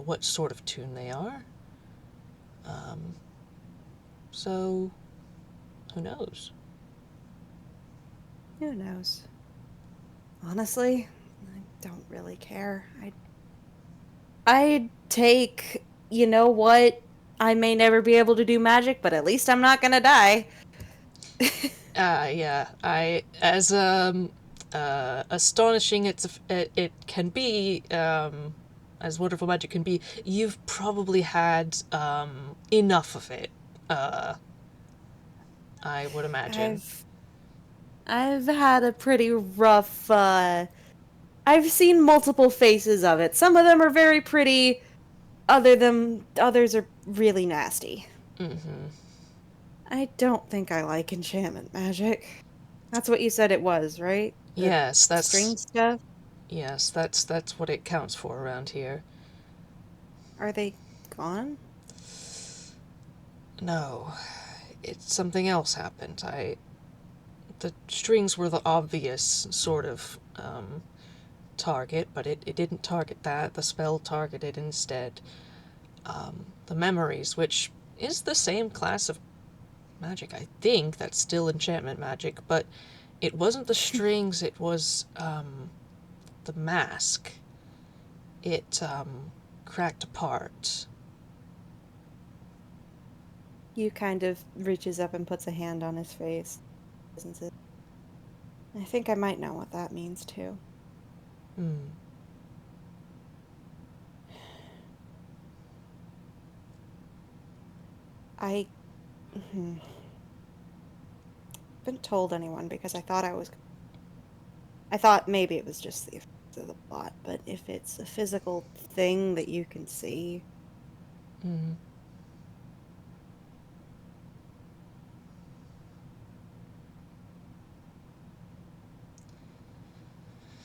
S1: what sort of toon they are. So, who knows?
S2: Who knows? Honestly, I don't really care. I'd take, you know what? I may never be able to do magic, but at least I'm not gonna die.
S1: Yeah, as astonishing it can be, as wonderful magic can be, you've probably had enough of it. I would imagine.
S2: I've had a pretty rough, I've seen multiple faces of it. Some of them are very pretty, others are really nasty.
S1: Mm-hmm.
S2: I don't think I like enchantment magic. That's what you said it was, right? The
S1: Yes,
S2: string stuff?
S1: that's what it counts for around here.
S2: Are they gone?
S1: No, it's something else happened. The strings were the obvious sort of target, but it didn't target that. The spell targeted instead the memories, which is the same class of magic, I think. That's still enchantment magic, but it wasn't the strings, it was the mask. It cracked apart.
S2: You kind of reaches up and puts a hand on his face. Isn't it? I think I might know what that means too.
S1: Hmm.
S2: I haven't told anyone because I thought maybe it was just the effects of the plot, but if it's a physical thing that you can see,
S1: Hmm.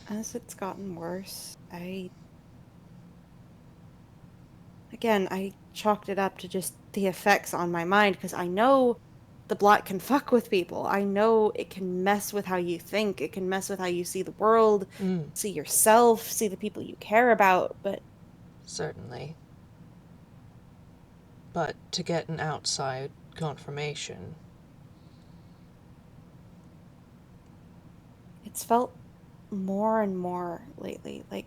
S2: as it's gotten worse, again, I chalked it up to just the effects on my mind because I know the blot can fuck with people. I know it can mess with how you think, it can mess with how you see the world,
S1: Hmm.
S2: see yourself, see the people you care about, but
S1: Certainly. But to get an outside confirmation.
S2: it's felt more and more lately like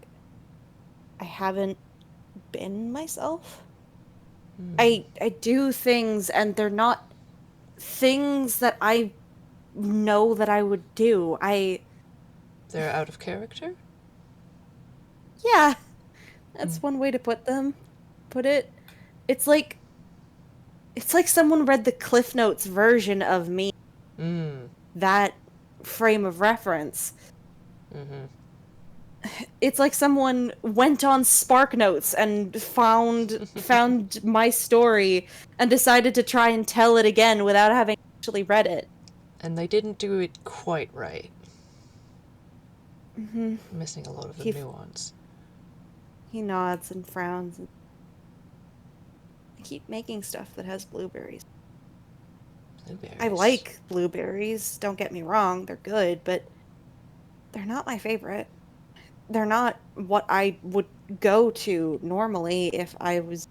S2: I haven't been myself.
S1: Hmm.
S2: I do things and they're not things that I know that I would do.
S1: They're out of character?
S2: Yeah,
S1: Hmm.
S2: that's one way to put it. It's like it's like someone read the Cliff Notes version of me,
S1: Hmm.
S2: that frame of reference.
S1: Mm-hmm.
S2: It's like someone went on Spark Notes and found my story and decided to try and tell it again without having actually read it.
S1: And they didn't do it quite right.
S2: Hmm.
S1: Missing a lot of the
S2: He
S1: nuance.
S2: he nods and frowns. And I keep making stuff that has blueberries. I
S1: Blueberries.
S2: like blueberries, don't get me wrong, they're good, but they're not my favorite. They're not what I would go to normally if I was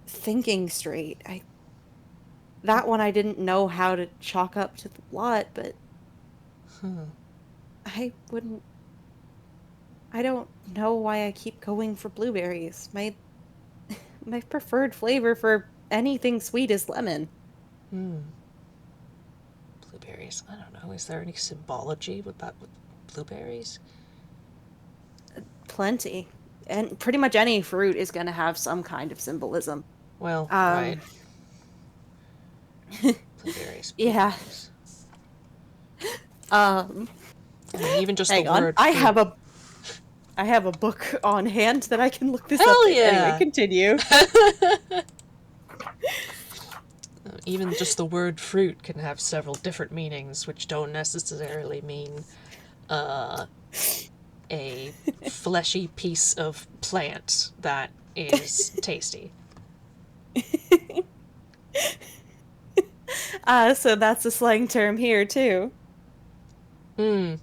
S2: thinking straight. I That one I didn't know how to chalk up to the plot, but
S1: Huh.
S2: I wouldn't I don't know why I keep going for blueberries. My preferred flavor for anything sweet is lemon.
S1: Hmm. Blueberries. I don't know. Is there any symbology with that with blueberries?
S2: Plenty. And pretty much any fruit is going to have some kind of symbolism.
S1: Well, right.
S2: Um
S1: Blueberries.
S2: yeah.
S1: Blueberries.
S2: Um
S1: I mean, even just the
S2: Hang on.
S1: word fruit.
S2: I have a book on hand that I can look this up
S1: Hell
S2: in. Anyway,
S1: yeah!
S2: continue.
S1: Even just the word fruit can have several different meanings, which don't necessarily mean uh, a fleshy piece of plant that is tasty.
S2: So that's a slang term here too.
S1: Hmm.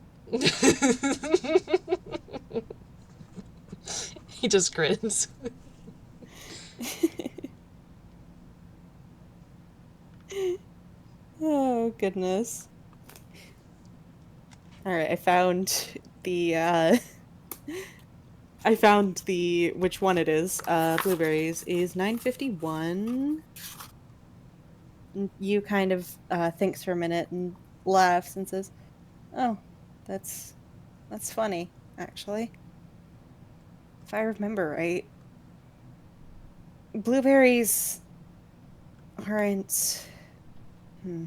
S1: He just grins.
S2: Oh goodness. All right, the I found the which one it is. Blueberries is 951. You kind of thinks for a minute and laughs and says, "Oh, that's that's funny, actually. If I remember right, blueberries aren't hmm,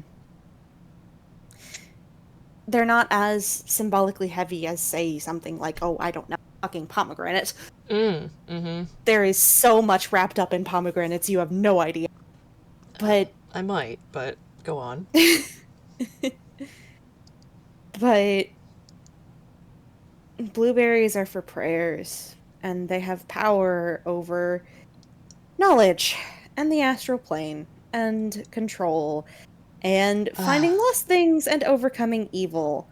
S2: they're not as symbolically heavy as say something like, oh, I don't know, fucking pomegranate.
S1: Mm-hmm.
S2: There is so much wrapped up in pomegranates, you have no idea. But
S1: I might, but go on.
S2: but blueberries are for prayers, and they have power over knowledge and the astral plane and control and finding
S1: Ah,
S2: lost things and overcoming evil.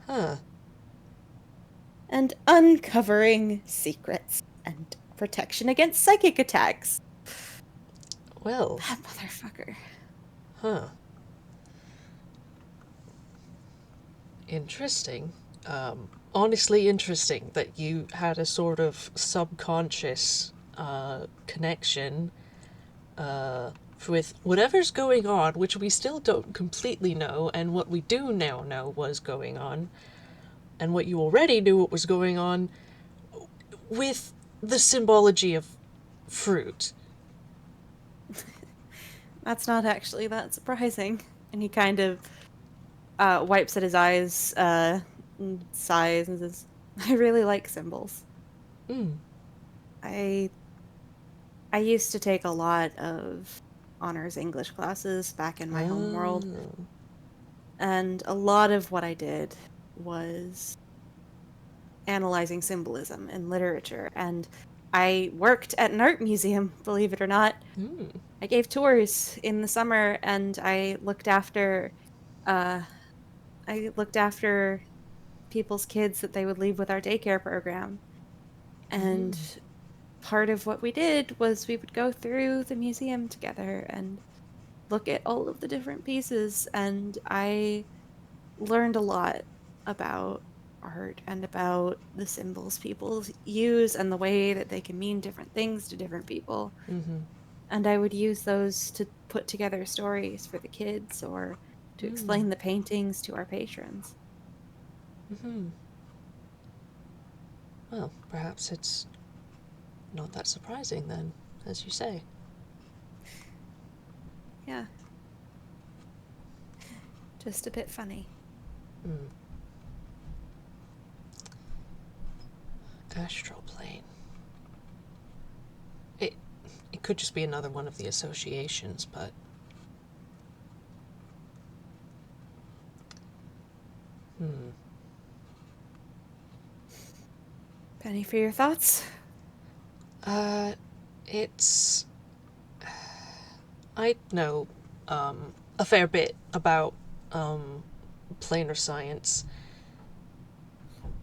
S1: huh.
S2: And uncovering secrets and protection against psychic attacks.
S1: Well,
S2: That motherfucker.
S1: huh. Interesting. Honestly interesting that you had a sort of subconscious connection with whatever's going on, which we still don't completely know, and what we do now know was going on, and what you already knew what was going on with the symbology of fruit.
S2: That's not actually that surprising. And he kind of wipes at his eyes, and sighs, and says, I really like symbols.
S1: Mm.
S2: I I used to take a lot of honors English classes back in my home world,
S1: Oh.
S2: and a lot of what I did was analyzing symbolism in literature. And I worked at an art museum, believe it or not.
S1: Mm.
S2: I gave tours in the summer, and uh I looked after people's kids that they would leave with our daycare program. And
S1: Mm.
S2: part of what we did was we would go through the museum together and look at all of the different pieces, and I learned a lot about art and about the symbols people use and the way that they can mean different things to different people.
S1: Mm-hmm.
S2: And I would use those to put together stories for the kids or to
S1: Mm.
S2: explain the paintings to our patrons.
S1: Mm-hmm. Well, perhaps it's not that surprising then, as you say.
S2: Yeah, just a bit funny.
S1: Mm. Astral plane. It it could just be another one of the associations, but hmm.
S2: Penny for your thoughts?
S1: Uh, it's I know a fair bit about planar science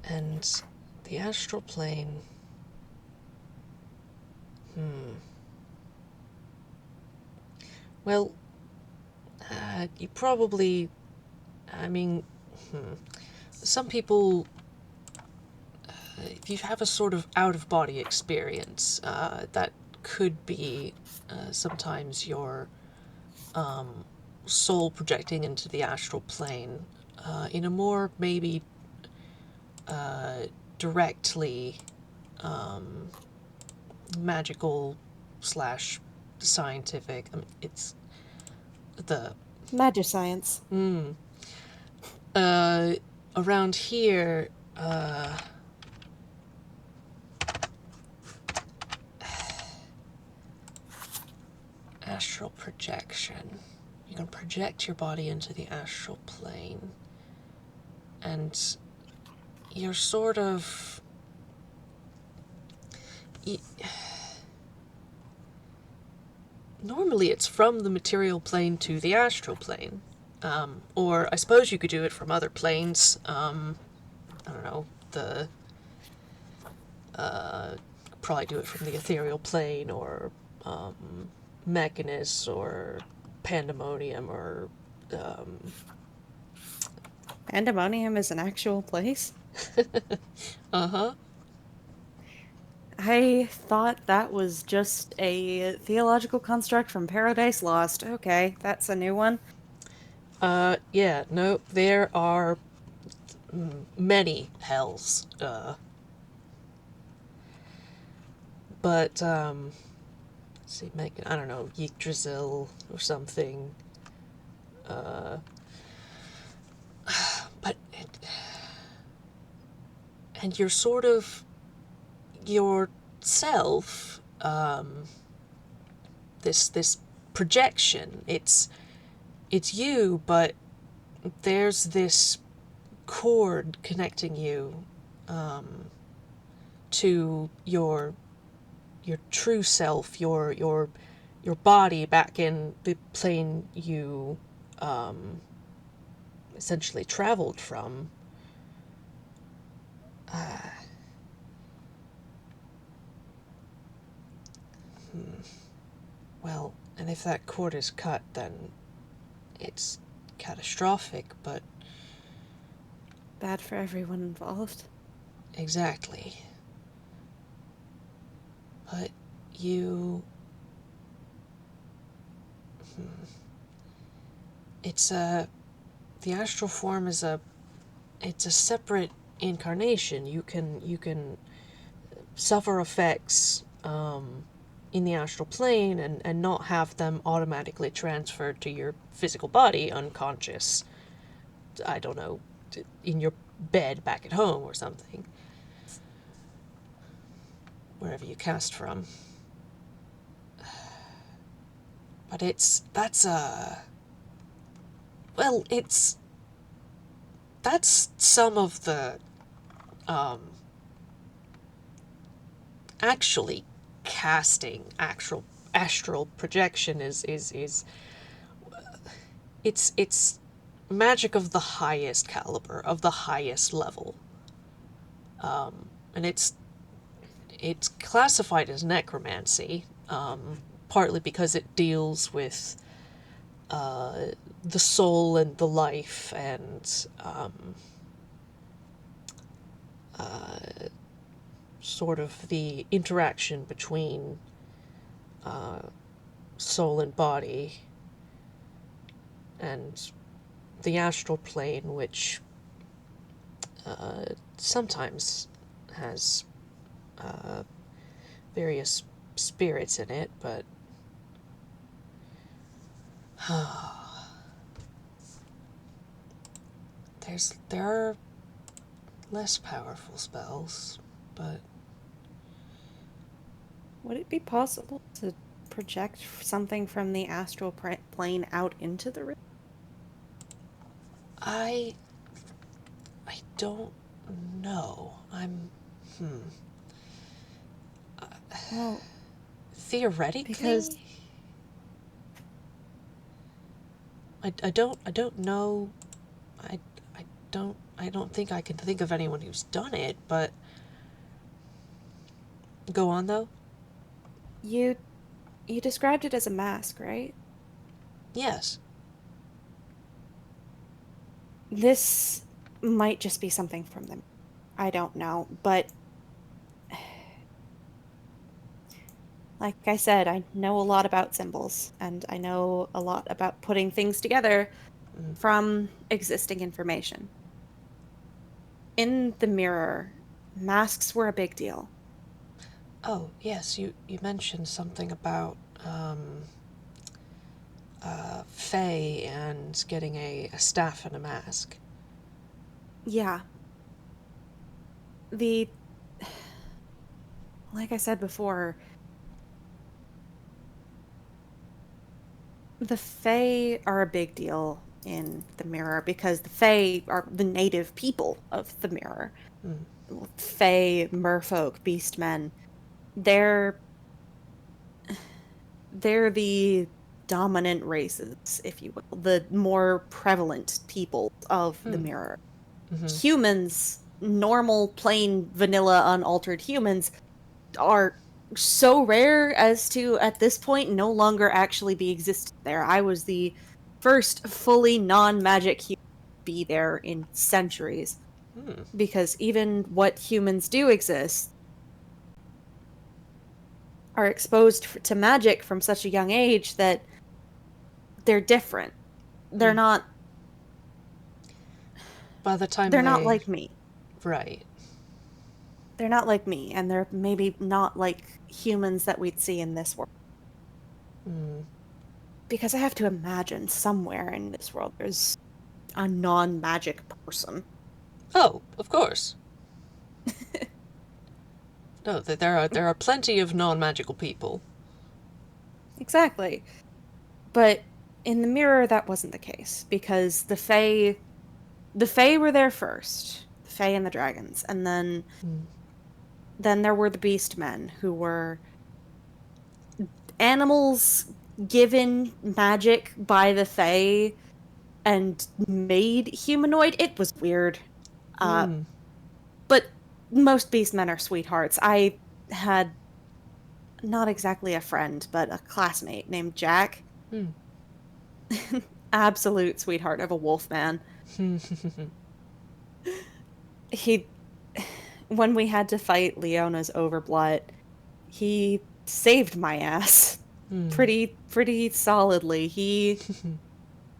S1: and the astral plane. Hmm. Well, you probably. I mean, hmm. Some people, if you have a sort of out of body experience, that could be sometimes your soul projecting into the astral plane in a more maybe directly magical slash scientific. I mean, it's the
S2: Magic science.
S1: uh, around here. Astral projection. You can project your body into the astral plane, and you're sort of. Normally, it's from the material plane to the astral plane. Or I suppose you could do it from other planes. I don't know, the. Probably do it from the ethereal plane or Mechanus or Pandemonium or.
S2: Pandemonium is an actual place?
S1: Uh huh.
S2: I thought that was just a theological construct from Paradise Lost. Okay, that's a new one.
S1: Yeah, no, there are many hells. But, let's see, Megan, I don't know, Yggdrasil or something. Uh, but and you're sort of yourself, this projection. It's you, but there's this cord connecting you, to your true self, your body back in the plane you, essentially traveled from. Well, and if that cord is cut, then it's catastrophic, but
S2: Bad for everyone involved.
S1: exactly. But you. It's a. The astral form is a. It's a separate incarnation. You can suffer effects, in the astral plane and not have them automatically transferred to your physical body unconscious. I don't know, in your bed back at home or something. Wherever you cast from. But that's well, that's some of the, um, actually casting actual astral projection is it's magic of the highest caliber, of the highest level. And it's classified as necromancy, partly because it deals with, the soul and the life and, sort of the interaction between, soul and body, and the astral plane, which, sometimes has, various spirits in it, but there are less powerful spells, but
S2: Would it be possible to project something from the astral plane out into the room?
S1: I don't know.
S2: Well, because
S1: Theoretically, I don't know. I I don't think I can think of anyone who's done it, but go on though.
S2: you you described it as a mask, right?
S1: Yes.
S2: This might just be something from them. I don't know, but like I said, I know a lot about symbols, and I know a lot about putting things together
S1: Mm.
S2: from existing information. In the mirror, masks were a big deal.
S1: Oh yes, you mentioned something about, Faye and getting a staff and a mask.
S2: Yeah, the like I said before, the Fae are a big deal in the mirror because the Fae are the native people of the mirror.
S1: Mm.
S2: Fae, merfolk, beastmen, they're they're the dominant races, if you will, the more prevalent people of the
S1: Mm.
S2: mirror.
S1: Mm-hmm.
S2: Humans, normal, plain, vanilla, unaltered humans, are so rare as to, at this point, no longer actually be existing there. I was the first fully non-magic human to be there in centuries,
S1: Mm.
S2: because even what humans do exist are exposed to magic from such a young age that they're different. They're
S1: Mm.
S2: not
S1: By the time
S2: they're not
S1: they
S2: like me.
S1: right.
S2: They're not like me, and they're maybe not like humans that we'd see in this world.
S1: Mm.
S2: Because I have to imagine somewhere in this world there's a non-magic person.
S1: Oh, of course. No, there are plenty of non-magical people.
S2: Exactly. But in the mirror, that wasn't the case, because the Fae were there first. The Fae and the dragons. And then there were the beast men, who were animals given magic by the Fae and made humanoid. It was weird. But most beast men are sweethearts. I had not exactly a friend, but a classmate named Jack. Absolute sweetheart of a wolf man. He, when we had to fight Leona's overblot, he saved my ass pretty solidly. He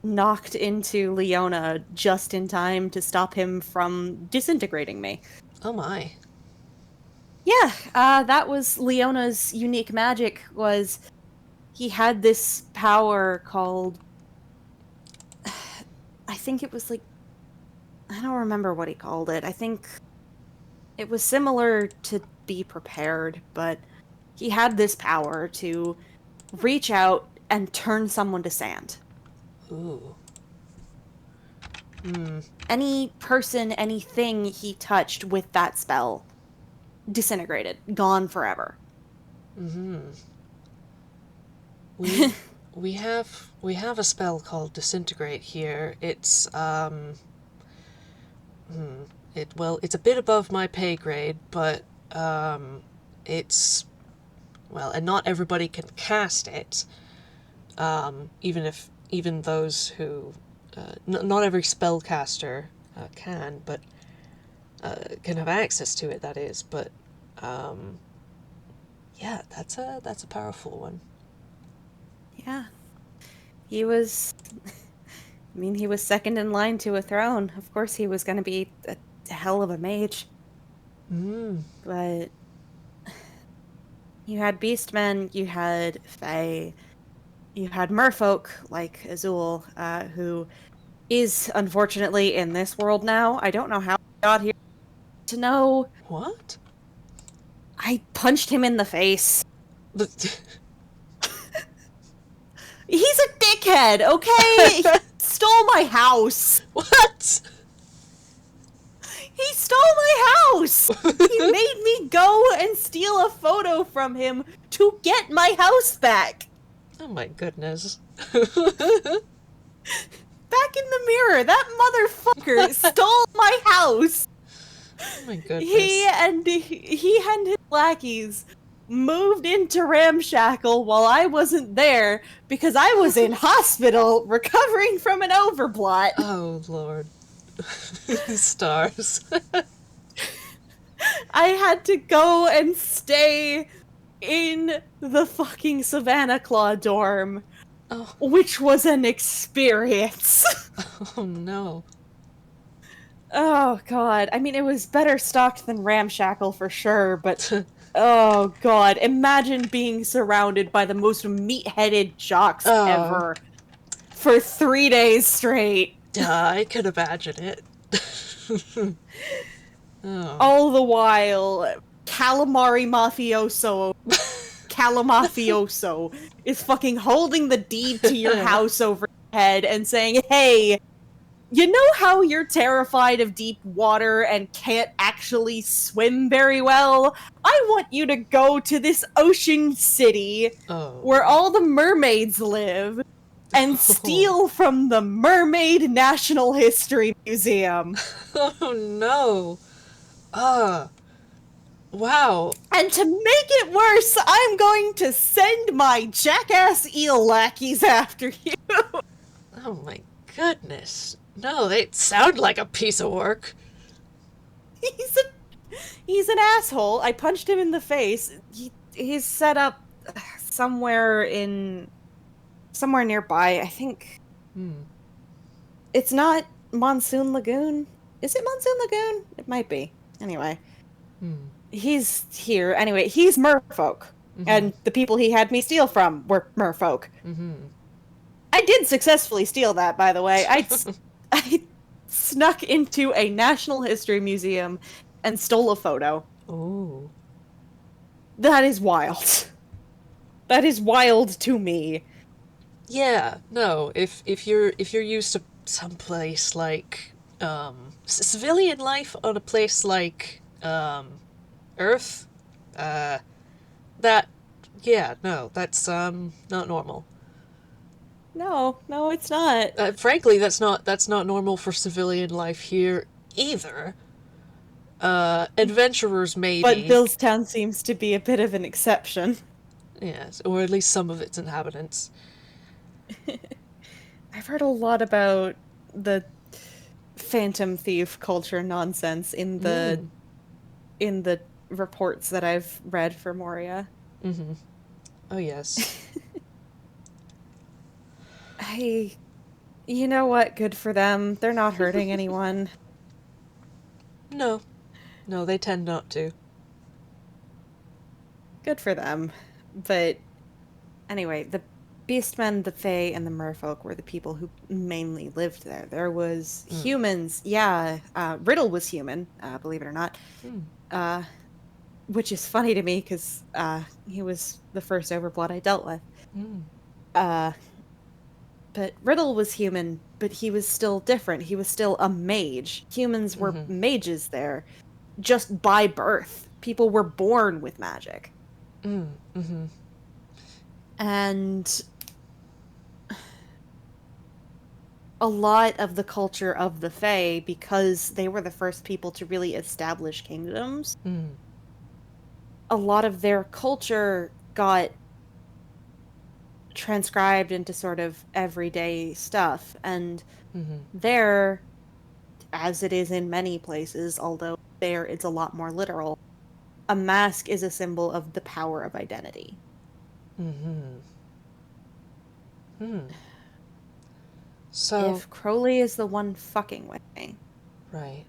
S2: knocked into Leona just in time to stop him from disintegrating me.
S1: Oh my.
S2: Yeah, that was Leona's unique magic. Was he had this power called, I think it was like, I don't remember what he called it. I think it was similar to Be Prepared, but he had this power to reach out and turn someone to sand.
S1: Ooh.
S2: Any person, anything he touched with that spell disintegrated, gone forever.
S1: We have a spell called disintegrate here. It's it's a bit above my pay grade, but it's, well, and not everybody can cast it. Even those who not every spellcaster can, but can have access to it, that is. But yeah, that's a powerful one.
S2: Yeah. He was, I mean, he was second in line to a throne. Of course he was going to be a hell of a mage. But you had beastmen, you had fae, you had merfolk like Azul, who is unfortunately in this world now. I don't know how he got here to know.
S1: What?
S2: I punched him in the face. He's a dickhead, okay? He stole my house.
S1: What?
S2: He stole my house. He made me go and steal a photo from him to get my house back.
S1: Oh my goodness.
S2: Back in the mirror, that motherfucker stole my house.
S1: Oh my goodness.
S2: He and his lackeys moved into Ramshackle while I wasn't there because I was in hospital recovering from an overblot.
S1: Oh Lord. Stars.
S2: I had to go and stay in the fucking Savannah Claw dorm, which was an experience.
S1: Oh no.
S2: Oh god. I mean, it was better stocked than Ramshackle for sure, but oh god. Imagine being surrounded by the most meat-headed jocks ever for 3 days straight.
S1: I could imagine it.
S2: All the while, Calamari Mafioso is fucking holding the deed to your house over your head and saying, hey, you know how you're terrified of deep water and can't actually swim very well? I want you to go to this ocean city where all the mermaids live and steal from the Mermaid National History Museum.
S1: Oh no. Wow.
S2: And to make it worse, I'm going to send my jackass eel lackeys after you.
S1: Oh my goodness. No, they sound like a piece of work.
S2: He's an asshole. I punched him in the face. He's set up somewhere nearby. I think it's not Monsoon Lagoon. Is it Monsoon Lagoon? It might be. Anyway, he's here. Anyway, he's merfolk, and the people he had me steal from were merfolk. I did successfully steal that, by the way. I snuck into a National History Museum and stole a photo.
S1: Ooh.
S2: That is wild. That is wild to me.
S1: Yeah, no. If you're used to some place like civilian life on a place like Earth, uh that yeah, no, that's not normal.
S2: No, no, it's not.
S1: Frankly, that's not normal for civilian life here either. Adventurers
S2: But
S1: maybe,
S2: Billstown seems to be a bit of an exception.
S1: yes, or at least some of its inhabitants.
S2: I've heard a lot about the phantom thief culture nonsense
S1: Mm.
S2: in the reports that I've read for Moria.
S1: Mm-hmm. Oh yes.
S2: Hey, you know what? Good for them. They're not hurting anyone.
S1: No, no, they tend not to.
S2: Good for them. But anyway, the Beastmen, the Fae, and the Merfolk were the people who mainly lived there. There was
S1: Mm.
S2: humans. Yeah, Riddle was human, believe it or not.
S1: Mm.
S2: Uh, which is funny to me because he was the first overblot I dealt with.
S1: Mm.
S2: Uh, but Riddle was human, but he was still different. He was still a mage. Humans were
S1: Mm-hmm.
S2: mages there, just by birth. People were born with magic.
S1: Mm. Mm-hmm.
S2: And a lot of the culture of the Fae, because they were the first people to really establish kingdoms,
S1: Mm.
S2: a lot of their culture got transcribed into sort of everyday stuff. And
S1: Mm-hmm.
S2: there, as it is in many places, although there it's a lot more literal, a mask is a symbol of the power of identity.
S1: Mm-hmm. Hmm. So,
S2: If Crowley is the one fucking with me,
S1: right.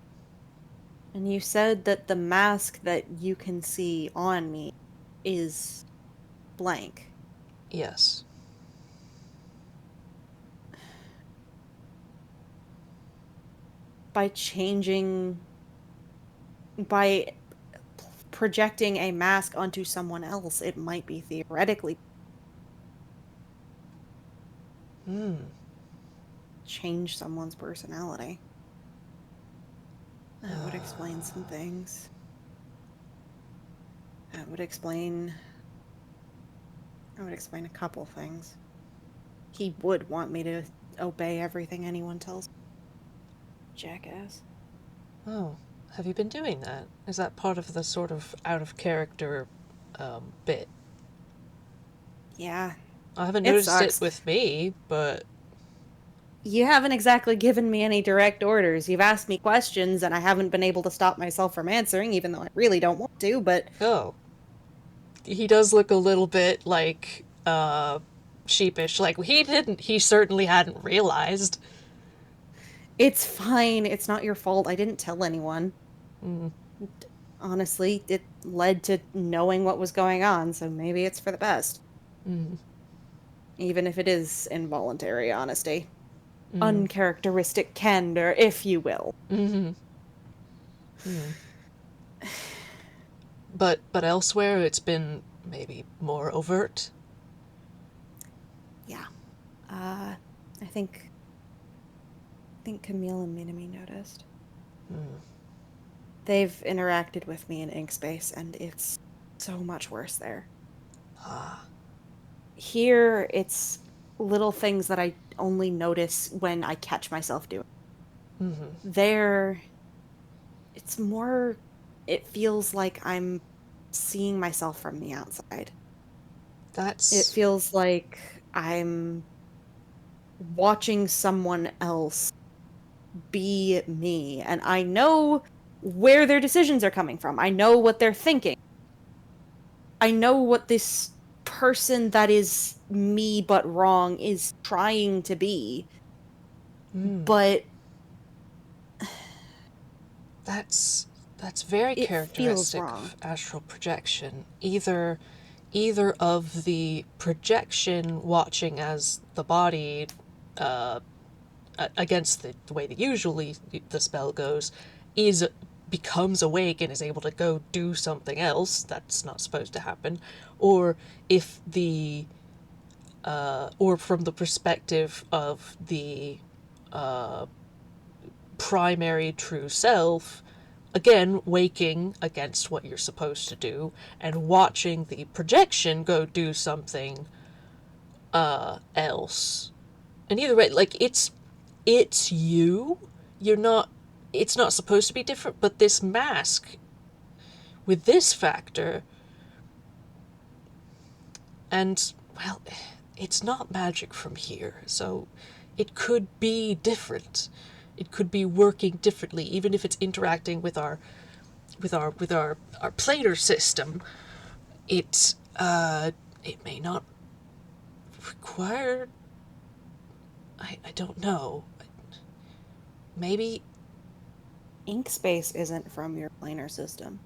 S2: and you said that the mask that you can see on me is blank,
S1: Yes.
S2: by changing, by projecting a mask onto someone else, it might be theoretically
S1: Hmm.
S2: change someone's personality. That would explain some things. That would explain. I would explain a couple things. He would want me to obey everything anyone tells me. Jackass.
S1: Oh, have you been doing that? Is that part of the sort of out of character bit?
S2: Yeah,
S1: I haven't
S2: it
S1: noticed it
S2: sucks.
S1: with me, but
S2: You haven't exactly given me any direct orders. You've asked me questions, and I haven't been able to stop myself from answering, even though I really don't want to, but
S1: oh, he does look a little bit like sheepish. Like he certainly hadn't realized.
S2: it's fine. It's not your fault. I didn't tell anyone.
S1: Mm.
S2: Honestly, it led to knowing what was going on, so maybe it's for the best.
S1: Mm.
S2: Even if it is involuntary honesty.
S1: Mm.
S2: Uncharacteristic candor, if you will.
S1: Mm-hmm. Mm. But elsewhere it's been maybe more overt.
S2: Yeah. I think Camille and Minami noticed.
S1: Mm.
S2: They've interacted with me in Inkspace, and it's so much worse there.
S1: Ah.
S2: Here, it's little things that I only notice when I catch myself doing.
S1: Mm-hmm.
S2: There, it's more, it feels like I'm seeing myself from the outside. It
S1: That's
S2: feels like I'm watching someone else be me, and I know where their decisions are coming from. I know what they're thinking. I know what this person that is me but wrong is trying to be,
S1: mm.
S2: but
S1: That's that's very
S2: it feels
S1: characteristic
S2: wrong.
S1: of astral projection. Either of the projection watching as the body against the way that usually the spell goes is becomes awake and is able to go do something else that's not supposed to happen, or if the or from the perspective of the primary true self, again waking against what you're supposed to do and watching the projection go do something else. And either way, like, it's you. You're not, it's not supposed to be different, but this mask with this factor, and well, it's not magic from here, so it could be different. It could be working differently, even if it's interacting with our planar system. It may not require, I don't know. Maybe
S2: Ink space isn't from your planar system.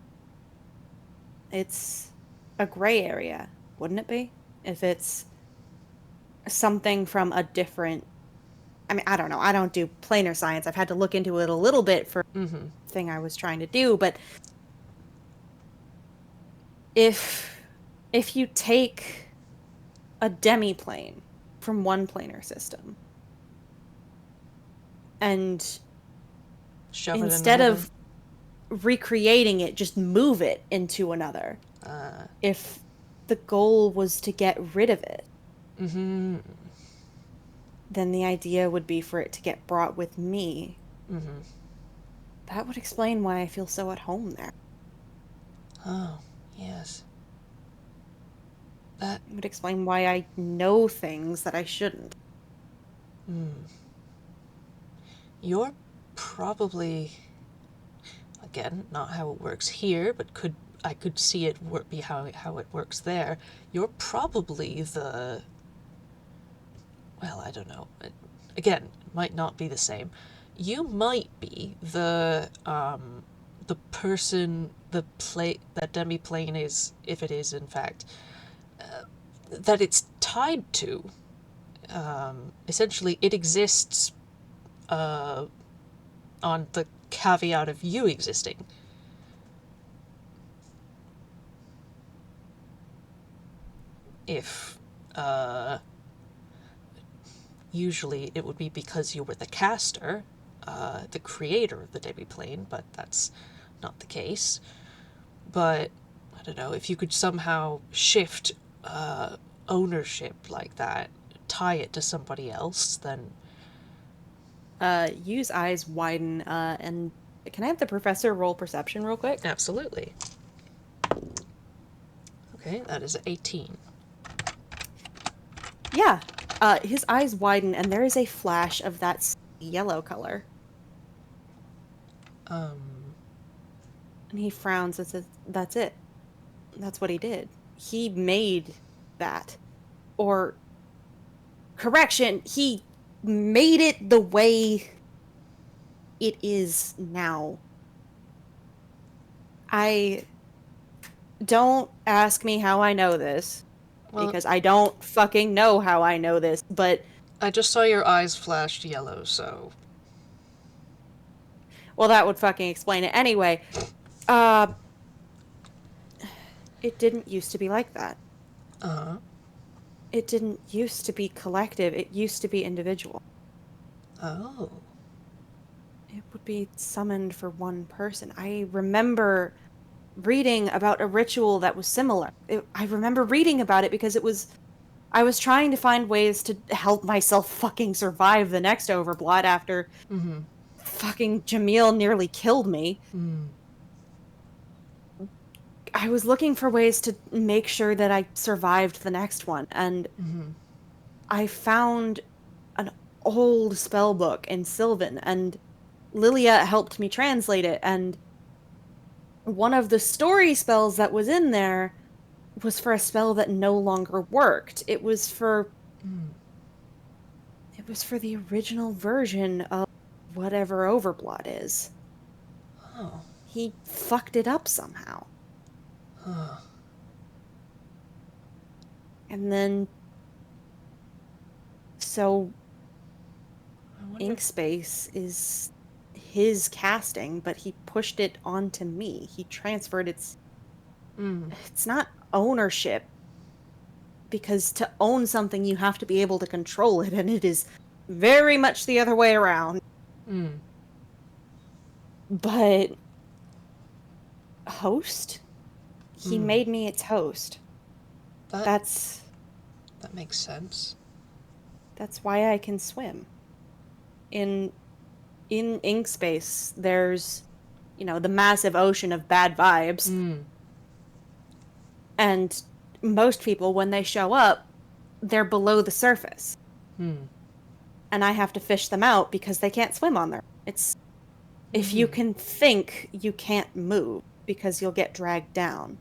S2: It's a gray area, wouldn't it be? If it's something from a different, I mean, I don't know. I don't do planar science. I've had to look into it a little bit for the thing I was trying to do, but if you take a demiplane from one planar system and
S1: shove
S2: instead
S1: it in
S2: of recreating it, just move it into another. If the goal was to get rid of it, then the idea would be for it to get brought with me. That would explain why I feel so at home there.
S1: Oh, yes. That
S2: It would explain why I know things that I shouldn't.
S1: You're probably, again, not how it works here, but I could see it be how it works there. You're probably the, well, I don't know. Again, it might not be the same. You might be the person that demiplane is, if it is in fact that it's tied to. Essentially, it exists on the caveat of you existing. If usually it would be because you were the caster, the creator of the demiplane, but that's not the case. But I don't know, if you could somehow shift ownership like that, tie it to somebody else, then
S2: Yu's eyes widen, and can I have the professor roll perception real quick?
S1: absolutely. Okay, that is 18.
S2: Yeah. His eyes widen, and there is a flash of that yellow color. And he frowns and says, "That's it. That's what he did. He made that. Or, correction, he made it the way it is now. I don't ask me how I know this,
S1: Well,
S2: because I don't fucking know how I know this, but
S1: I just saw your eyes flashed yellow, so
S2: well, that would fucking explain it. Anyway, it didn't used to be like that. It didn't used to be collective. It used to be individual.
S1: oh.
S2: It would be summoned for one person. I remember reading about a ritual that was similar. I remember reading about it because I was trying to find ways to help myself fucking survive the next overblot after fucking Jamil nearly killed me. I was looking for ways to make sure that I survived the next one, and I found an old spell book in Sylvan, and Lilia helped me translate it, and one of the story spells that was in there was for a spell that no longer worked. It was for the original version of whatever overblot is.
S1: Oh.
S2: He fucked it up somehow. And then so Ink space is his casting, but he pushed it onto me. He transferred it's not ownership, because to own something you have to be able to control it, and it is very much the other way around. But host? He made me its host.
S1: That
S2: That's
S1: makes sense.
S2: that's why I can swim. In ink space, there's, the massive ocean of bad vibes. And most people, when they show up, they're below the surface. And I have to fish them out because they can't swim on there. If you can think, you can't move because you'll get dragged down.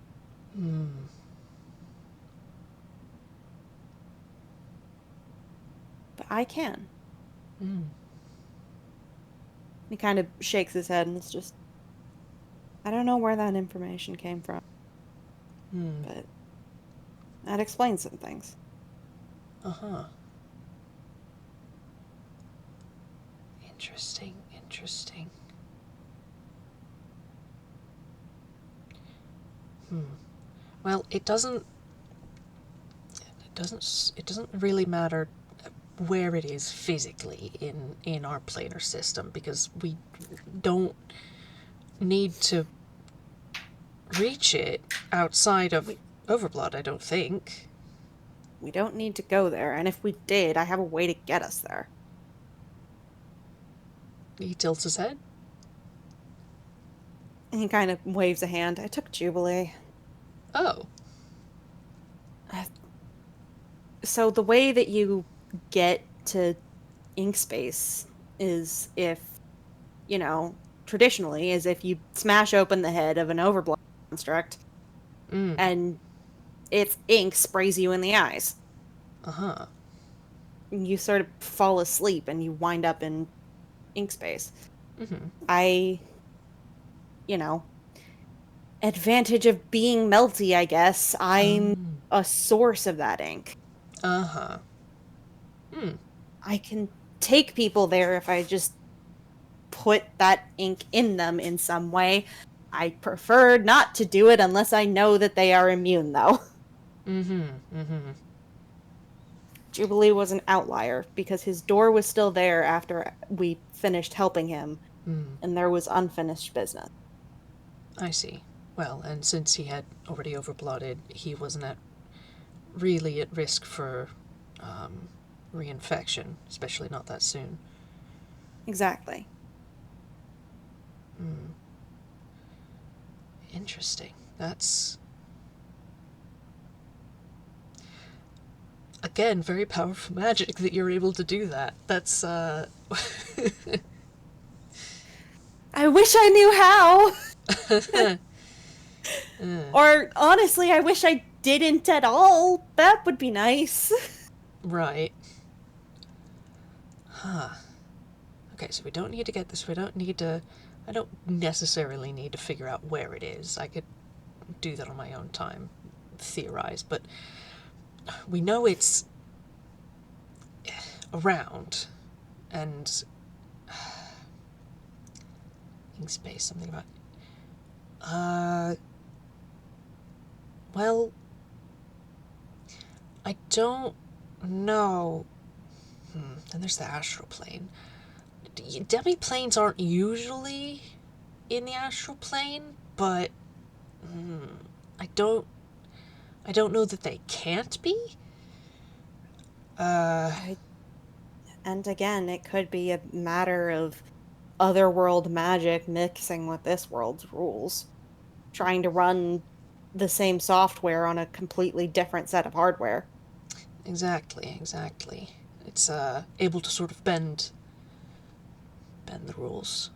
S2: But I can. He kind of shakes his head and it's just, I don't know where that information came from. But that explains some things.
S1: Interesting. Well, it doesn't really matter where it is physically in our planar system, because we don't need to reach it outside of overblot, I don't think.
S2: We don't need to go there, and if we did, I have a way to get us there.
S1: He tilts his head.
S2: And he kind of waves a hand. I took Jubilee.
S1: Oh.
S2: So the way that you get to ink space is traditionally, is if you smash open the head of an overblot construct and its ink sprays you in the eyes. You sort of fall asleep and you wind up in ink space. Advantage of being melty, I guess. I'm a source of that ink. I can take people there if I just put that ink in them in some way. I prefer not to do it unless I know that they are immune, though. Jubilee was an outlier because his door was still there after we finished helping him, and there was unfinished business.
S1: I see. Well, and since he had already overblotted, he wasn't really at risk for reinfection, especially not that soon.
S2: Exactly.
S1: Interesting. That's, again, very powerful magic that you're able to do that. That's,
S2: I wish I knew how! Or, honestly, I wish I didn't at all. That would be nice.
S1: Right. Okay, so we don't need to get this. I don't necessarily need to figure out where it is. I could do that on my own time, theorize, but we know it's around, and in space, something about, well, I don't know. Then there's the astral plane. Demi-planes aren't usually in the astral plane, but I don't know that they can't be.
S2: And again, it could be a matter of otherworld magic mixing with this world's rules, trying to run the same software on a completely different set of hardware.
S1: Exactly. It's able to sort of bend the rules.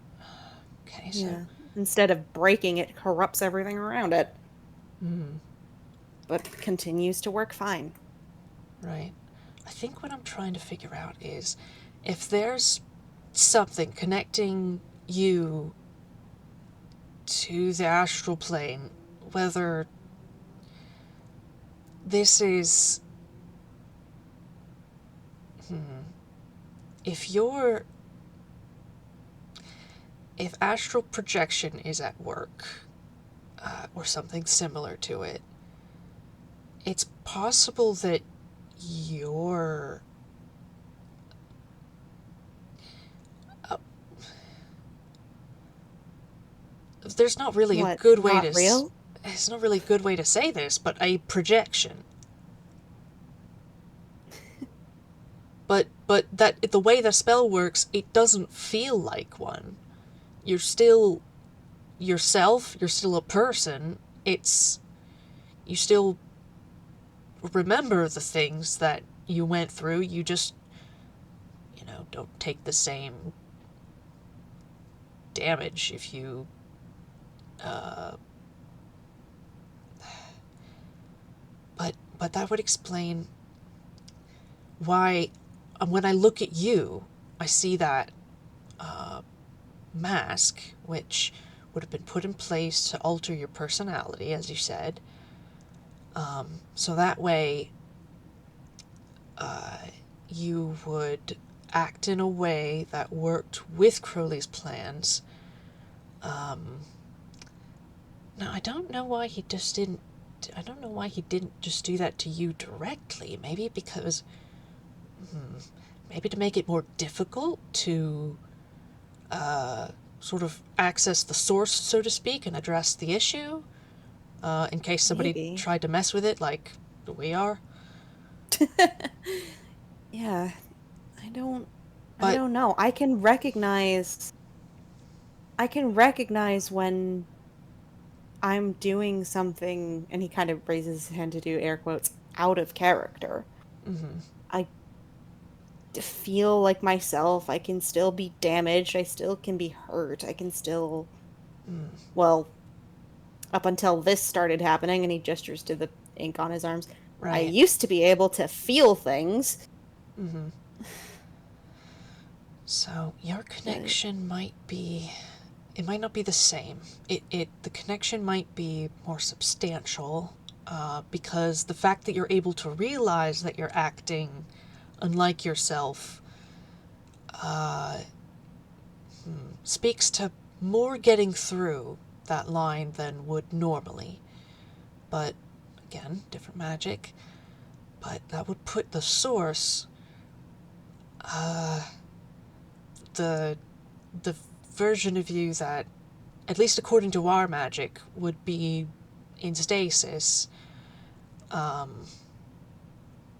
S1: Okay, so
S2: Yeah. Instead of breaking, it corrupts everything around it. But continues to work fine.
S1: Right. I think what I'm trying to figure out is if there's something connecting you to the astral plane, whether this is... If you're... if astral projection is at work, or something similar to it, it's possible that you're uh, there's not really a
S2: What,
S1: good way
S2: not
S1: to
S2: real?
S1: it's not really a good way to say this, but a projection. But that the way the spell works, it doesn't feel like one. You're still yourself, you're still a person. It's you still remember the things that you went through. You just, don't take the same damage if you uh but that would explain why when I look at you, I see that mask, which would have been put in place to alter your personality, as you said. So that way, you would act in a way that worked with Crowley's plans. Now, I don't know why he just didn't. I don't know why he didn't just do that to you directly. Maybe because, maybe to make it more difficult to sort of access the source, so to speak, and address the issue, in case somebody
S2: Maybe.
S1: tried to mess with it like we are.
S2: Yeah, I don't I
S1: But,
S2: don't know. I can recognize when I'm doing something, and he kind of raises his hand to do air quotes, out of character. I feel like myself. I can still be damaged. I still can be hurt. I can still, well, up until this started happening, and he gestures to the ink on his arms. I
S1: right.
S2: used to be able to feel things,
S1: So, your
S2: but
S1: connection might be. It might not be the same. The connection might be more substantial, because the fact that you're able to realize that you're acting unlike yourself speaks to more getting through that line than would normally. But again, different magic. But that would put the source, the the version of you that, at least according to our magic, would be in stasis. Um,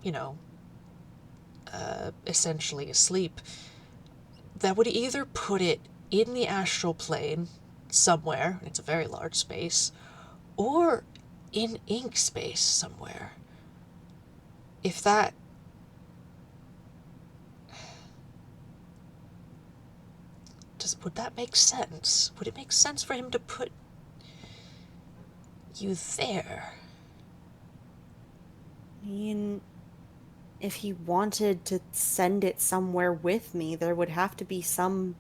S1: you know, essentially asleep. That would either put it in the astral plane somewhere, it's a very large space, or in ink space somewhere. If that. Would that make sense? Would it make sense for him to put you there?
S2: I mean, if he wanted to send it somewhere with me, there would have to be some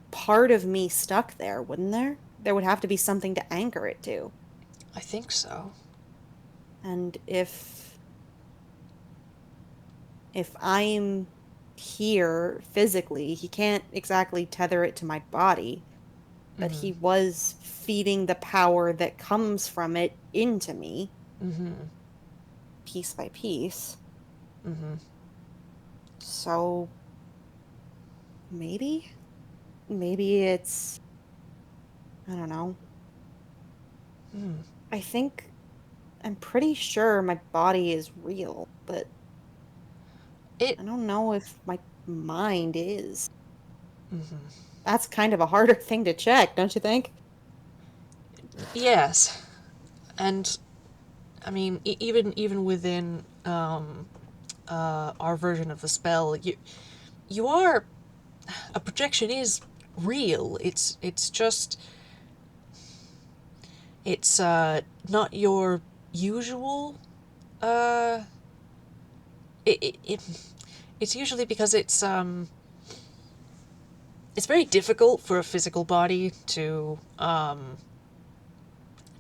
S2: part of me stuck there, wouldn't there? There would have to be something to anchor it to.
S1: I think so.
S2: And if I'm here physically, he can't exactly tether it to my body, but he was feeding the power that comes from it into me piece by piece. So maybe it's, I don't know. I think I'm pretty sure my body is real, but
S1: It.
S2: I don't know if my mind is. That's kind of a harder thing to check, don't you think?
S1: Yes. And, I mean, even within our version of the spell, you are. A projection is real. It's just. It's not your usual. Uh, it's usually because it's very difficult for a physical body to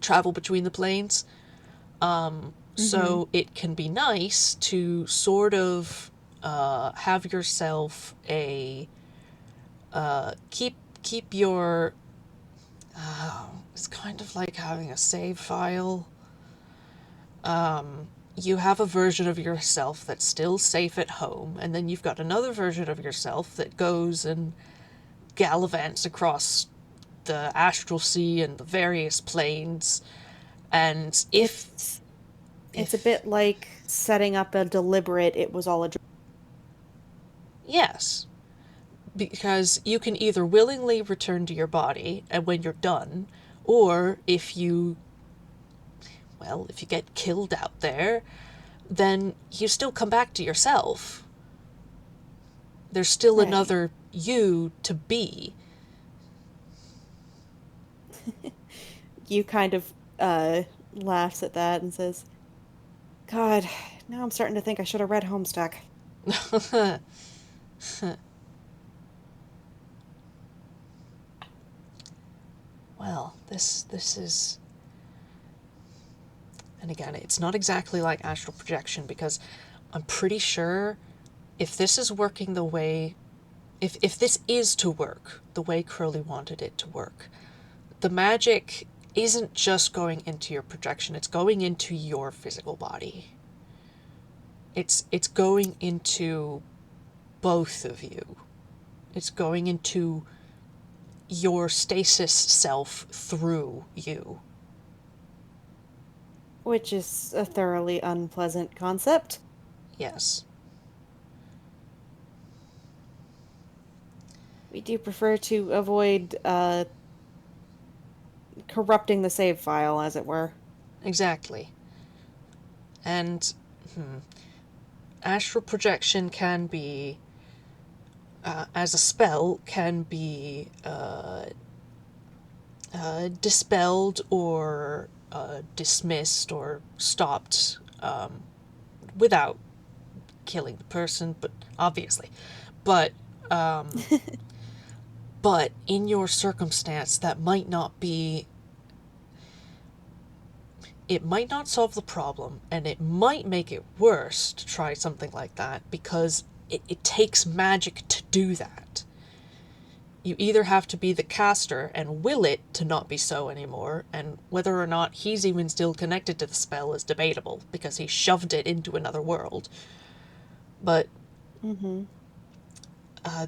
S1: travel between the planes.
S2: Mm-hmm.
S1: So it can be nice to sort of have yourself a keep keep your... it's kind of like having a save file. You have a version of yourself that's still safe at home, and then you've got another version of yourself that goes and gallivants across the astral sea and the various planes. And
S2: It's a bit like setting up a deliberate it was all a dream.
S1: yes, because you can either willingly return to your body and when you're done, or if you get killed out there, then you still come back to yourself. There's still
S2: Right.
S1: another you to be.
S2: You kind of laughs at that and says, God, now I'm starting to think I should have read Homestuck.
S1: Well, this is... And again, it's not exactly like astral projection, because I'm pretty sure if this is working the way... If this is to work the way Crowley wanted it to work, the magic isn't just going into your projection, it's going into your physical body. It's going into both of you. It's going into your stasis self through you.
S2: Which is a thoroughly unpleasant concept.
S1: Yes.
S2: We do prefer to avoid corrupting the save file, as it were.
S1: Exactly. And astral projection can be, as a spell, can be dispelled or dismissed or stopped without killing the person, but obviously. But but in your circumstance, that might not be... It might not solve the problem, and it might make it worse to try something like that, because it takes magic to do that. You either have to be the caster and will it to not be so anymore, and whether or not he's even still connected to the spell is debatable, because he shoved it into another world. But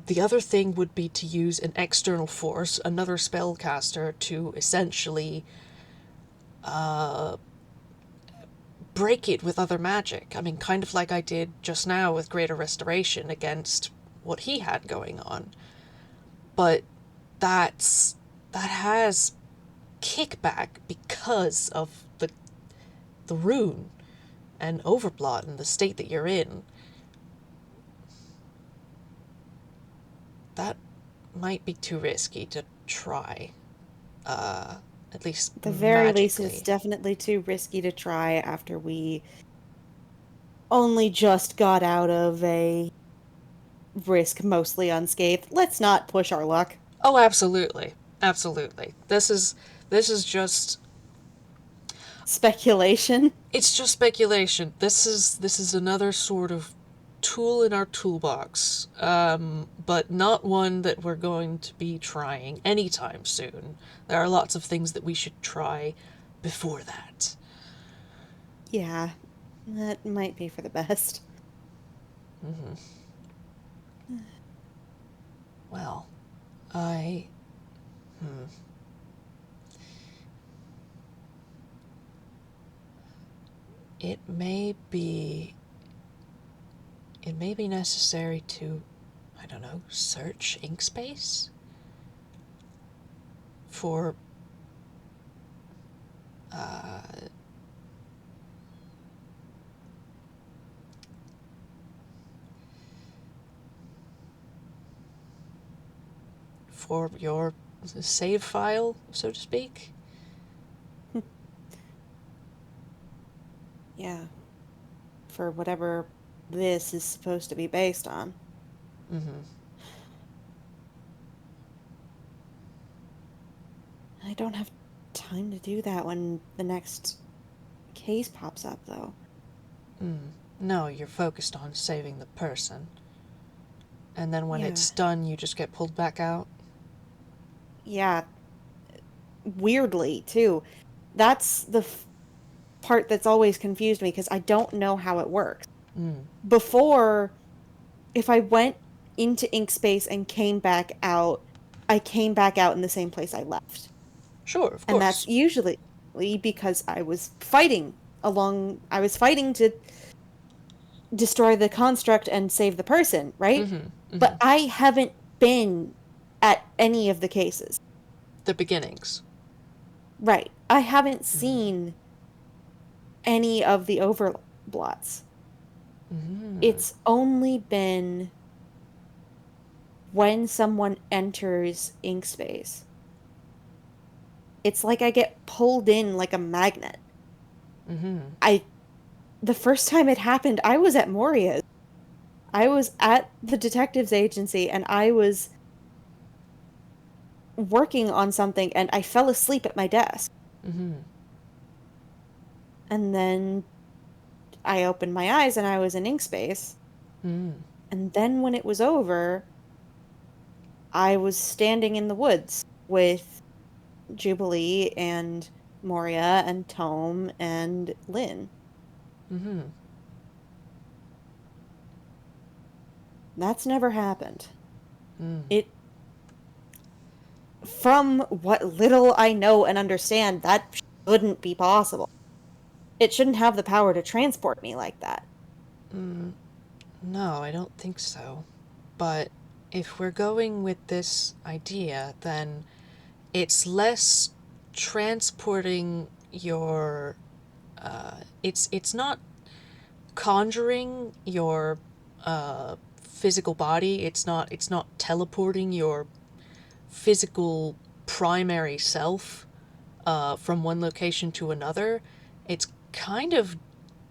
S1: the other thing would be to use an external force, another spellcaster, to essentially break it with other magic. I mean, kind of like I did just now with Greater Restoration against what he had going on. But that has kickback because of the rune and overblot and the state that you're in. That might be too risky to try, at least
S2: At the very least, it's
S1: magically.
S2: definitely too risky to try after we only just got out of a risk mostly unscathed. Let's not push our luck.
S1: Oh, absolutely, absolutely. This is just...
S2: Speculation.
S1: it's just speculation. This is another sort of tool in our toolbox, but not one that we're going to be trying anytime soon. There are lots of things that we should try before that.
S2: Yeah, that might be for the best.
S1: Well, I... It may be... It may be necessary to, I don't know, search Inkspace for for your save file, so to speak.
S2: Yeah, for whatever this is supposed to be based on. I don't have time to do that when the next case pops up, though.
S1: No, you're focused on saving the person. And then when
S2: Yeah,
S1: it's done, you just get pulled back out.
S2: yeah, weirdly too. That's the part that's always confused me because I don't know how it works.
S1: Mm.
S2: Before, if I went into ink space and came back out, I came back out in the same place I left.
S1: Sure, of
S2: And that's
S1: course.
S2: usually because I was fighting to destroy the construct and save the person, right?
S1: Mm-hmm. Mm-hmm.
S2: But I haven't been at any of the cases.
S1: The beginnings.
S2: Right. I haven't
S1: Mm.
S2: seen any of the overblots.
S1: Mm.
S2: It's only been when someone enters ink space. It's like I get pulled in like a magnet.
S1: Mm-hmm.
S2: I The first time it happened, I was at Moria. I was at the detectives agency and I was working on something and I fell asleep at my desk.
S1: Mm-hmm.
S2: And then I opened my eyes and I was in ink space.
S1: Mm.
S2: And then when it was over, I was standing in the woods with Jubilee and Moria and Tome and Lynn.
S1: Mm-hmm.
S2: That's never happened.
S1: Mm.
S2: It From what little I know and understand, that shouldn't be possible. It shouldn't have the power to transport me like that.
S1: Mm. No, I don't think so. But if we're going with this idea, then it's less transporting your. It's not conjuring your physical body. It's not teleporting your physical primary self from one location to another. It's kind of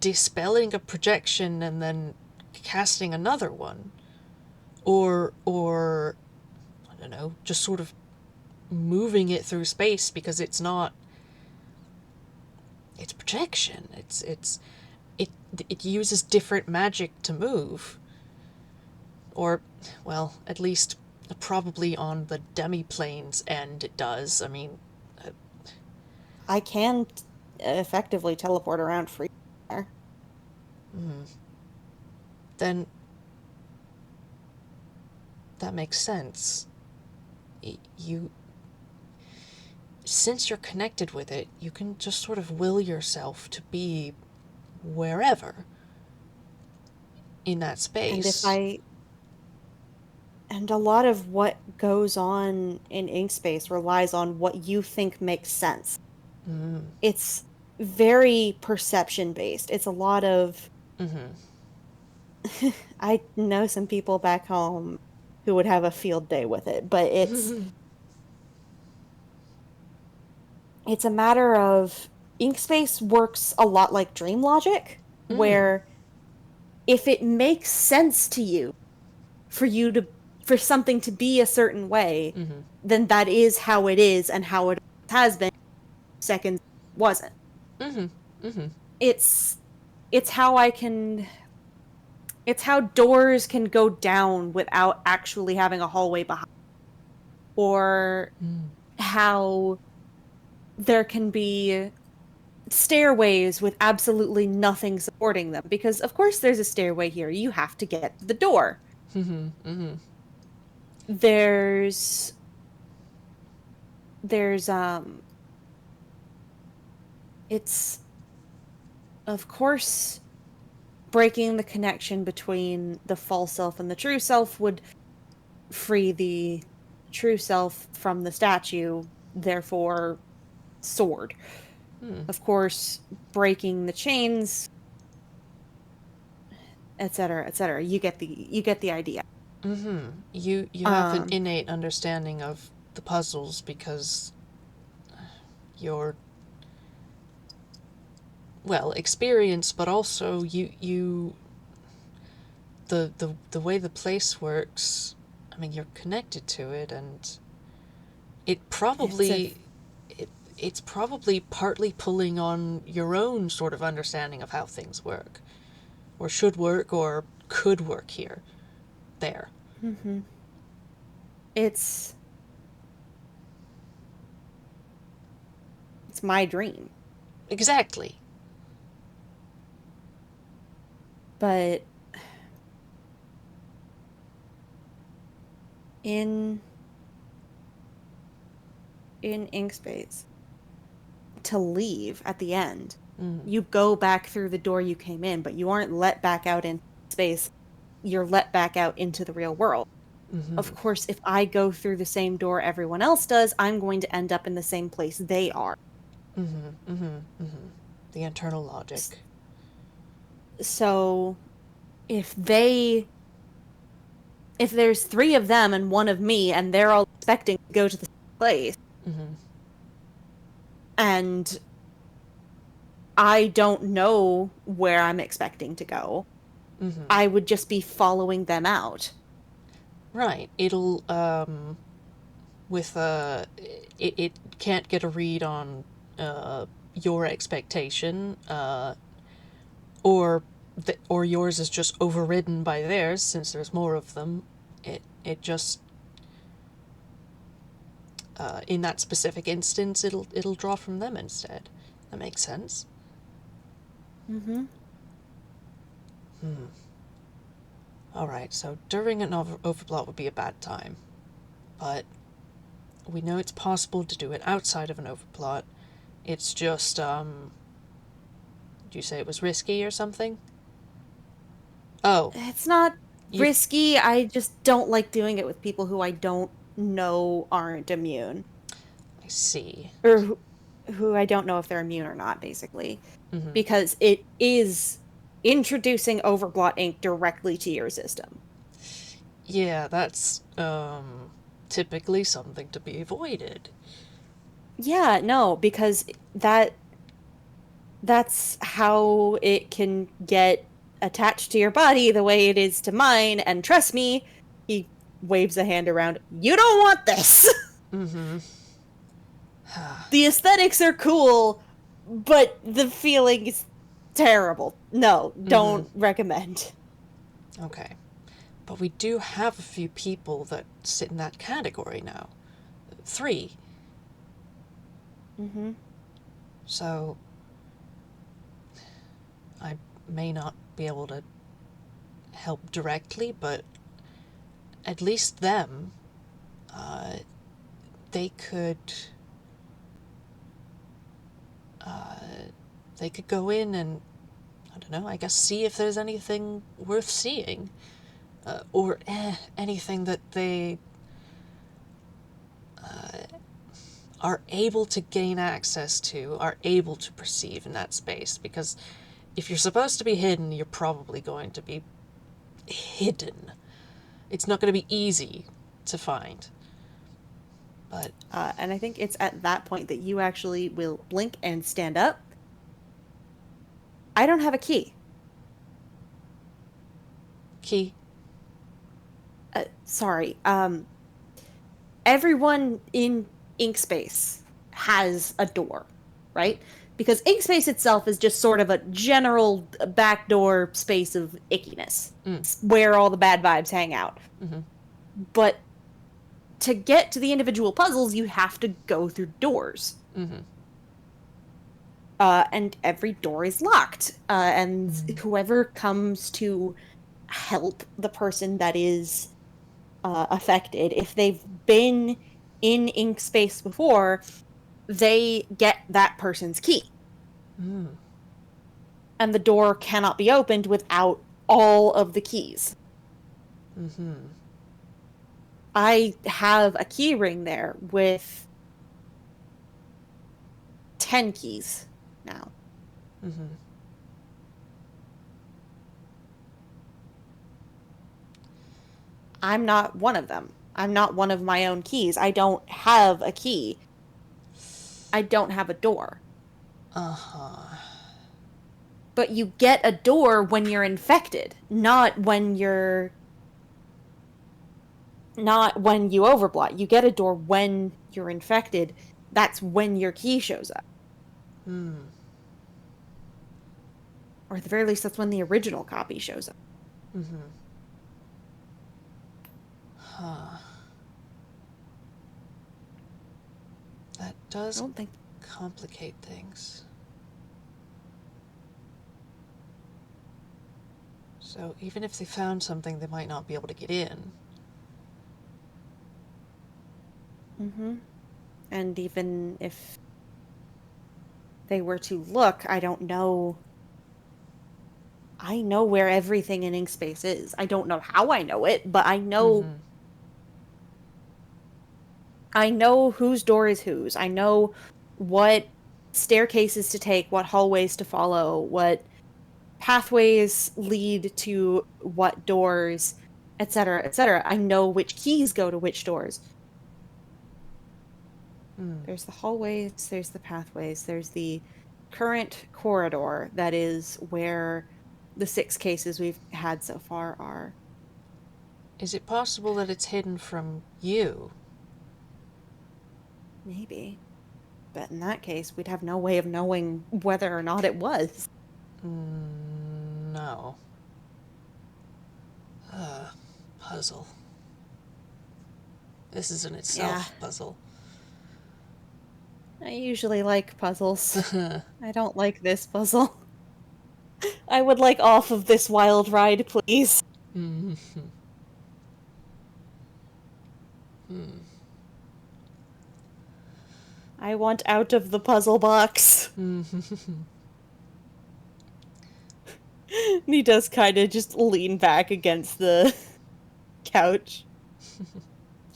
S1: dispelling a projection and then casting another one, or I don't know, just sort of moving it through space because it's projection. It it uses different magic to move, or well, at least probably on the demi-plane's end it does. I mean, uh,
S2: I can effectively teleport around free there.
S1: then that makes sense. You Since you're connected with it, you can just sort of will yourself to be wherever in that
S2: And if
S1: space.
S2: I and a lot of what goes on in Inkspace relies on what you think makes sense.
S1: Mm.
S2: It's very perception based. It's a lot of
S1: Mm-hmm.
S2: I know some people back home who would have a field day with it, but it's a matter of Inkspace works a lot like dream logic,
S1: Mm.
S2: where if it makes sense to you for you to for something to be a certain way,
S1: Mm-hmm.
S2: then that is how it is and how it has been. Seconds wasn't.
S1: Mm-hmm. Mm-hmm.
S2: It's it's how I can it's how doors can go down without actually having a hallway behind, or
S1: Mm.
S2: how there can be stairways with absolutely nothing supporting them, because of course there's a stairway here, you have to get to the door.
S1: Mm-hmm. Mm-hmm.
S2: there's there's it's of course breaking the connection between the false self and the true self would free the true self from the statue, therefore sword.
S1: Mm.
S2: Of course, breaking the chains, etc., etc. You get the idea.
S1: Mm-hmm. You have an
S2: Um,
S1: innate understanding of the puzzles because you're well experienced, but also the way the place works. I mean, you're connected to it, and it
S2: it's a
S1: probably it's probably partly pulling on your own sort of understanding of how things work, or should work, or could work here, there.
S2: mhm. it's It's my dream.
S1: Exactly.
S2: But in Inkspace, to leave at the end, you go back through the door you came in, but you aren't let back out in space. You're let back out into the real world. Of course, if I go through the same door everyone else does, I'm going to end up in the same place they are.
S1: The internal logic.
S2: So if there's 3 of them and 1 of me, and they're all expecting to go to the same place, and I don't know where I'm expecting to go, I would just be following them out.
S1: Right. It'll, it can't get a read on, your expectation, or yours is just overridden by theirs since there's more of them. It just, in that specific instance, it'll draw from them instead. That makes sense. Alright, so during an overblot would be a bad time. But we know it's possible to do it outside of an overblot. It's just, did you say it was risky or something? Oh.
S2: It's not risky, I just don't like doing it with people who I don't know aren't immune.
S1: I see.
S2: Or who I don't know if they're immune or not, basically. Because it is introducing overblot ink directly to your system.
S1: Yeah, that's, typically something to be avoided.
S2: Yeah, no, because that's how it can get attached to your body the way it is to mine, and trust me, he waves a hand around, you don't want this! The aesthetics are cool, but the feeling is terrible. No, don't recommend.
S1: Okay. But we do have a few people that sit in that category now. 3. So, I may not be able to help directly, but at least them, they could, go in and, I don't know, I guess see if there's anything worth seeing. Or anything that they are able to gain access to, are able to perceive in that space. Because if you're supposed to be hidden, you're probably going to be hidden. It's not going to be easy to find. But
S2: and I think it's at that point that you actually will blink and stand up. I don't have a key.
S1: Key?
S2: Sorry. Everyone in Inkspace has a door, right? Because Inkspace itself is just sort of a general backdoor space of ickiness, where all the bad vibes hang out. But to get to the individual puzzles, you have to go through doors. And every door is locked. And whoever comes to help the person that is affected, if they've been in Inkspace before, they get that person's key. And the door cannot be opened without all of the keys. I have a key ring there with 10 keys now. I'm not one of them. I'm not one of my own keys. I don't have a key. I don't have a door. But you get a door when you're infected, not when you overblot. You get a door when you're infected. That's when your key shows up. Or at the very least, that's when the original copy shows up.
S1: That does complicate things. So even if they found something, they might not be able to get in.
S2: Mm-hmm. And even if they were to look, I don't know. I know where everything in ink space is. I don't know how I know it, but
S1: Mm-hmm.
S2: I know whose door is whose. I know what staircases to take, what hallways to follow, what pathways lead to what doors, etc., etc. I know which keys go to which doors.
S1: Mm.
S2: There's the hallways, there's the pathways, there's the current corridor that is where the 6 cases we've had so far are.
S1: Is it possible that it's hidden from you?
S2: Maybe. But in that case, we'd have no way of knowing whether or not it was.
S1: No. Puzzle. This is in
S2: Yeah,
S1: itself puzzle.
S2: I usually like puzzles. I don't like this puzzle. I would like off of this wild ride, please.
S1: Mm-hmm. Hmm.
S2: I want out of the puzzle box.
S1: Mm-hmm.
S2: And he does kind of just lean back against the couch.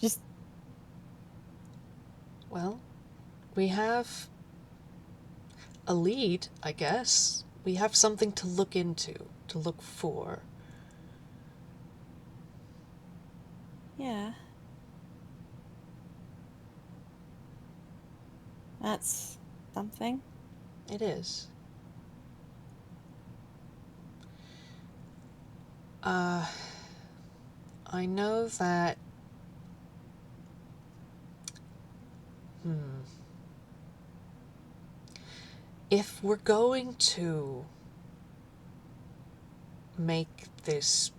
S2: Just,
S1: Well, we have a lead, I guess. We have something to look into, to look for.
S2: yeah. That's something.
S1: It is. Uh, I know that. Hmm. If we're going to make this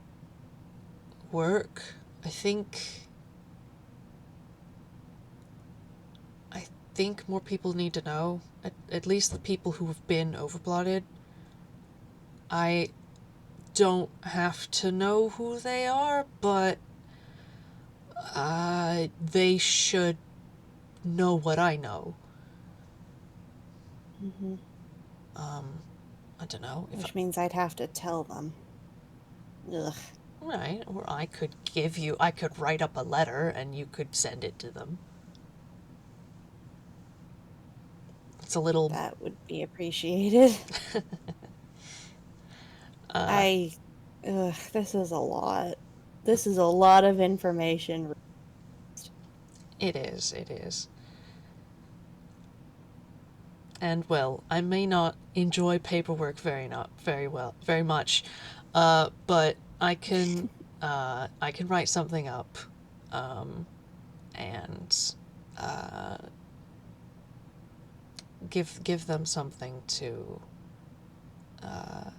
S1: work, I think. I think more people need to know. At least the people who have been overblotted. I don't have to know who they are, but they should know what I know.
S2: Mm-hmm.
S1: I don't know if
S2: Which means I'd have to tell them. Ugh.
S1: right, or I could write up a letter and you could send it to them. It's a little,
S2: That would be appreciated.
S1: uh,
S2: I. Ugh, this is a lot. This is a lot of information.
S1: it is, it is. And well, I may not enjoy paperwork very much, but I can write something up, um, and uh, give them something uh,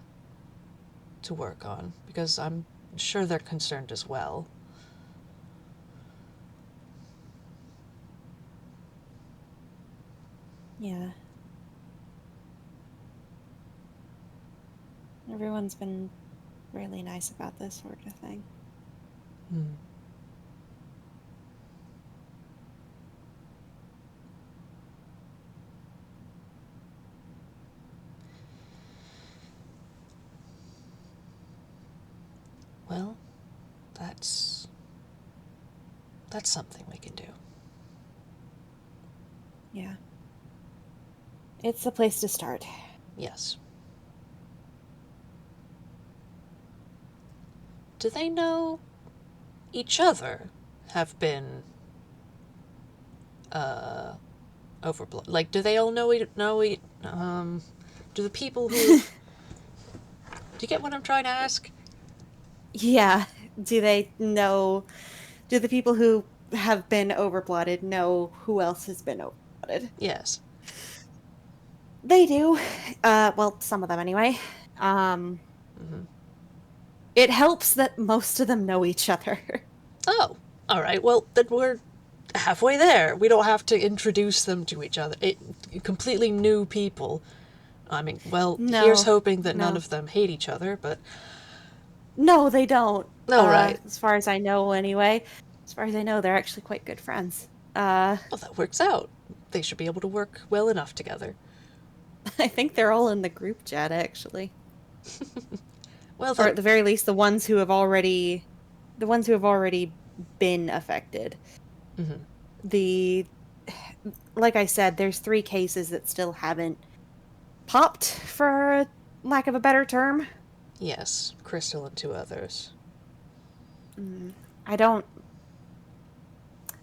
S1: to work on because I'm sure they're concerned as well.
S2: Yeah. Everyone's been really nice about this sort of thing.
S1: Hmm. Well, that's that's something we can do.
S2: Yeah. It's a place to start.
S1: Yes. Do they know each other have been uh overblown? Like, do they all do the people who do you get what I'm trying to ask?
S2: Yeah. Do they know? Do the people who have been overblooded know who else has been overblooded?
S1: Yes.
S2: They do. Well, some of them anyway. Um,
S1: Mm-hmm.
S2: it helps that most of them know each other.
S1: Oh, all right. Well, then halfway there. We don't have to introduce them to each other. Completely new people. I mean, well, here's
S2: No,
S1: hoping that none
S2: no.
S1: of them hate each other, but...
S2: No, they don't.
S1: All right.
S2: As far as I know, anyway. As far as I know, they're actually quite good friends.
S1: Well, that works out. They should be able to work well enough together.
S2: I think they're all in the group chat, actually.
S1: Well,
S2: Or
S1: then...
S2: at the very least, the ones who have already been affected.
S1: Mm-hmm.
S2: The, like I said, there's 3 cases that still haven't popped, for lack of a better term.
S1: Yes, Crystal and 2 others.
S2: Mm, I don't.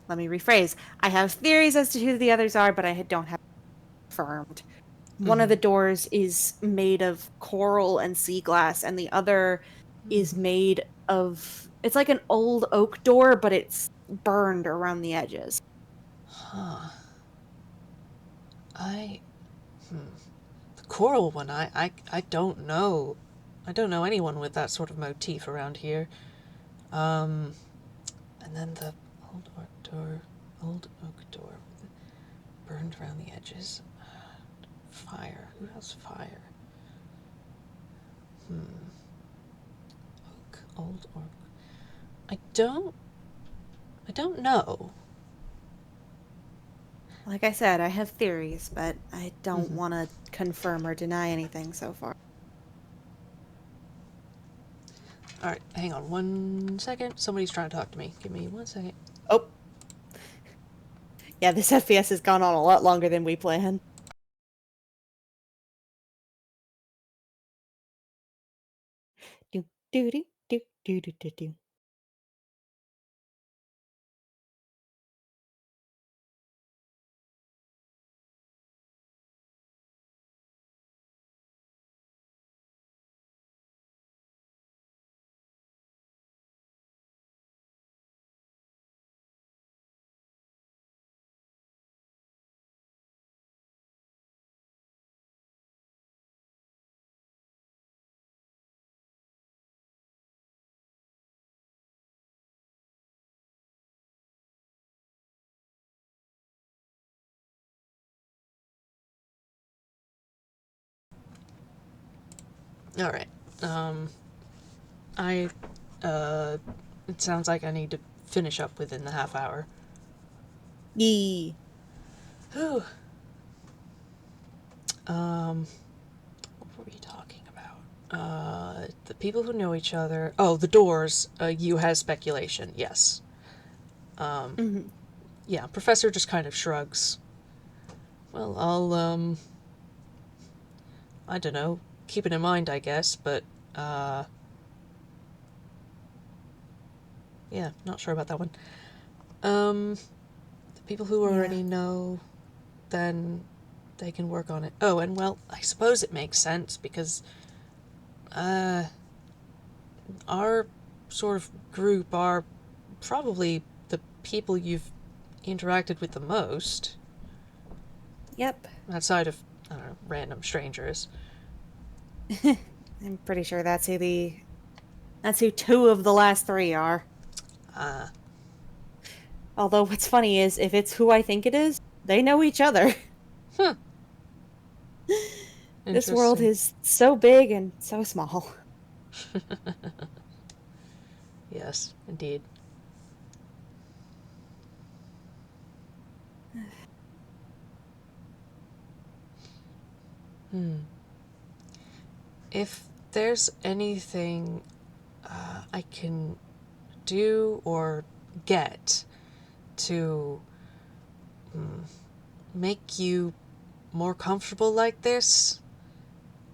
S2: Let me rephrase. I have theories as to who the others are, but I don't have confirmed. One of
S1: Mm-hmm.
S2: the doors is made of coral and sea glass, and the other is made of. It's like an old oak door, but it's burned around the edges.
S1: Huh. I... The coral one, I don't know. I don't know anyone with that sort of motif around here. Um, and then the old oak door, burned around the edges. Fire. Who has fire? Old oak. I don't. I don't know.
S2: Like I said, I have theories, but I don't
S1: Mm-hmm.
S2: want to confirm or deny anything so far.
S1: All right, hang on 1 second. Somebody's trying to talk to me. Give me 1 second.
S2: Oh, yeah, this FPS has gone on a lot longer than we planned. Do do do do do do do do.
S1: All right. Um, I. It sounds like I need to finish up within the half hour.
S2: Yee.
S1: Whew. What were we talking about? The people who know each other. Oh, the doors. You has speculation. Yes.
S2: Mhm.
S1: Yeah. Professor just kind of shrugs. Well, I don't know. Keep it in mind, I guess. But uh, yeah, not sure about that one. The people who
S2: Yeah.
S1: already know, then they can work on it. Oh, and well, I suppose it makes sense because uh, our sort of group are probably the people you've interacted with the most,
S2: Yep.
S1: outside of, I don't know, random strangers.
S2: I'm pretty sure that's who 2 of the last 3 are.
S1: Uh,
S2: Although what's funny is if it's who I think it is, they know each other.
S1: hmm,
S2: This world
S1: interesting.
S2: is so big and so small.
S1: Yes, indeed. Hmm. If there's anything I can do or get to make you more comfortable like this,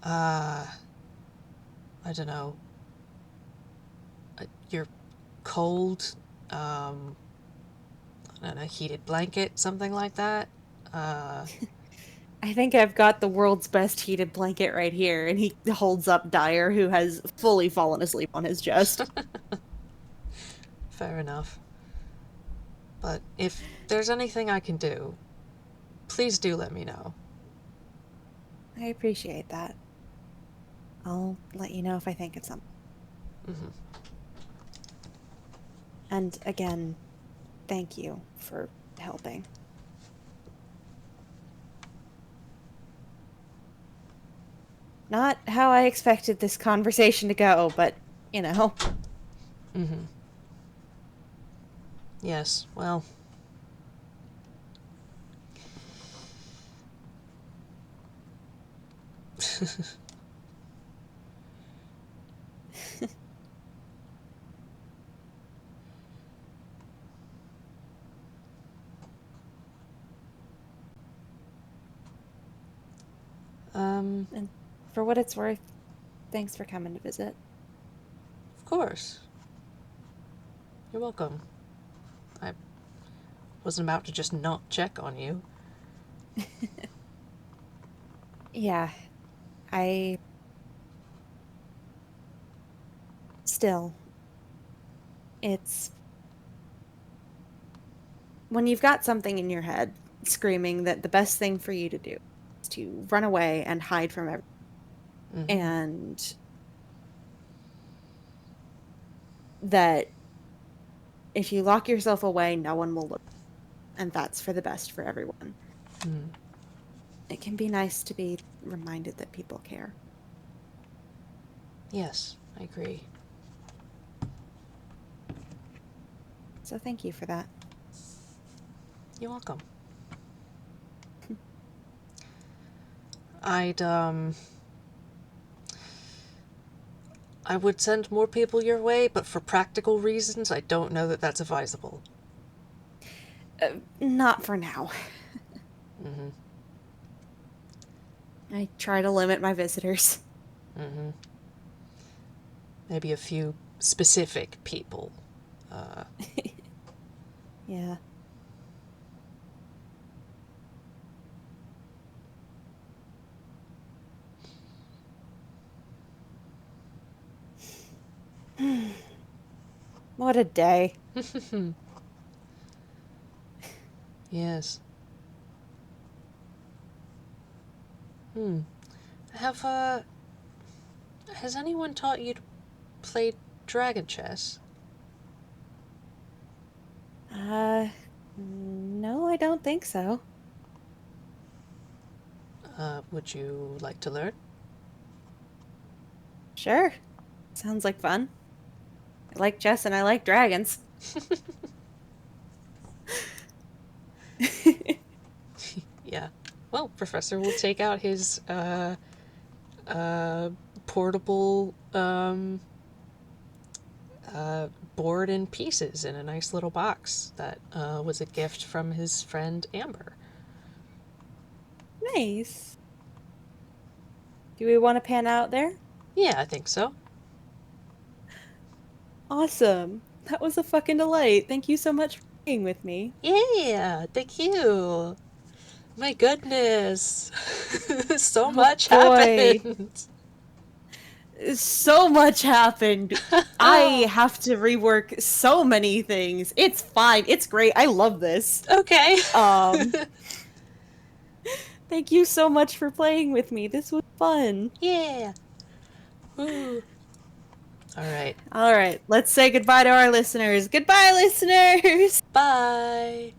S1: uh, I don't know, you're cold, I don't know, heated blanket, something like that. Uh,
S2: I think I've got the world's best heated blanket right here, and he holds up Dyer, who has fully fallen asleep on his chest.
S1: Fair enough. But if there's anything I can do, please do let me know.
S2: I appreciate that. I'll let you know if I think it's something.
S1: Hmm.
S2: And again, thank you for helping. Not how I expected this conversation to go, but, you know.
S1: Mm-hmm. Yes, well.
S2: And for what it's worth, thanks for coming to visit.
S1: Of course. You're welcome. I wasn't about to just not check on you.
S2: Yeah, I still, it's when you've got something in your head screaming that the best thing for you to do is to run away and hide from everything.
S1: Mm-hmm.
S2: And that if you lock yourself away, no one will look. And that's for the best for everyone.
S1: Mm.
S2: It can be nice to be reminded that people care.
S1: Yes, I agree.
S2: So thank you for that.
S1: You're welcome. I'd, I would send more people your way, but for practical reasons, I don't know that that's advisable.
S2: Not for now.
S1: Mm-hmm.
S2: I try to limit my visitors.
S1: Mm-hmm. Maybe a few specific people.
S2: Yeah. What a day.
S1: Yes. Hmm. Has anyone taught you to play dragon chess?
S2: No, I don't think so.
S1: Would you like to learn?
S2: Sure. Sounds like fun. I like chess and I like dragons.
S1: Yeah. Well, Professor will take out his, portable, board in pieces in a nice little box that, was a gift from his friend Amber.
S2: Nice. Do we want to pan out there?
S1: Yeah, I think so.
S2: Awesome. That was a fucking delight. Thank you so much for being with me.
S1: Yeah, thank you. My goodness. So
S2: Oh
S1: much
S2: boy.
S1: happened.
S2: So much happened. I have to rework so many things. It's fine. It's great. I love this.
S1: Okay.
S2: Um, Thank you so much for playing with me. This was fun.
S1: Yeah. Woo. All right.
S2: All right, let's say goodbye to our listeners. Goodbye, listeners.
S1: Bye.